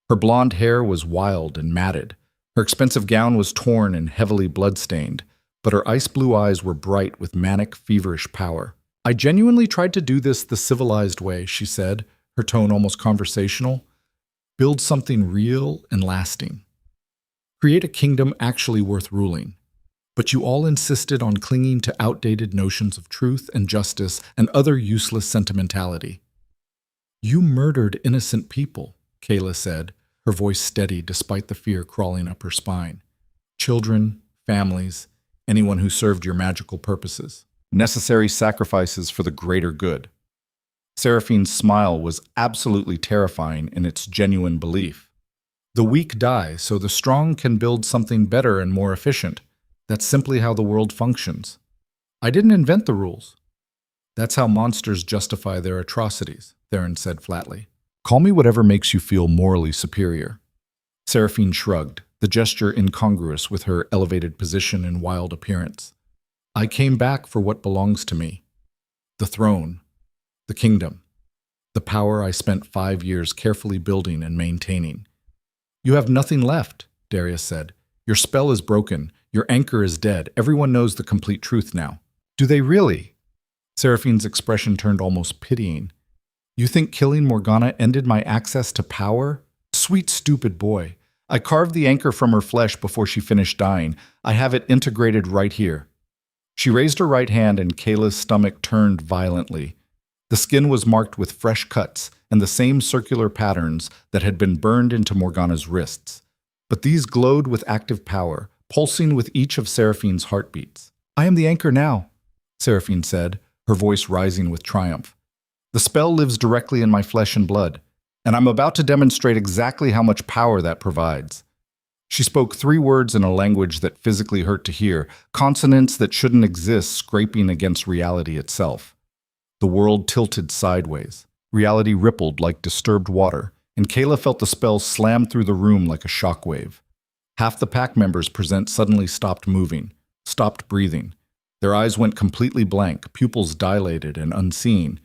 Her blonde hair was wild and matted. Her expensive gown was torn and heavily blood-stained, but her ice-blue eyes were bright with manic, feverish power. I genuinely tried to do this the civilized way, she said, her tone almost conversational. Build something real and lasting. Create a kingdom actually worth ruling. But you all insisted on clinging to outdated notions of truth and justice and other useless sentimentality. You murdered innocent people, Kayla said, her voice steady despite the fear crawling up her spine. Children, families, anyone who served your magical purposes. Necessary sacrifices for the greater good. Seraphine's smile was absolutely terrifying in its genuine belief. The weak die so the strong can build something better and more efficient. That's simply how the world functions. I didn't invent the rules. That's how monsters justify their atrocities, Theron said flatly. Call me whatever makes you feel morally superior. Seraphine shrugged, the gesture incongruous with her elevated position and wild appearance. I came back for what belongs to me. The throne. The kingdom. The power I spent 5 years carefully building and maintaining. You have nothing left, Darius said. Your spell is broken. Your anchor is dead. Everyone knows the complete truth now. Do they really? Seraphine's expression turned almost pitying. You think killing Morgana ended my access to power? Sweet, stupid boy. I carved the anchor from her flesh before she finished dying. I have it integrated right here. She raised her right hand and Kayla's stomach turned violently. The skin was marked with fresh cuts and the same circular patterns that had been burned into Morgana's wrists. But these glowed with active power, pulsing with each of Seraphine's heartbeats. I am the anchor now, Seraphine said, her voice rising with triumph. The spell lives directly in my flesh and blood, and I'm about to demonstrate exactly how much power that provides. She spoke 3 words in a language that physically hurt to hear, consonants that shouldn't exist scraping against reality itself. The world tilted sideways. Reality rippled like disturbed water, and Kayla felt the spell slam through the room like a shockwave. Half the pack members present suddenly stopped moving, stopped breathing. Their eyes went completely blank, pupils dilated and unseeing.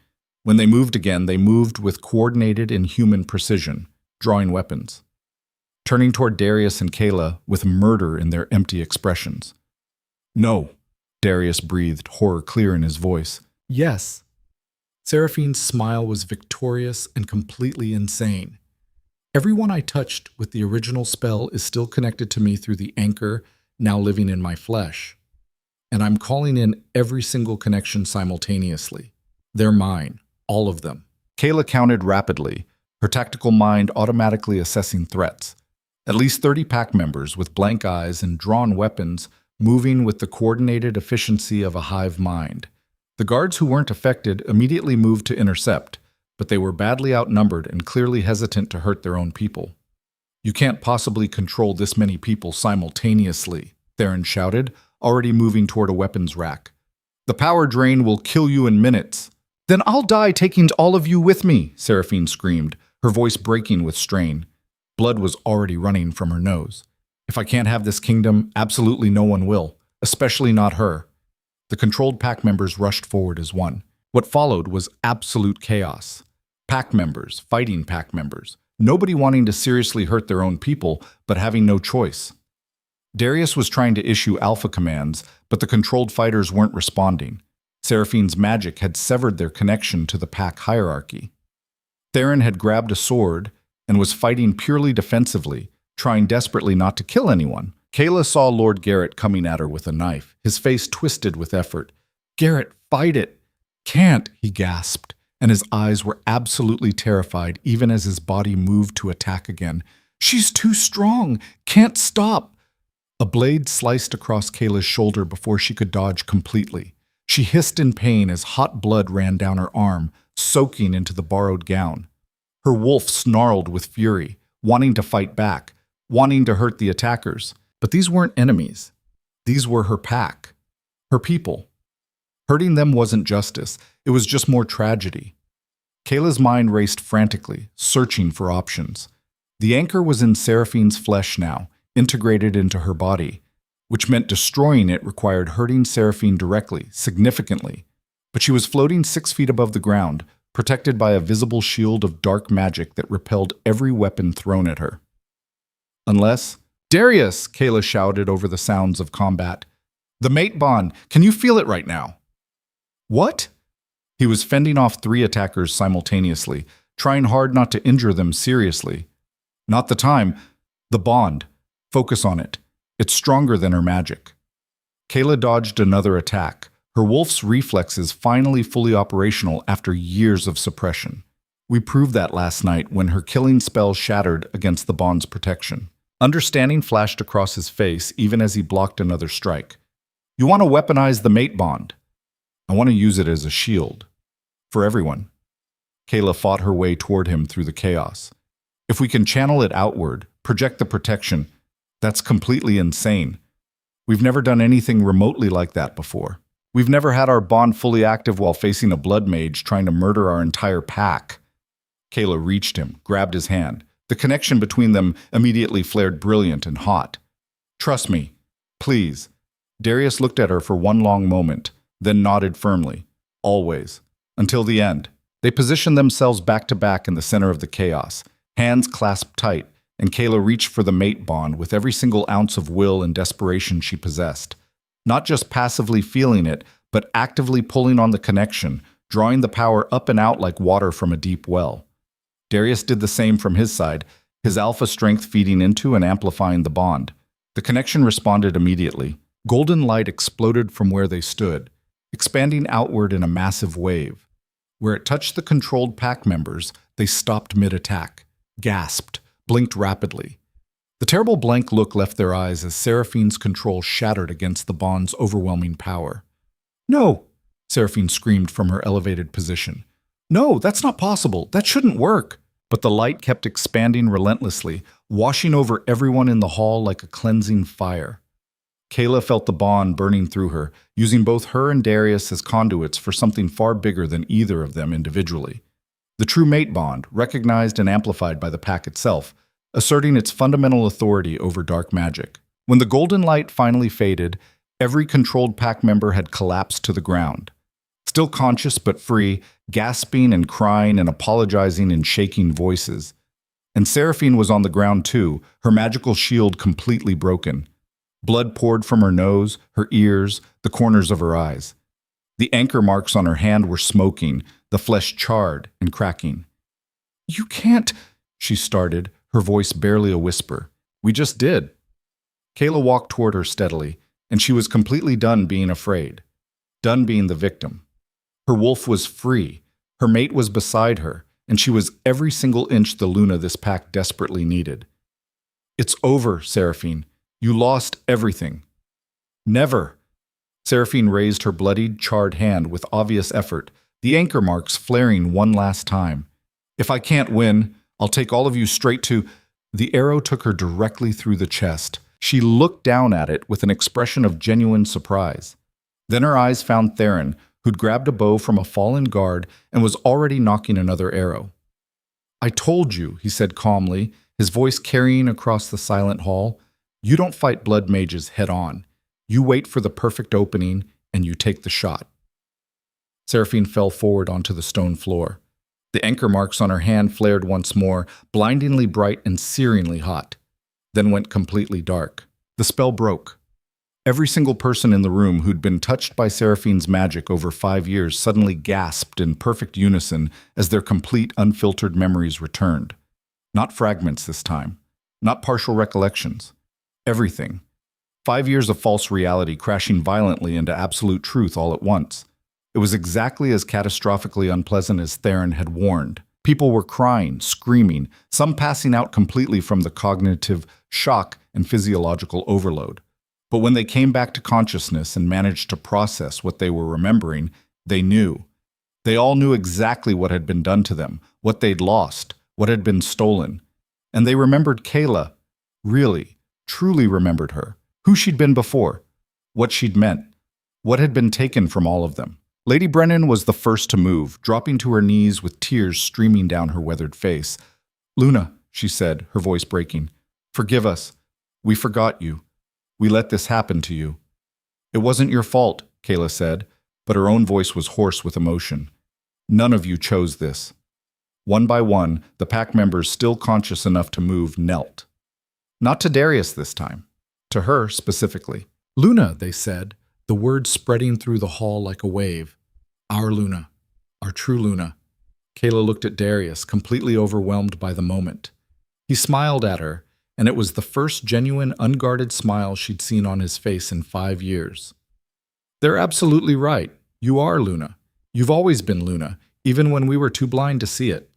When they moved again, they moved with coordinated inhuman precision, drawing weapons. Turning toward Darius and Kayla with murder in their empty expressions. No, Darius breathed, horror clear in his voice. Yes. Seraphine's smile was victorious and completely insane. Everyone I touched with the original spell is still connected to me through the anchor now living in my flesh. And I'm calling in every single connection simultaneously. They're mine, all of them. Kayla counted rapidly, her tactical mind automatically assessing threats. At least 30 pack members with blank eyes and drawn weapons moving with the coordinated efficiency of a hive mind. The guards who weren't affected immediately moved to intercept, but they were badly outnumbered and clearly hesitant to hurt their own people. You can't possibly control this many people simultaneously, Theron shouted, already moving toward a weapons rack. The power drain will kill you in minutes. Then I'll die taking all of you with me, Seraphine screamed, her voice breaking with strain. Blood was already running from her nose. If I can't have this kingdom, absolutely no one will, especially not her. The controlled pack members rushed forward as one. What followed was absolute chaos. Pack members fighting pack members, nobody wanting to seriously hurt their own people, but having no choice. Darius was trying to issue alpha commands, but the controlled fighters weren't responding. Seraphine's magic had severed their connection to the pack hierarchy. Theron had grabbed a sword and was fighting purely defensively, trying desperately not to kill anyone. Kayla saw Lord Garrett coming at her with a knife, his face twisted with effort. Garrett, fight it! Can't, he gasped, and his eyes were absolutely terrified even as his body moved to attack again. She's too strong! Can't stop! A blade sliced across Kayla's shoulder before she could dodge completely. She hissed in pain as hot blood ran down her arm, soaking into the borrowed gown. Her wolf snarled with fury, wanting to fight back, wanting to hurt the attackers. But these weren't enemies. These were her pack, her people. Hurting them wasn't justice, it was just more tragedy. Kayla's mind raced frantically, searching for options. The anchor was in Seraphine's flesh now, integrated into her body, which meant destroying it required hurting Seraphine directly, significantly. But she was floating 6 feet above the ground, protected by a visible shield of dark magic that repelled every weapon thrown at her. Unless... Darius! Kayla shouted over the sounds of combat. The mate bond! Can you feel it right now? What? He was fending off 3 attackers simultaneously, trying hard not to injure them seriously. Not the time. The bond. Focus on it. It's stronger than her magic. Kayla dodged another attack, her wolf's reflexes finally fully operational after years of suppression. We proved that last night when her killing spell shattered against the bond's protection. Understanding flashed across his face even as he blocked another strike. You want to weaponize the mate bond? I want to use it as a shield. For everyone. Kayla fought her way toward him through the chaos. If we can channel it outward, project the protection, that's completely insane. We've never done anything remotely like that before. We've never had our bond fully active while facing a blood mage trying to murder our entire pack. Kayla reached him, grabbed his hand. The connection between them immediately flared brilliant and hot. Trust me, please. Darius looked at her for one long moment, then nodded firmly. Always. Until the end. They positioned themselves back to back in the center of the chaos, hands clasped tight, and Kayla reached for the mate bond with every single ounce of will and desperation she possessed. Not just passively feeling it, but actively pulling on the connection, drawing the power up and out like water from a deep well. Darius did the same from his side, his alpha strength feeding into and amplifying the bond. The connection responded immediately. Golden light exploded from where they stood, expanding outward in a massive wave. Where it touched the controlled pack members, they stopped mid-attack, gasped, blinked rapidly. The terrible blank look left their eyes as Seraphine's control shattered against the bond's overwhelming power. No! Seraphine screamed from her elevated position. No, that's not possible. That shouldn't work. But the light kept expanding relentlessly, washing over everyone in the hall like a cleansing fire. Kayla felt the bond burning through her, using both her and Darius as conduits for something far bigger than either of them individually. The true mate bond, recognized and amplified by the pack itself, asserting its fundamental authority over dark magic. When the golden light finally faded, every controlled pack member had collapsed to the ground. Still conscious but free, gasping and crying and apologizing in shaking voices. And Seraphine was on the ground too, her magical shield completely broken. Blood poured from her nose, her ears, the corners of her eyes. The anchor marks on her hand were smoking, the flesh charred and cracking. You can't, she started, her voice barely a whisper. We just did. Kayla walked toward her steadily, and she was completely done being afraid. Done being the victim. Her wolf was free, her mate was beside her, and she was every single inch the Luna this pack desperately needed. It's over, Seraphine. You lost everything. Never. Seraphine raised her bloodied, charred hand with obvious effort, the anchor marks flaring one last time. If I can't win, I'll take all of you straight to... The arrow took her directly through the chest. She looked down at it with an expression of genuine surprise. Then her eyes found Theron, who'd grabbed a bow from a fallen guard and was already knocking another arrow. I told you, he said calmly, his voice carrying across the silent hall. You don't fight blood mages head on. You wait for the perfect opening, and you take the shot. Seraphine fell forward onto the stone floor. The anchor marks on her hand flared once more, blindingly bright and searingly hot, then went completely dark. The spell broke. Every single person in the room who'd been touched by Seraphine's magic over 5 years suddenly gasped in perfect unison as their complete, unfiltered memories returned. Not fragments this time. Not partial recollections. Everything. 5 years of false reality crashing violently into absolute truth all at once. It was exactly as catastrophically unpleasant as Theron had warned. People were crying, screaming, some passing out completely from the cognitive shock and physiological overload. But when they came back to consciousness and managed to process what they were remembering, they knew. They all knew exactly what had been done to them, what they'd lost, what had been stolen. And they remembered Kayla. Really, truly remembered her. Who she'd been before. What she'd meant. What had been taken from all of them. Lady Brennan was the first to move, dropping to her knees with tears streaming down her weathered face. Luna, she said, her voice breaking, forgive us. We forgot you. We let this happen to you. It wasn't your fault, Kayla said, but her own voice was hoarse with emotion. None of you chose this. One by one, the pack members still conscious enough to move knelt. Not to Darius this time. To her specifically. Luna, they said, the words spreading through the hall like a wave. Our Luna. Our true Luna. Kayla looked at Darius, completely overwhelmed by the moment. He smiled at her, and it was the first genuine, unguarded smile she'd seen on his face in 5 years. "They're absolutely right. You are Luna. You've always been Luna, even when we were too blind to see it.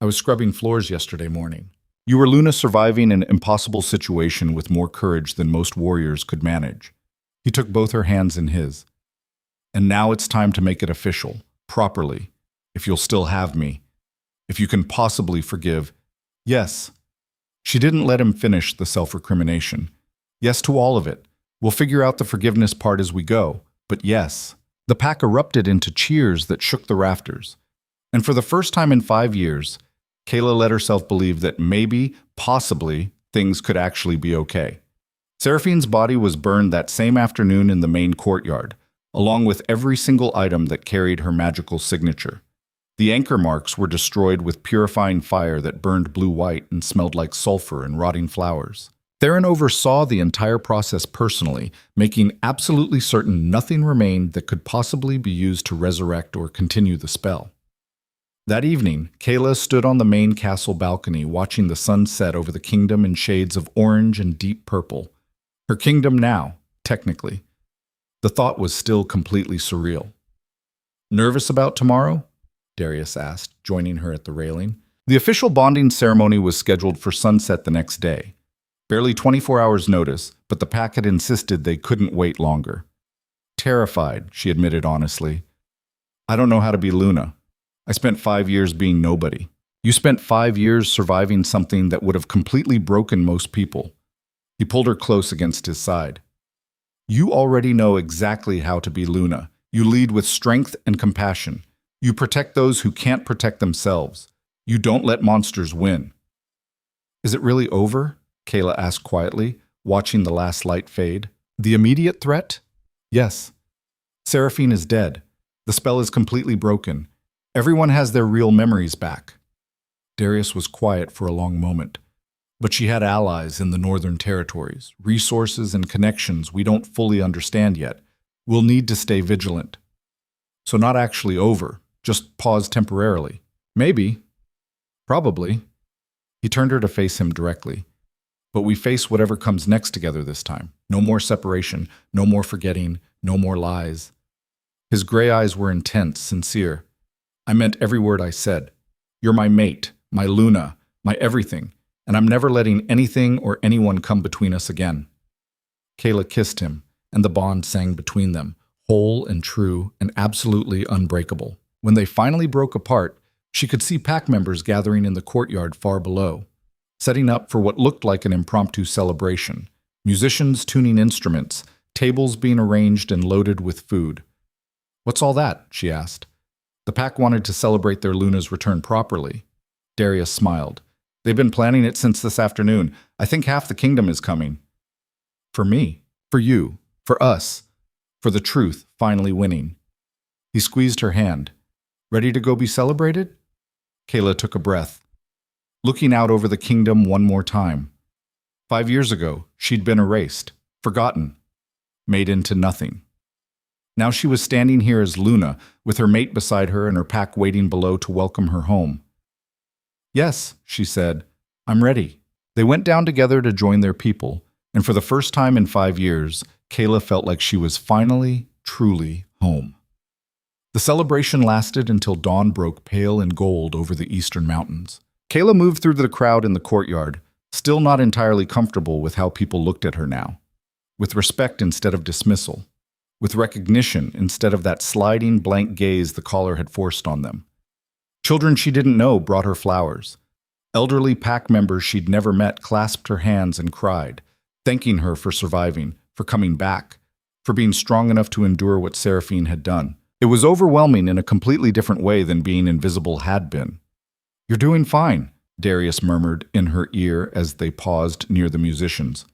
I was scrubbing floors yesterday morning. You were Luna surviving an impossible situation with more courage than most warriors could manage." He took both her hands in his. "And now it's time to make it official, properly, if you'll still have me. If you can possibly forgive." "Yes." She didn't let him finish the self-recrimination. "Yes to all of it. We'll figure out the forgiveness part as we go, but yes." The pack erupted into cheers that shook the rafters. And for the first time in 5 years, Kayla let herself believe that maybe, possibly, things could actually be okay. Seraphine's body was burned that same afternoon in the main courtyard, along with every single item that carried her magical signature. The anchor marks were destroyed with purifying fire that burned blue-white and smelled like sulfur and rotting flowers. Theron oversaw the entire process personally, making absolutely certain nothing remained that could possibly be used to resurrect or continue the spell. That evening, Kayla stood on the main castle balcony watching the sun set over the kingdom in shades of orange and deep purple. Her kingdom now, technically. The thought was still completely surreal. "Nervous about tomorrow?" Darius asked, joining her at the railing. The official bonding ceremony was scheduled for sunset the next day. Barely 24 hours' notice, but the pack had insisted they couldn't wait longer. "Terrified," she admitted honestly. "I don't know how to be Luna. I spent 5 years being nobody. You spent 5 years surviving something that would have completely broken most people." He pulled her close against his side. "You already know exactly how to be Luna. You lead with strength and compassion. You protect those who can't protect themselves. You don't let monsters win." "Is it really over?" Kayla asked quietly, watching the last light fade. "The immediate threat?" "Yes. Seraphine is dead. The spell is completely broken. Everyone has their real memories back." Darius was quiet for a long moment. "But she had allies in the northern territories, resources and connections we don't fully understand yet. We'll need to stay vigilant." "So not actually over, just pause temporarily." "Maybe. Probably." He turned her to face him directly. "But we face whatever comes next together this time. No more separation, no more forgetting, no more lies." His gray eyes were intense, sincere. "I meant every word I said. You're my mate, my Luna, my everything, and I'm never letting anything or anyone come between us again." Kayla kissed him, and the bond sang between them, whole and true and absolutely unbreakable. When they finally broke apart, she could see pack members gathering in the courtyard far below, setting up for what looked like an impromptu celebration. Musicians tuning instruments, tables being arranged and loaded with food. "What's all that?" she asked. The pack wanted to celebrate their Luna's return properly. Darius smiled. "They've been planning it since this afternoon. I think half the kingdom is coming." "For me, for you, for us, for the truth finally winning." He squeezed her hand. "Ready to go be celebrated?" Kayla took a breath, looking out over the kingdom one more time. 5 years ago, she'd been erased, forgotten, made into nothing. Now she was standing here as Luna, with her mate beside her and her pack waiting below to welcome her home. "Yes," she said, "I'm ready." They went down together to join their people, and for the first time in 5 years, Kayla felt like she was finally, truly home. The celebration lasted until dawn broke pale and gold over the eastern mountains. Kayla moved through the crowd in the courtyard, still not entirely comfortable with how people looked at her now. With respect instead of dismissal. With recognition instead of that sliding blank gaze the caller had forced on them. Children she didn't know brought her flowers. Elderly pack members she'd never met clasped her hands and cried, thanking her for surviving, for coming back, for being strong enough to endure what Seraphine had done. It was overwhelming in a completely different way than being invisible had been. "You're doing fine," Darius murmured in her ear as they paused near the musicians.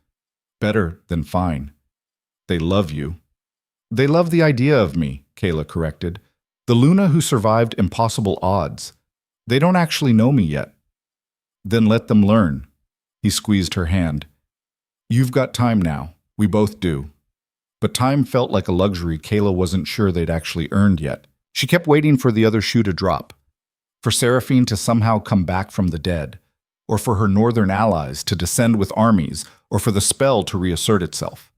"Better than fine. They love you." "They love the idea of me," Kayla corrected. "The Luna who survived impossible odds. They don't actually know me yet." "Then let them learn." He squeezed her hand. "You've got time now. We both do." But time felt like a luxury Kayla wasn't sure they'd actually earned yet. She kept waiting for the other shoe to drop. For Seraphine to somehow come back from the dead. or for her northern allies to descend with armies, or for the spell to reassert itself.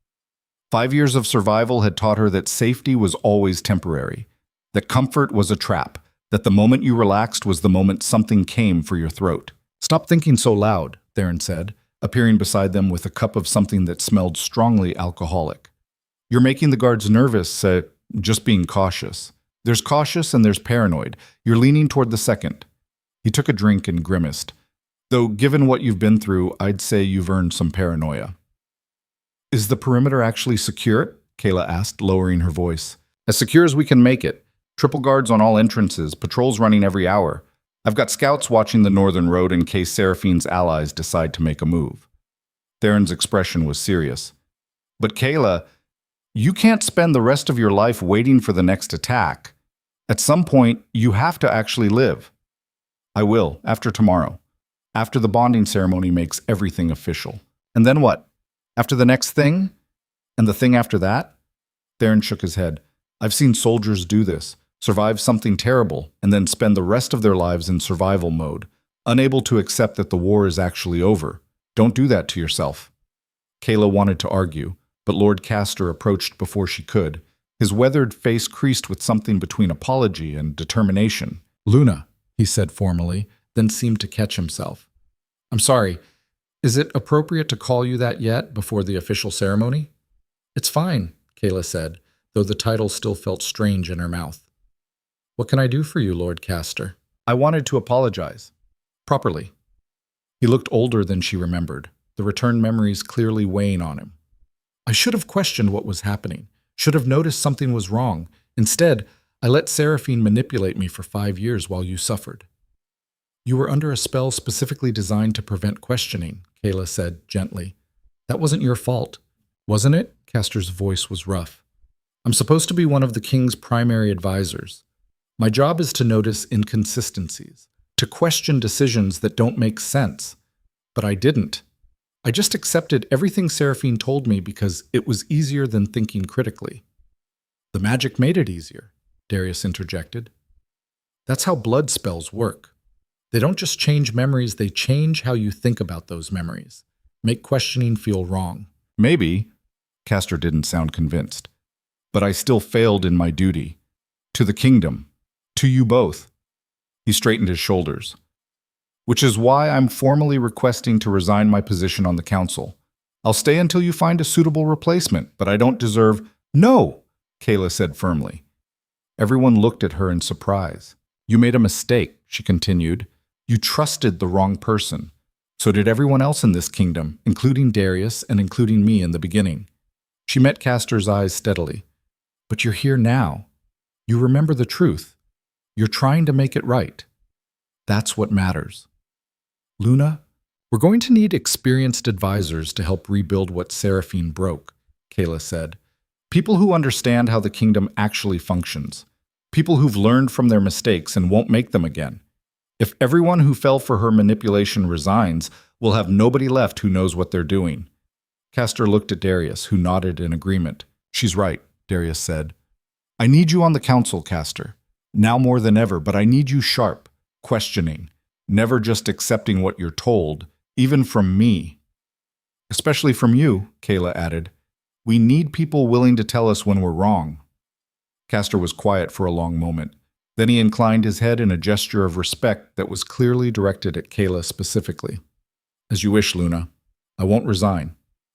5 years of survival had taught her that safety was always temporary, that comfort was a trap, that the moment you relaxed was the moment something came for your throat. "Stop thinking so loud," Theron said, appearing beside them with a cup of something that smelled strongly alcoholic. "You're making the guards nervous, just being cautious. There's cautious and there's paranoid. You're leaning toward the second." He took a drink and grimaced. "Though given what you've been through, I'd say you've earned some paranoia." "Is the perimeter actually secure?" Kayla asked, lowering her voice. "As secure as we can make it. Triple guards on all entrances, patrols running every hour. I've got scouts watching the northern road in case Seraphine's allies decide to make a move." Theron's expression was serious. "But Kayla, you can't spend the rest of your life waiting for the next attack. At some point, you have to actually live." "I will, after tomorrow. After the bonding ceremony makes everything official." "And then what? After the next thing? And the thing after that?" Theron shook his head. "I've seen soldiers do this, survive something terrible, and then spend the rest of their lives in survival mode, unable to accept that the war is actually over. Don't do that to yourself." Kayla wanted to argue, but Lord Castor approached before she could. His weathered face creased with something between apology and determination. "Luna," he said formally, then seemed to catch himself. "I'm sorry. Is it appropriate to call you that yet, before the official ceremony?" "It's fine," Kayla said, though the title still felt strange in her mouth. "What can I do for you, Lord Castor?" "I wanted to apologize. Properly." He looked older than she remembered, the returned memories clearly weighing on him. "I should have questioned what was happening, should have noticed something was wrong. Instead, I let Seraphine manipulate me for 5 years while you suffered." "You were under a spell specifically designed to prevent questioning," Kayla said gently. "That wasn't your fault." "Wasn't it?" Castor's voice was rough. "I'm supposed to be one of the king's primary advisors. My job is to notice inconsistencies, to question decisions that don't make sense. But I didn't. I just accepted everything Seraphine told me because it was easier than thinking critically." "The magic made it easier," Darius interjected. "That's how blood spells work. They don't just change memories, they change how you think about those memories, make questioning feel wrong." "Maybe," Castor didn't sound convinced, "but I still failed in my duty. To the kingdom. To you both." He straightened his shoulders. "Which is why I'm formally requesting to resign my position on the council. I'll stay until you find a suitable replacement, but I don't deserve—" "No," Kayla said firmly. Everyone looked at her in surprise. "You made a mistake," she continued. "You trusted the wrong person. So did everyone else in this kingdom, including Darius and including me in the beginning." She met Castor's eyes steadily. "But you're here now. You remember the truth. You're trying to make it right. That's what matters." "Luna, we're going to need experienced advisors to help rebuild what Seraphine broke," Kayla said. "People who understand how the kingdom actually functions. People who've learned from their mistakes and won't make them again. If everyone who fell for her manipulation resigns, we'll have nobody left who knows what they're doing." Castor looked at Darius, who nodded in agreement. "She's right," Darius said. "I need you on the council, Castor. Now more than ever, but I need you sharp, questioning, never just accepting what you're told, even from me." "Especially from you," Kayla added. "We need people willing to tell us when we're wrong." Castor was quiet for a long moment. Then he inclined his head in a gesture of respect that was clearly directed at Kayla specifically. "As you wish, Luna. I won't resign,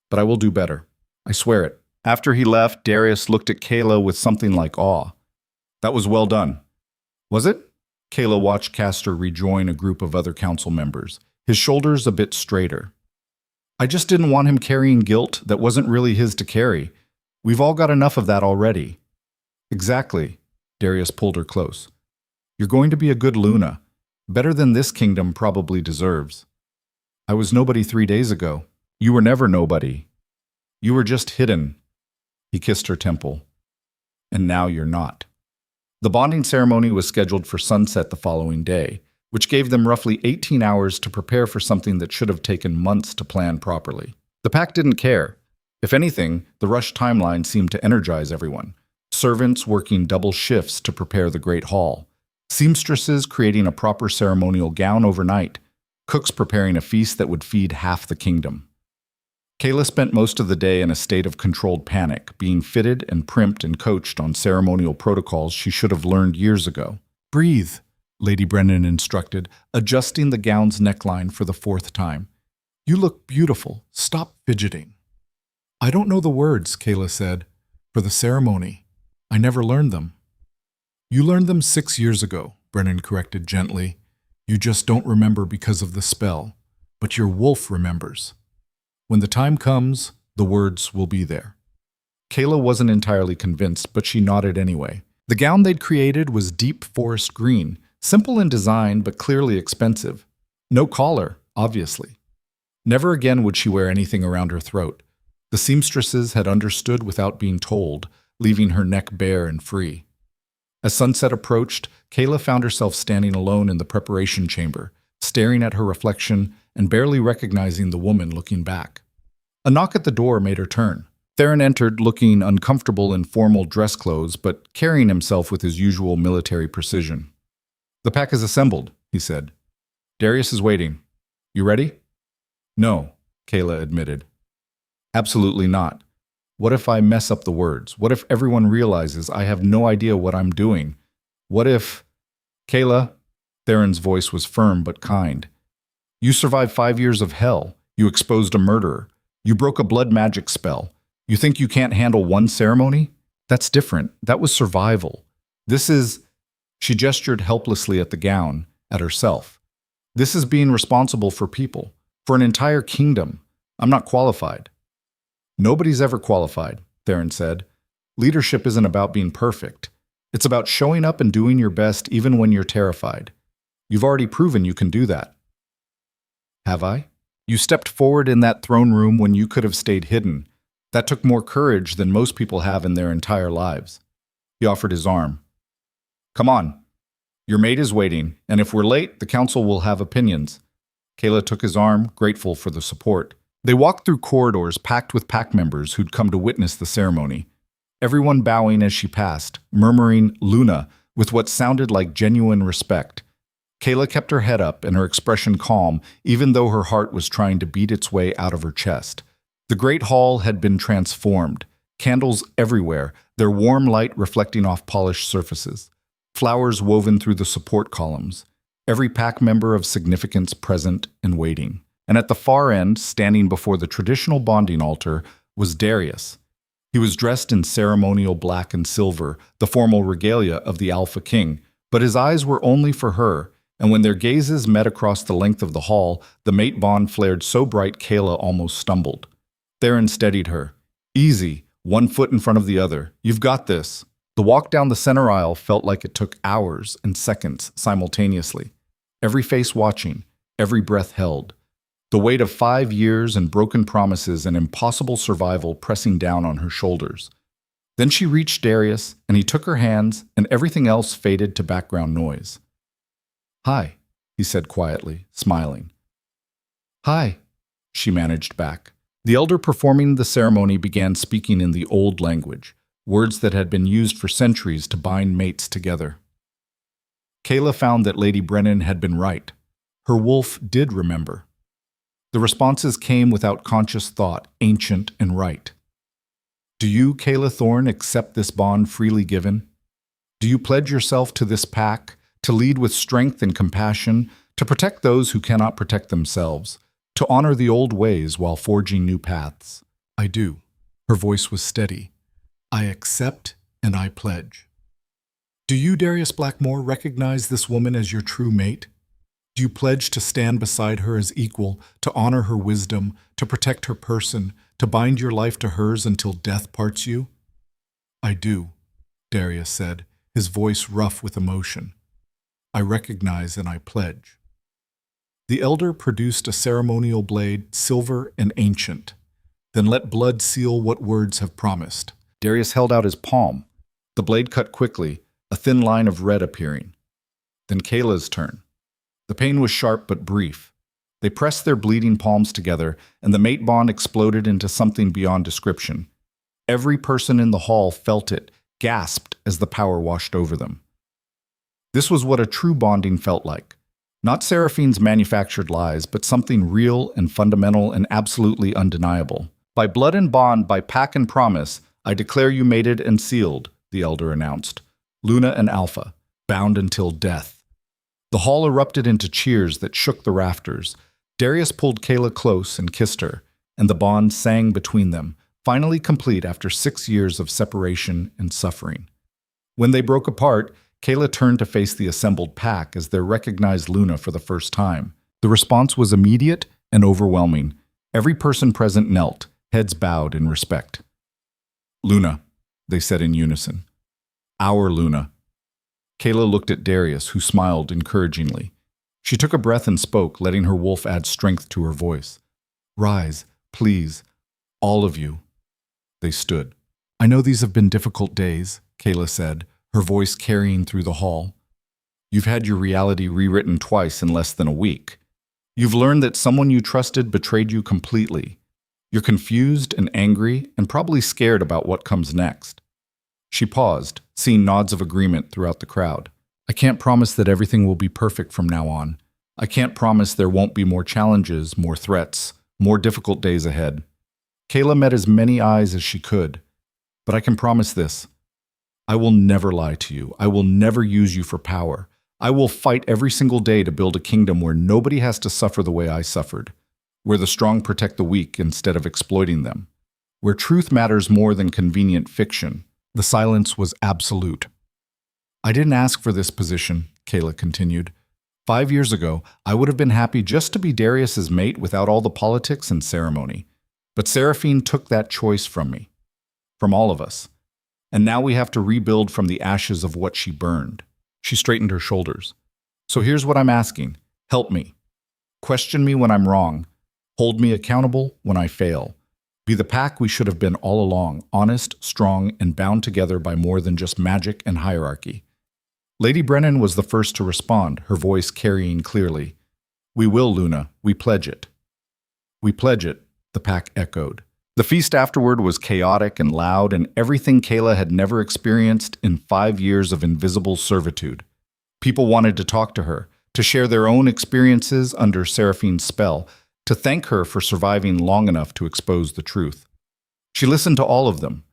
but I will do better. I swear it." After he left, Darius looked at Kayla with something like awe. "That was well done." "Was it?" Kayla watched Castor rejoin a group of other council members, his shoulders a bit straighter. "I just didn't want him carrying guilt that wasn't really his to carry. We've all got enough of that already." "Exactly." Darius pulled her close. "You're going to be a good Luna, better than this kingdom probably deserves. I was nobody 3 days ago. You were never nobody. You were just hidden." He kissed her temple. "And now you're not." The bonding ceremony was scheduled for sunset the following day, which gave them roughly 18 hours to prepare for something that should have taken months to plan properly. The pack didn't care. If anything, the rushed timeline seemed to energize everyone. Servants working double shifts to prepare the Great Hall. Seamstresses creating a proper ceremonial gown overnight. cooks preparing a feast that would feed half the kingdom. Kayla spent most of the day in a state of controlled panic, being fitted and primped and coached on ceremonial protocols she should have learned years ago. Breathe, Lady Brennan instructed, adjusting the gown's neckline for the 4th time. You look beautiful. Stop fidgeting. I don't know the words, Kayla said. For the ceremony. I never learned them. You learned them 6 years ago, Brennan corrected gently. You just don't remember because of the spell. But your wolf remembers. When the time comes, the words will be there. Kayla wasn't entirely convinced, but she nodded anyway. The gown they'd created was deep forest green, simple in design but clearly expensive. No collar, obviously. Never again would she wear anything around her throat. The seamstresses had understood without being told, leaving her neck bare and free. As sunset approached, Kayla found herself standing alone in the preparation chamber, staring at her reflection and barely recognizing the woman looking back. A knock at the door made her turn. Theron entered looking uncomfortable in formal dress clothes, but carrying himself with his usual military precision. "The pack is assembled," he said. "Darius is waiting. You ready?" "No," Kayla admitted. "Absolutely not. What if I mess up the words? What if everyone realizes I have no idea what I'm doing? What if—" "Kayla," Theron's voice was firm but kind. "You survived 5 years of hell. You exposed a murderer. You broke a blood magic spell. You think you can't handle one ceremony? That's different. That was survival. This is—" She gestured helplessly at the gown, at herself. "This is being responsible for people, for an entire kingdom. I'm not qualified." "Nobody's ever qualified," Theron said. "Leadership isn't about being perfect. It's about showing up and doing your best even when you're terrified. You've already proven you can do that." "Have I? You stepped forward in that throne room when you could have stayed hidden. That took more courage than most people have in their entire lives." He offered his arm. "Come on. Your mate is waiting, and if we're late, the council will have opinions." Kayla took his arm, grateful for the support. They walked through corridors packed with pack members who'd come to witness the ceremony. Everyone bowing as she passed, murmuring "Luna" with what sounded like genuine respect. Kayla kept her head up and her expression calm, even though her heart was trying to beat its way out of her chest. The great hall had been transformed. Candles everywhere, their warm light reflecting off polished surfaces. Flowers woven through the support columns. Every pack member of significance present and waiting. And at the far end, standing before the traditional bonding altar, was Darius. He was dressed in ceremonial black and silver, the formal regalia of the Alpha King, but his eyes were only for her, and when their gazes met across the length of the hall, the mate bond flared so bright Kayla almost stumbled. Theron steadied her. "Easy, one foot in front of the other. You've got this." The walk down the center aisle felt like it took hours and seconds simultaneously. Every face watching, every breath held. The weight of 5 years and broken promises and impossible survival pressing down on her shoulders. Then she reached Darius, and he took her hands, and everything else faded to background noise. "Hi," he said quietly, smiling. "Hi," she managed back. The elder performing the ceremony began speaking in the old language, words that had been used for centuries to bind mates together. Kayla found that Lady Brennan had been right. Her wolf did remember. The responses came without conscious thought, ancient and right. "Do you, Kayla Thorne, accept this bond freely given? Do you pledge yourself to this pack, to lead with strength and compassion, to protect those who cannot protect themselves, to honor the old ways while forging new paths?" "I do." Her voice was steady. "I accept and I pledge." "Do you, Darius Blackmore, recognize this woman as your true mate? Do you pledge to stand beside her as equal, to honor her wisdom, to protect her person, to bind your life to hers until death parts you?" "I do," Darius said, his voice rough with emotion. "I recognize and I pledge." The elder produced a ceremonial blade, silver and ancient. "Then let blood seal what words have promised." Darius held out his palm. The blade cut quickly, a thin line of red appearing. Then Kayla's turn. The pain was sharp but brief. They pressed their bleeding palms together, and the mate bond exploded into something beyond description. Every person in the hall felt it, gasped as the power washed over them. This was what a true bonding felt like. Not Seraphine's manufactured lies, but something real and fundamental and absolutely undeniable. By blood and bond, by pact and promise, I declare you mated and sealed, the elder announced. Luna and Alpha, bound until death. The hall erupted into cheers that shook the rafters. Darius pulled Kayla close and kissed her, and the bond sang between them, finally complete after 6 years of separation and suffering. When they broke apart, Kayla turned to face the assembled pack as they recognized Luna for the first time. The response was immediate and overwhelming. Every person present knelt, heads bowed in respect. Luna, they said in unison. Our Luna. Kayla looked at Darius, who smiled encouragingly. She took a breath and spoke, letting her wolf add strength to her voice. Rise, please, all of you. They stood. I know these have been difficult days, Kayla said, her voice carrying through the hall. You've had your reality rewritten twice in less than a week. You've learned that someone you trusted betrayed you completely. You're confused and angry and probably scared about what comes next. She paused, seeing nods of agreement throughout the crowd. I can't promise that everything will be perfect from now on. I can't promise there won't be more challenges, more threats, more difficult days ahead. Kayla met as many eyes as she could. But I can promise this. I will never lie to you. I will never use you for power. I will fight every single day to build a kingdom where nobody has to suffer the way I suffered, where the strong protect the weak instead of exploiting them, where truth matters more than convenient fiction. The silence was absolute. I didn't ask for this position, Kayla continued. 5 years ago, I would have been happy just to be Darius's mate without all the politics and ceremony. But Seraphine took that choice from me, from all of us. And now we have to rebuild from the ashes of what she burned. She straightened her shoulders. So here's what I'm asking. Help me. Question me when I'm wrong. Hold me accountable when I fail. Be the pack we should have been all along, honest, strong, and bound together by more than just magic and hierarchy. Lady Brennan was the first to respond, her voice carrying clearly. We will, Luna. We pledge it. We pledge it, the pack echoed. The feast afterward was chaotic and loud, and everything Kayla had never experienced in 5 years of invisible servitude. People wanted to talk to her, to share their own experiences under Seraphine's spell, to thank her for surviving long enough to expose the truth. She listened to all of them,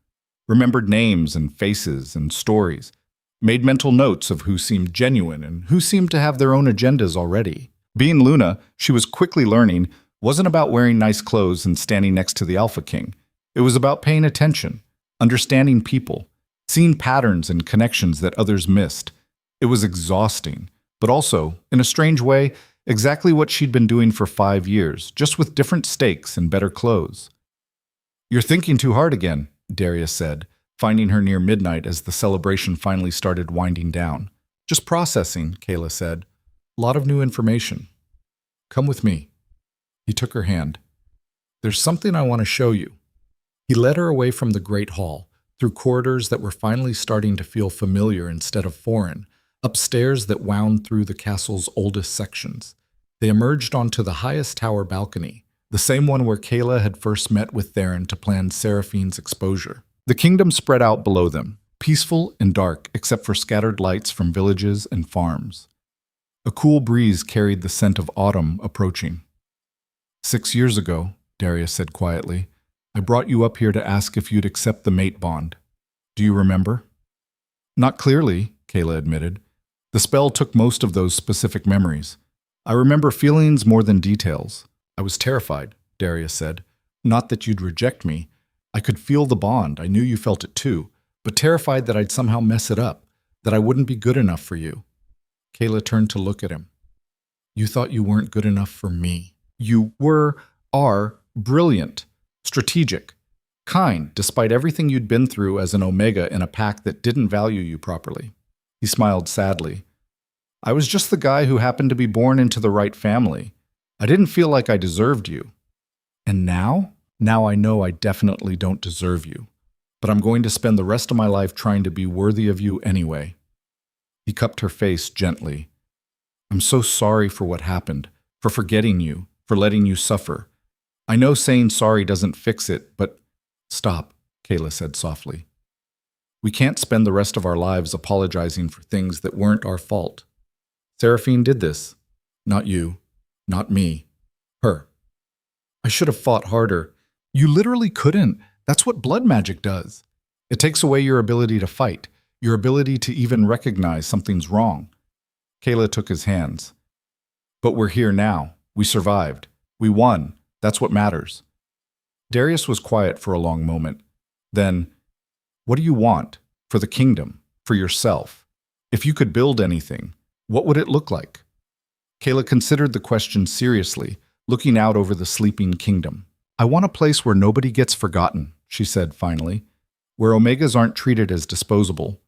remembered names and faces and stories, made mental notes of who seemed genuine and who seemed to have their own agendas already. Being Luna, she was quickly learning, wasn't about wearing nice clothes and standing next to the Alpha King. It was about paying attention, understanding people, seeing patterns and connections that others missed. It was exhausting, but also, in a strange way, exactly what she'd been doing for 5 years, just with different stakes and better clothes. You're thinking too hard again, Darius said, finding her near midnight as the celebration finally started winding down. Just processing, Kayla said. A lot of new information. Come with me. He took her hand. There's something I want to show you. He led her away from the great hall, through corridors that were finally starting to feel familiar instead of foreign, upstairs that wound through the castle's oldest sections. They emerged onto the highest tower balcony, the same one where Kayla had first met with Theron to plan Seraphine's exposure. The kingdom spread out below them, peaceful and dark except for scattered lights from villages and farms. A cool breeze carried the scent of autumn approaching. 6 years ago, Darius said quietly, I brought you up here to ask if you'd accept the mate bond. Do you remember? Not clearly, Kayla admitted. The spell took most of those specific memories. I remember feelings more than details. I was terrified, Darius said. Not that you'd reject me. I could feel the bond. I knew you felt it too, but terrified that I'd somehow mess it up, that I wouldn't be good enough for you. Kayla turned to look at him. You thought you weren't good enough for me. You are brilliant, strategic, kind, despite everything you'd been through as an Omega in a pack that didn't value you properly. He smiled sadly. I was just the guy who happened to be born into the right family. I didn't feel like I deserved you. And now? Now I know I definitely don't deserve you. But I'm going to spend the rest of my life trying to be worthy of you anyway. He cupped her face gently. I'm so sorry for what happened, for forgetting you, for letting you suffer. I know saying sorry doesn't fix it, but stop, Kayla said softly. We can't spend the rest of our lives apologizing for things that weren't our fault. Seraphine did this. Not you. Not me. Her. I should have fought harder. You literally couldn't. That's what blood magic does. It takes away your ability to fight, your ability to even recognize something's wrong. Kayla took his hands. But we're here now. We survived. We won. That's what matters. Darius was quiet for a long moment. Then, what do you want? For the kingdom? For yourself? If you could build anything, what would it look like? Kayla considered the question seriously, looking out over the sleeping kingdom. I want a place where nobody gets forgotten, she said finally, where Omegas aren't treated as disposable,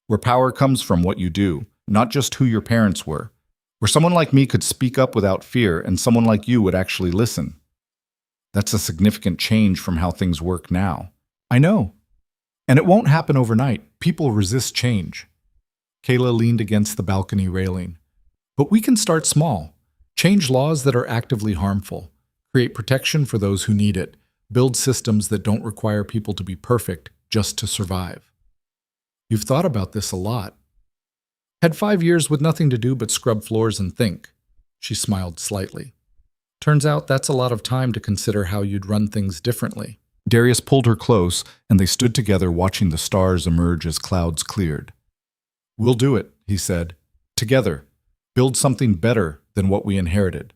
where power comes from what you do, not just who your parents were, where someone like me could speak up without fear and someone like you would actually listen. That's a significant change from how things work now. I know. And it won't happen overnight. People resist change. Kayla leaned against the balcony railing. But we can start small. Change laws that are actively harmful. Create protection for those who need it. Build systems that don't require people to be perfect just to survive. You've thought about this a lot. Had 5 years with nothing to do but scrub floors and think. She smiled slightly. Turns out that's a lot of time to consider how you'd run things differently. Darius pulled her close, and they stood together watching the stars emerge as clouds cleared. We'll do it, he said. Together. Build something better than what we inherited.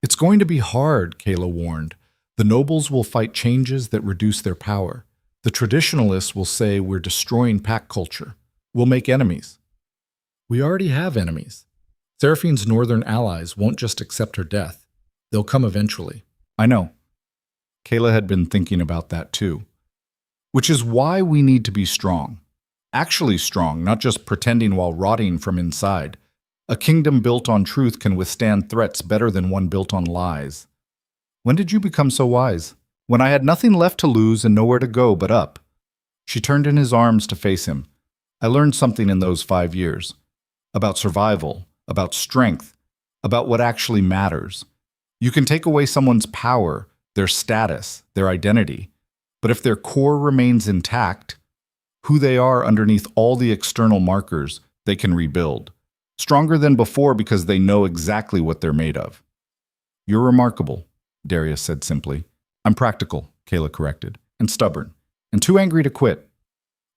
It's going to be hard, Kayla warned. The nobles will fight changes that reduce their power. The traditionalists will say we're destroying pack culture. We'll make enemies. We already have enemies. Seraphine's northern allies won't just accept her death. They'll come eventually. I know. Kayla had been thinking about that too. Which is why we need to be strong. Actually strong, not just pretending while rotting from inside. A kingdom built on truth can withstand threats better than one built on lies. When did you become so wise? When I had nothing left to lose and nowhere to go but up. She turned in his arms to face him. I learned something in those 5 years. About survival, about strength, about what actually matters. You can take away someone's power, their status, their identity, but if their core remains intact, who they are underneath all the external markers, they can rebuild. Stronger than before because they know exactly what they're made of. You're remarkable, Darius said simply. I'm practical, Kayla corrected, and stubborn, and too angry to quit.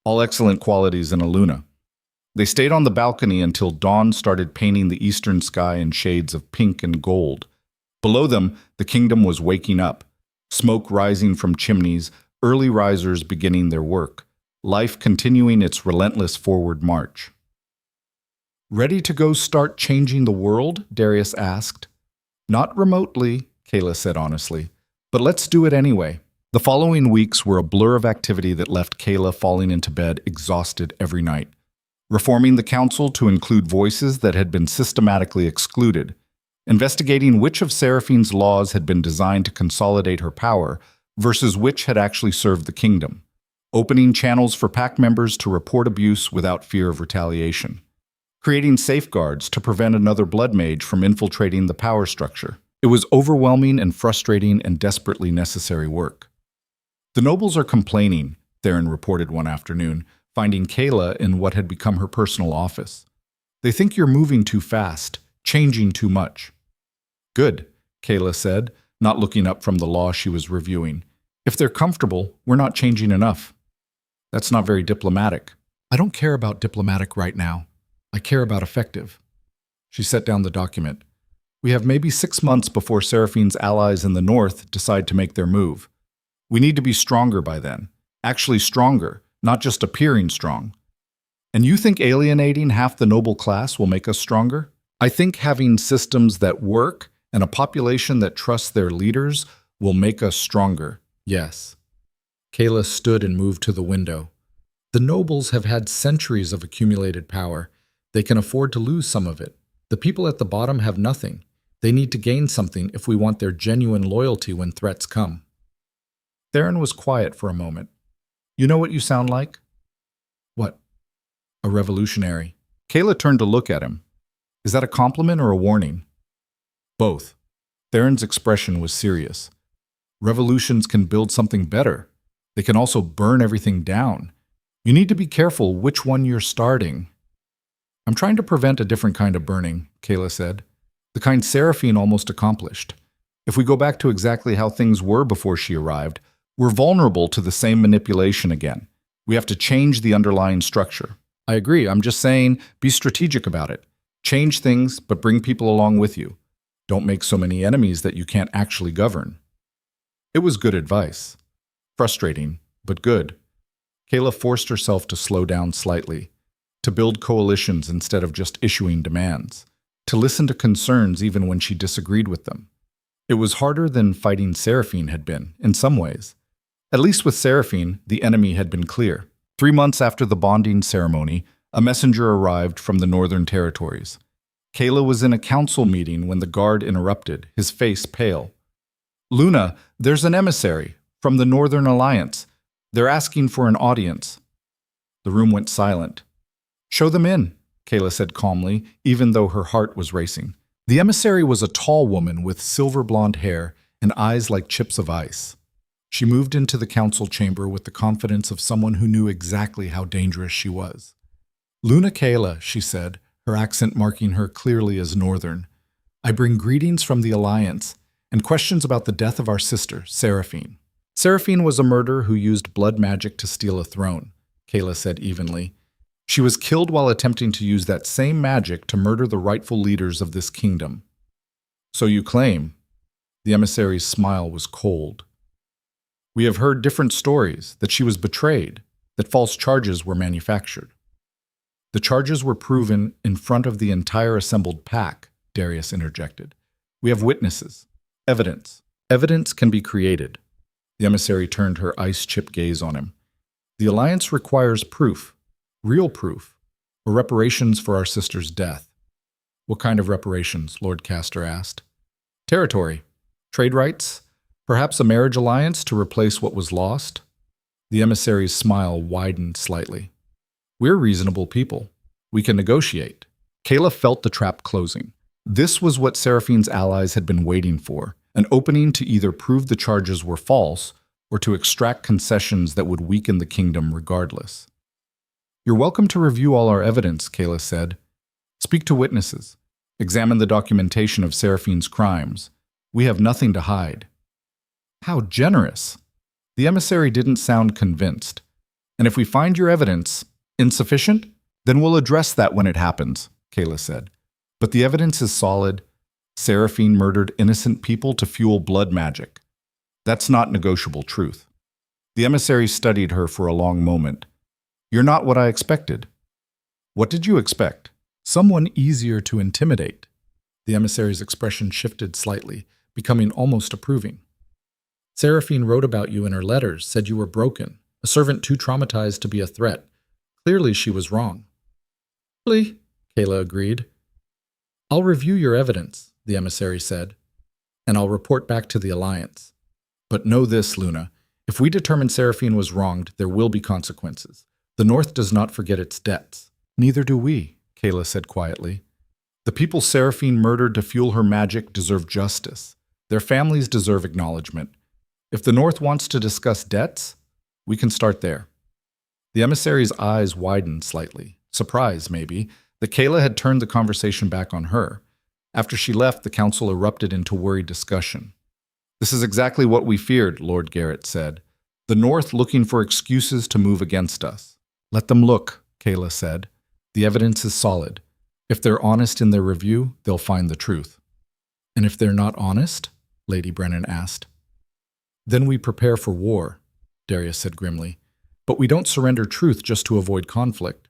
All excellent qualities in a Luna. They stayed on the balcony until dawn started painting the eastern sky in shades of pink and gold. Below them, the kingdom was waking up, smoke rising from chimneys, early risers beginning their work, life continuing its relentless forward march. Ready to go start changing the world? Darius asked. Not remotely, Kayla said honestly, but let's do it anyway. The following weeks were a blur of activity that left Kayla falling into bed exhausted every night. Reforming the council to include voices that had been systematically excluded, investigating which of Seraphine's laws had been designed to consolidate her power versus which had actually served the kingdom, opening channels for pack members to report abuse without fear of retaliation, creating safeguards to prevent another blood mage from infiltrating the power structure. It was overwhelming and frustrating and desperately necessary work. The nobles are complaining, Theron reported one afternoon, finding Kayla in what had become her personal office. They think you're moving too fast, changing too much. Good, Kayla said, not looking up from the law she was reviewing. If they're comfortable, we're not changing enough. That's not very diplomatic. I don't care about diplomatic right now. I care about effective. She set down the document. We have maybe 6 months before Seraphine's allies in the north decide to make their move. We need to be stronger by then. Actually stronger, not just appearing strong. And you think alienating half the noble class will make us stronger? I think having systems that work and a population that trusts their leaders will make us stronger. Yes. Kayla stood and moved to the window. The nobles have had centuries of accumulated power. They can afford to lose some of it. The people at the bottom have nothing. They need to gain something if we want their genuine loyalty when threats come. Theron was quiet for a moment. You know what you sound like? What? A revolutionary. Kayla turned to look at him. Is that a compliment or a warning? Both. Theron's expression was serious. Revolutions can build something better. They can also burn everything down. You need to be careful which one you're starting. I'm trying to prevent a different kind of burning, Kayla said. the kind Seraphine almost accomplished. If we go back to exactly how things were before she arrived, we're vulnerable to the same manipulation again. We have to change the underlying structure. I agree, I'm just saying, be strategic about it. Change things, but bring people along with you. Don't make so many enemies that you can't actually govern. It was good advice. Frustrating, but good. Kayla forced herself to slow down slightly, to build coalitions instead of just issuing demands, to listen to concerns even when she disagreed with them. It was harder than fighting Seraphine had been, in some ways. At least with Seraphine, the enemy had been clear. 3 months after the bonding ceremony, a messenger arrived from the Northern Territories. Kayla was in a council meeting when the guard interrupted, his face pale. "Luna, there's an emissary from the Northern Alliance. They're asking for an audience." The room went silent. "Show them in," Kayla said calmly, even though her heart was racing. The emissary was a tall woman with silver blonde hair and eyes like chips of ice. She moved into the council chamber with the confidence of someone who knew exactly how dangerous she was. "Luna Kayla," she said, her accent marking her clearly as Northern. "I bring greetings from the Alliance and questions about the death of our sister, Seraphine." Seraphine was a murderer who used blood magic to steal a throne, Kayla said evenly. She was killed while attempting to use that same magic to murder the rightful leaders of this kingdom. "So you claim?" The emissary's smile was cold. "We have heard different stories, that she was betrayed, that false charges were manufactured." "The charges were proven in front of the entire assembled pack," Darius interjected. "We have witnesses. Evidence. Evidence can be created." The emissary turned her ice-chip gaze on him. "The Alliance requires proof, real proof, or reparations for our sister's death." "What kind of reparations?" Lord Castor asked. "Territory, trade rights, perhaps a marriage alliance to replace what was lost." The emissary's smile widened slightly. "We're reasonable people. We can negotiate." Kayla felt the trap closing. This was what Seraphine's allies had been waiting for, an opening to either prove the charges were false or to extract concessions that would weaken the kingdom regardless. "You're welcome to review all our evidence," Kayla said. "Speak to witnesses. Examine the documentation of Seraphine's crimes. We have nothing to hide." "How generous!" The emissary didn't sound convinced. "And if we find your evidence insufficient, then we'll address that when it happens," Kayla said. "But the evidence is solid. Seraphine murdered innocent people to fuel blood magic. That's not negotiable truth." The emissary studied her for a long moment. "You're not what I expected." "What did you expect?" "Someone easier to intimidate." The emissary's expression shifted slightly, becoming almost approving. "Seraphine wrote about you in her letters, said you were broken, a servant too traumatized to be a threat. Clearly she was wrong." "Really?" Kayla agreed. "I'll review your evidence," the emissary said, "and I'll report back to the Alliance. But know this, Luna, if we determine Seraphine was wronged, there will be consequences. The North does not forget its debts." "Neither do we," Kayla said quietly. "The people Seraphine murdered to fuel her magic deserve justice. Their families deserve acknowledgement. If the North wants to discuss debts, we can start there." The emissary's eyes widened slightly, surprised maybe, that Kayla had turned the conversation back on her. After she left, the council erupted into worried discussion. "This is exactly what we feared," Lord Garrett said. "The North looking for excuses to move against us." "Let them look," Kayla said. "The evidence is solid. If they're honest in their review, they'll find the truth." "And if they're not honest?" Lady Brennan asked. "Then we prepare for war," Darius said grimly. "But we don't surrender truth just to avoid conflict."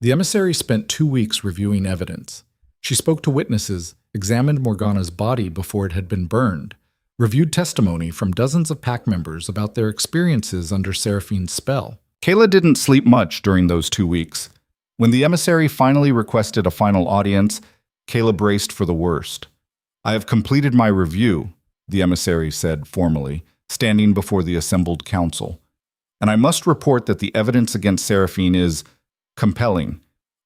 The emissary spent 2 weeks reviewing evidence. She spoke to witnesses, examined Morgana's body before it had been burned, reviewed testimony from dozens of pack members about their experiences under Seraphine's spell. Kayla didn't sleep much during those 2 weeks. When the emissary finally requested a final audience, Kayla braced for the worst. "I have completed my review," the emissary said formally, standing before the assembled council. "And I must report that the evidence against Seraphine is compelling.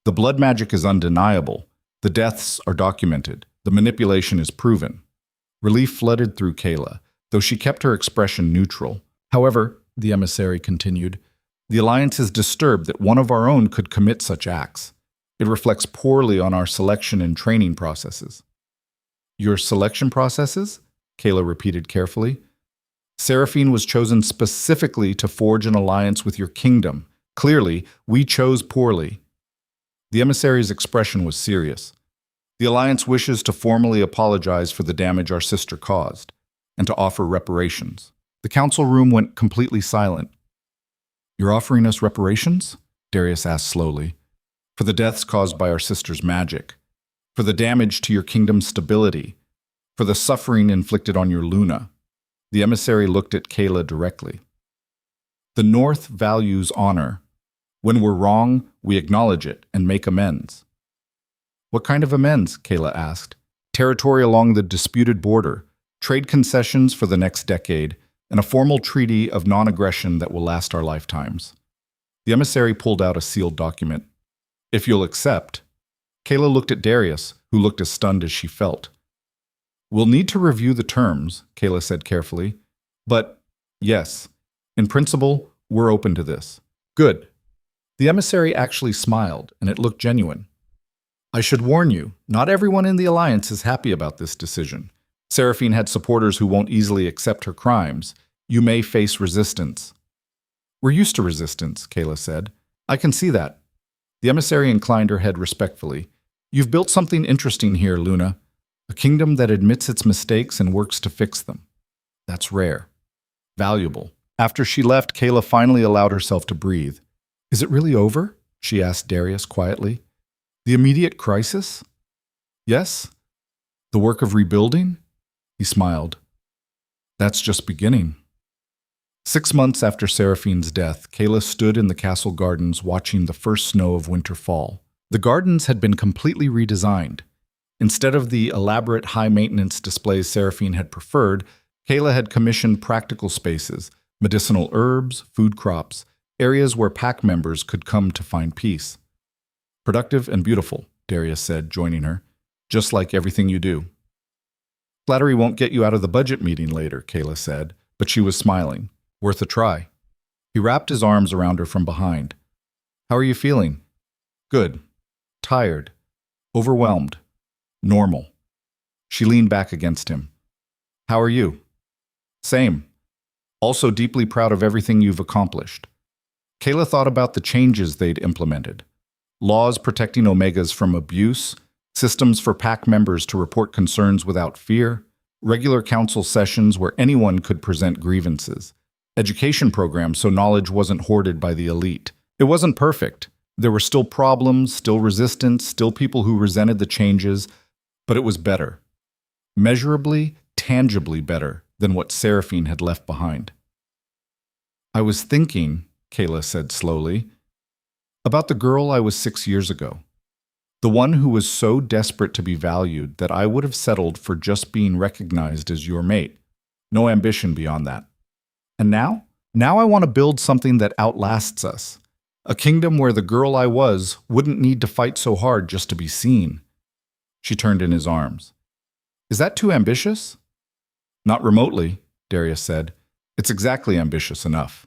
The blood magic is undeniable. The deaths are documented. The manipulation is proven." Relief flooded through Kayla, though she kept her expression neutral. "However," the emissary continued, "the Alliance is disturbed that one of our own could commit such acts. It reflects poorly on our selection and training processes." Your selection processes? Kayla repeated carefully. Seraphine was chosen specifically to forge an alliance with your kingdom. Clearly, we chose poorly. The emissary's expression was serious. The alliance wishes to formally apologize for the damage our sister caused, and to offer reparations. The council room went completely silent. You're offering us reparations? Darius asked slowly. For the deaths caused by our sister's magic. For the damage to your kingdom's stability. For the suffering inflicted on your Luna. The emissary looked at Kayla directly. The North values honor. When we're wrong, we acknowledge it and make amends. What kind of amends? Kayla asked. Territory along the disputed border, trade concessions for the next decade, and a formal treaty of non-aggression that will last our lifetimes. The emissary pulled out a sealed document. If you'll accept. Kayla looked at Darius, who looked as stunned as she felt. We'll need to review the terms, Kayla said carefully. But, yes, in principle, we're open to this. Good. The emissary actually smiled, and it looked genuine. I should warn you, not everyone in the Alliance is happy about this decision. Seraphine had supporters who won't easily accept her crimes. You may face resistance. We're used to resistance, Kayla said. I can see that. The emissary inclined her head respectfully. You've built something interesting here, Luna. A kingdom that admits its mistakes and works to fix them. That's rare. Valuable. After she left, Kayla finally allowed herself to breathe. Is it really over? She asked Darius quietly. The immediate crisis? Yes. The work of rebuilding? He smiled. That's just beginning. 6 months after Seraphine's death, Kayla stood in the castle gardens watching the first snow of winter fall. The gardens had been completely redesigned. Instead of the elaborate high-maintenance displays Seraphine had preferred, Kayla had commissioned practical spaces, medicinal herbs, food crops, areas where pack members could come to find peace. Productive and beautiful, Darius said, joining her, just like everything you do. Flattery won't get you out of the budget meeting later, Kayla said, but she was smiling. Worth a try. He wrapped his arms around her from behind. How are you feeling? Good. Tired. Overwhelmed. Normal. She leaned back against him. How are you? Same. Also deeply proud of everything you've accomplished. Kayla thought about the changes they'd implemented. Laws protecting Omegas from abuse, systems for pack members to report concerns without fear, regular council sessions where anyone could present grievances, education programs so knowledge wasn't hoarded by the elite. It wasn't perfect. There were still problems, still resistance, still people who resented the changes, but it was better. Measurably, tangibly better than what Seraphine had left behind. I was thinking, Kayla said slowly, about the girl I was 6 years ago. The one who was so desperate to be valued that I would have settled for just being recognized as your mate. No ambition beyond that. And now? Now I want to build something that outlasts us. A kingdom where the girl I was wouldn't need to fight so hard just to be seen. She turned in his arms. Is that too ambitious? Not remotely, Darius said. It's exactly ambitious enough.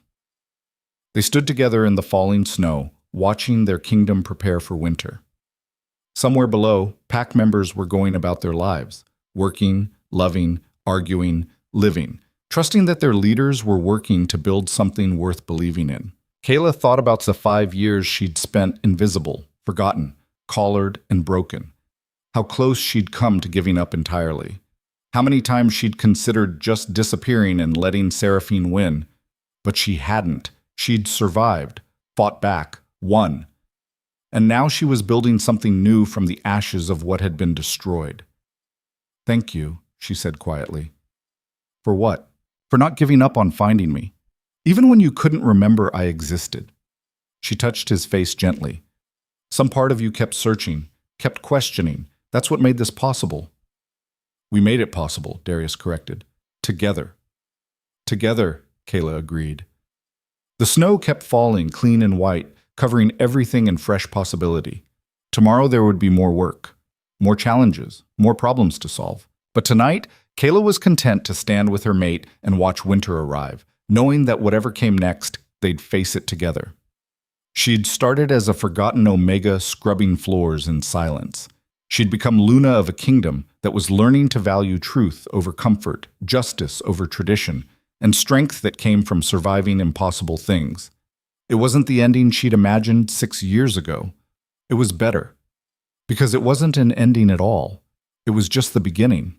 They stood together in the falling snow, watching their kingdom prepare for winter. Somewhere below, pack members were going about their lives, working, loving, arguing, living, trusting that their leaders were working to build something worth believing in. Kayla thought about the 5 years she'd spent invisible, forgotten, collared, and broken. How close she'd come to giving up entirely. How many times she'd considered just disappearing and letting Seraphine win. But she hadn't. She'd survived, fought back, won. And now she was building something new from the ashes of what had been destroyed. Thank you, she said quietly. For what? For not giving up on finding me. Even when you couldn't remember I existed. She touched his face gently. Some part of you kept searching, kept questioning. That's what made this possible. We made it possible, Darius corrected. Together. Together, Kayla agreed. The snow kept falling clean and white, covering everything in fresh possibility. Tomorrow there would be more work, more challenges, more problems to solve. But tonight, Kayla was content to stand with her mate and watch winter arrive, knowing that whatever came next, they'd face it together. She'd started as a forgotten Omega scrubbing floors in silence. She'd become Luna of a kingdom that was learning to value truth over comfort, justice over tradition, and strength that came from surviving impossible things. It wasn't the ending she'd imagined 6 years ago. It was better. Because it wasn't an ending at all. It was just the beginning.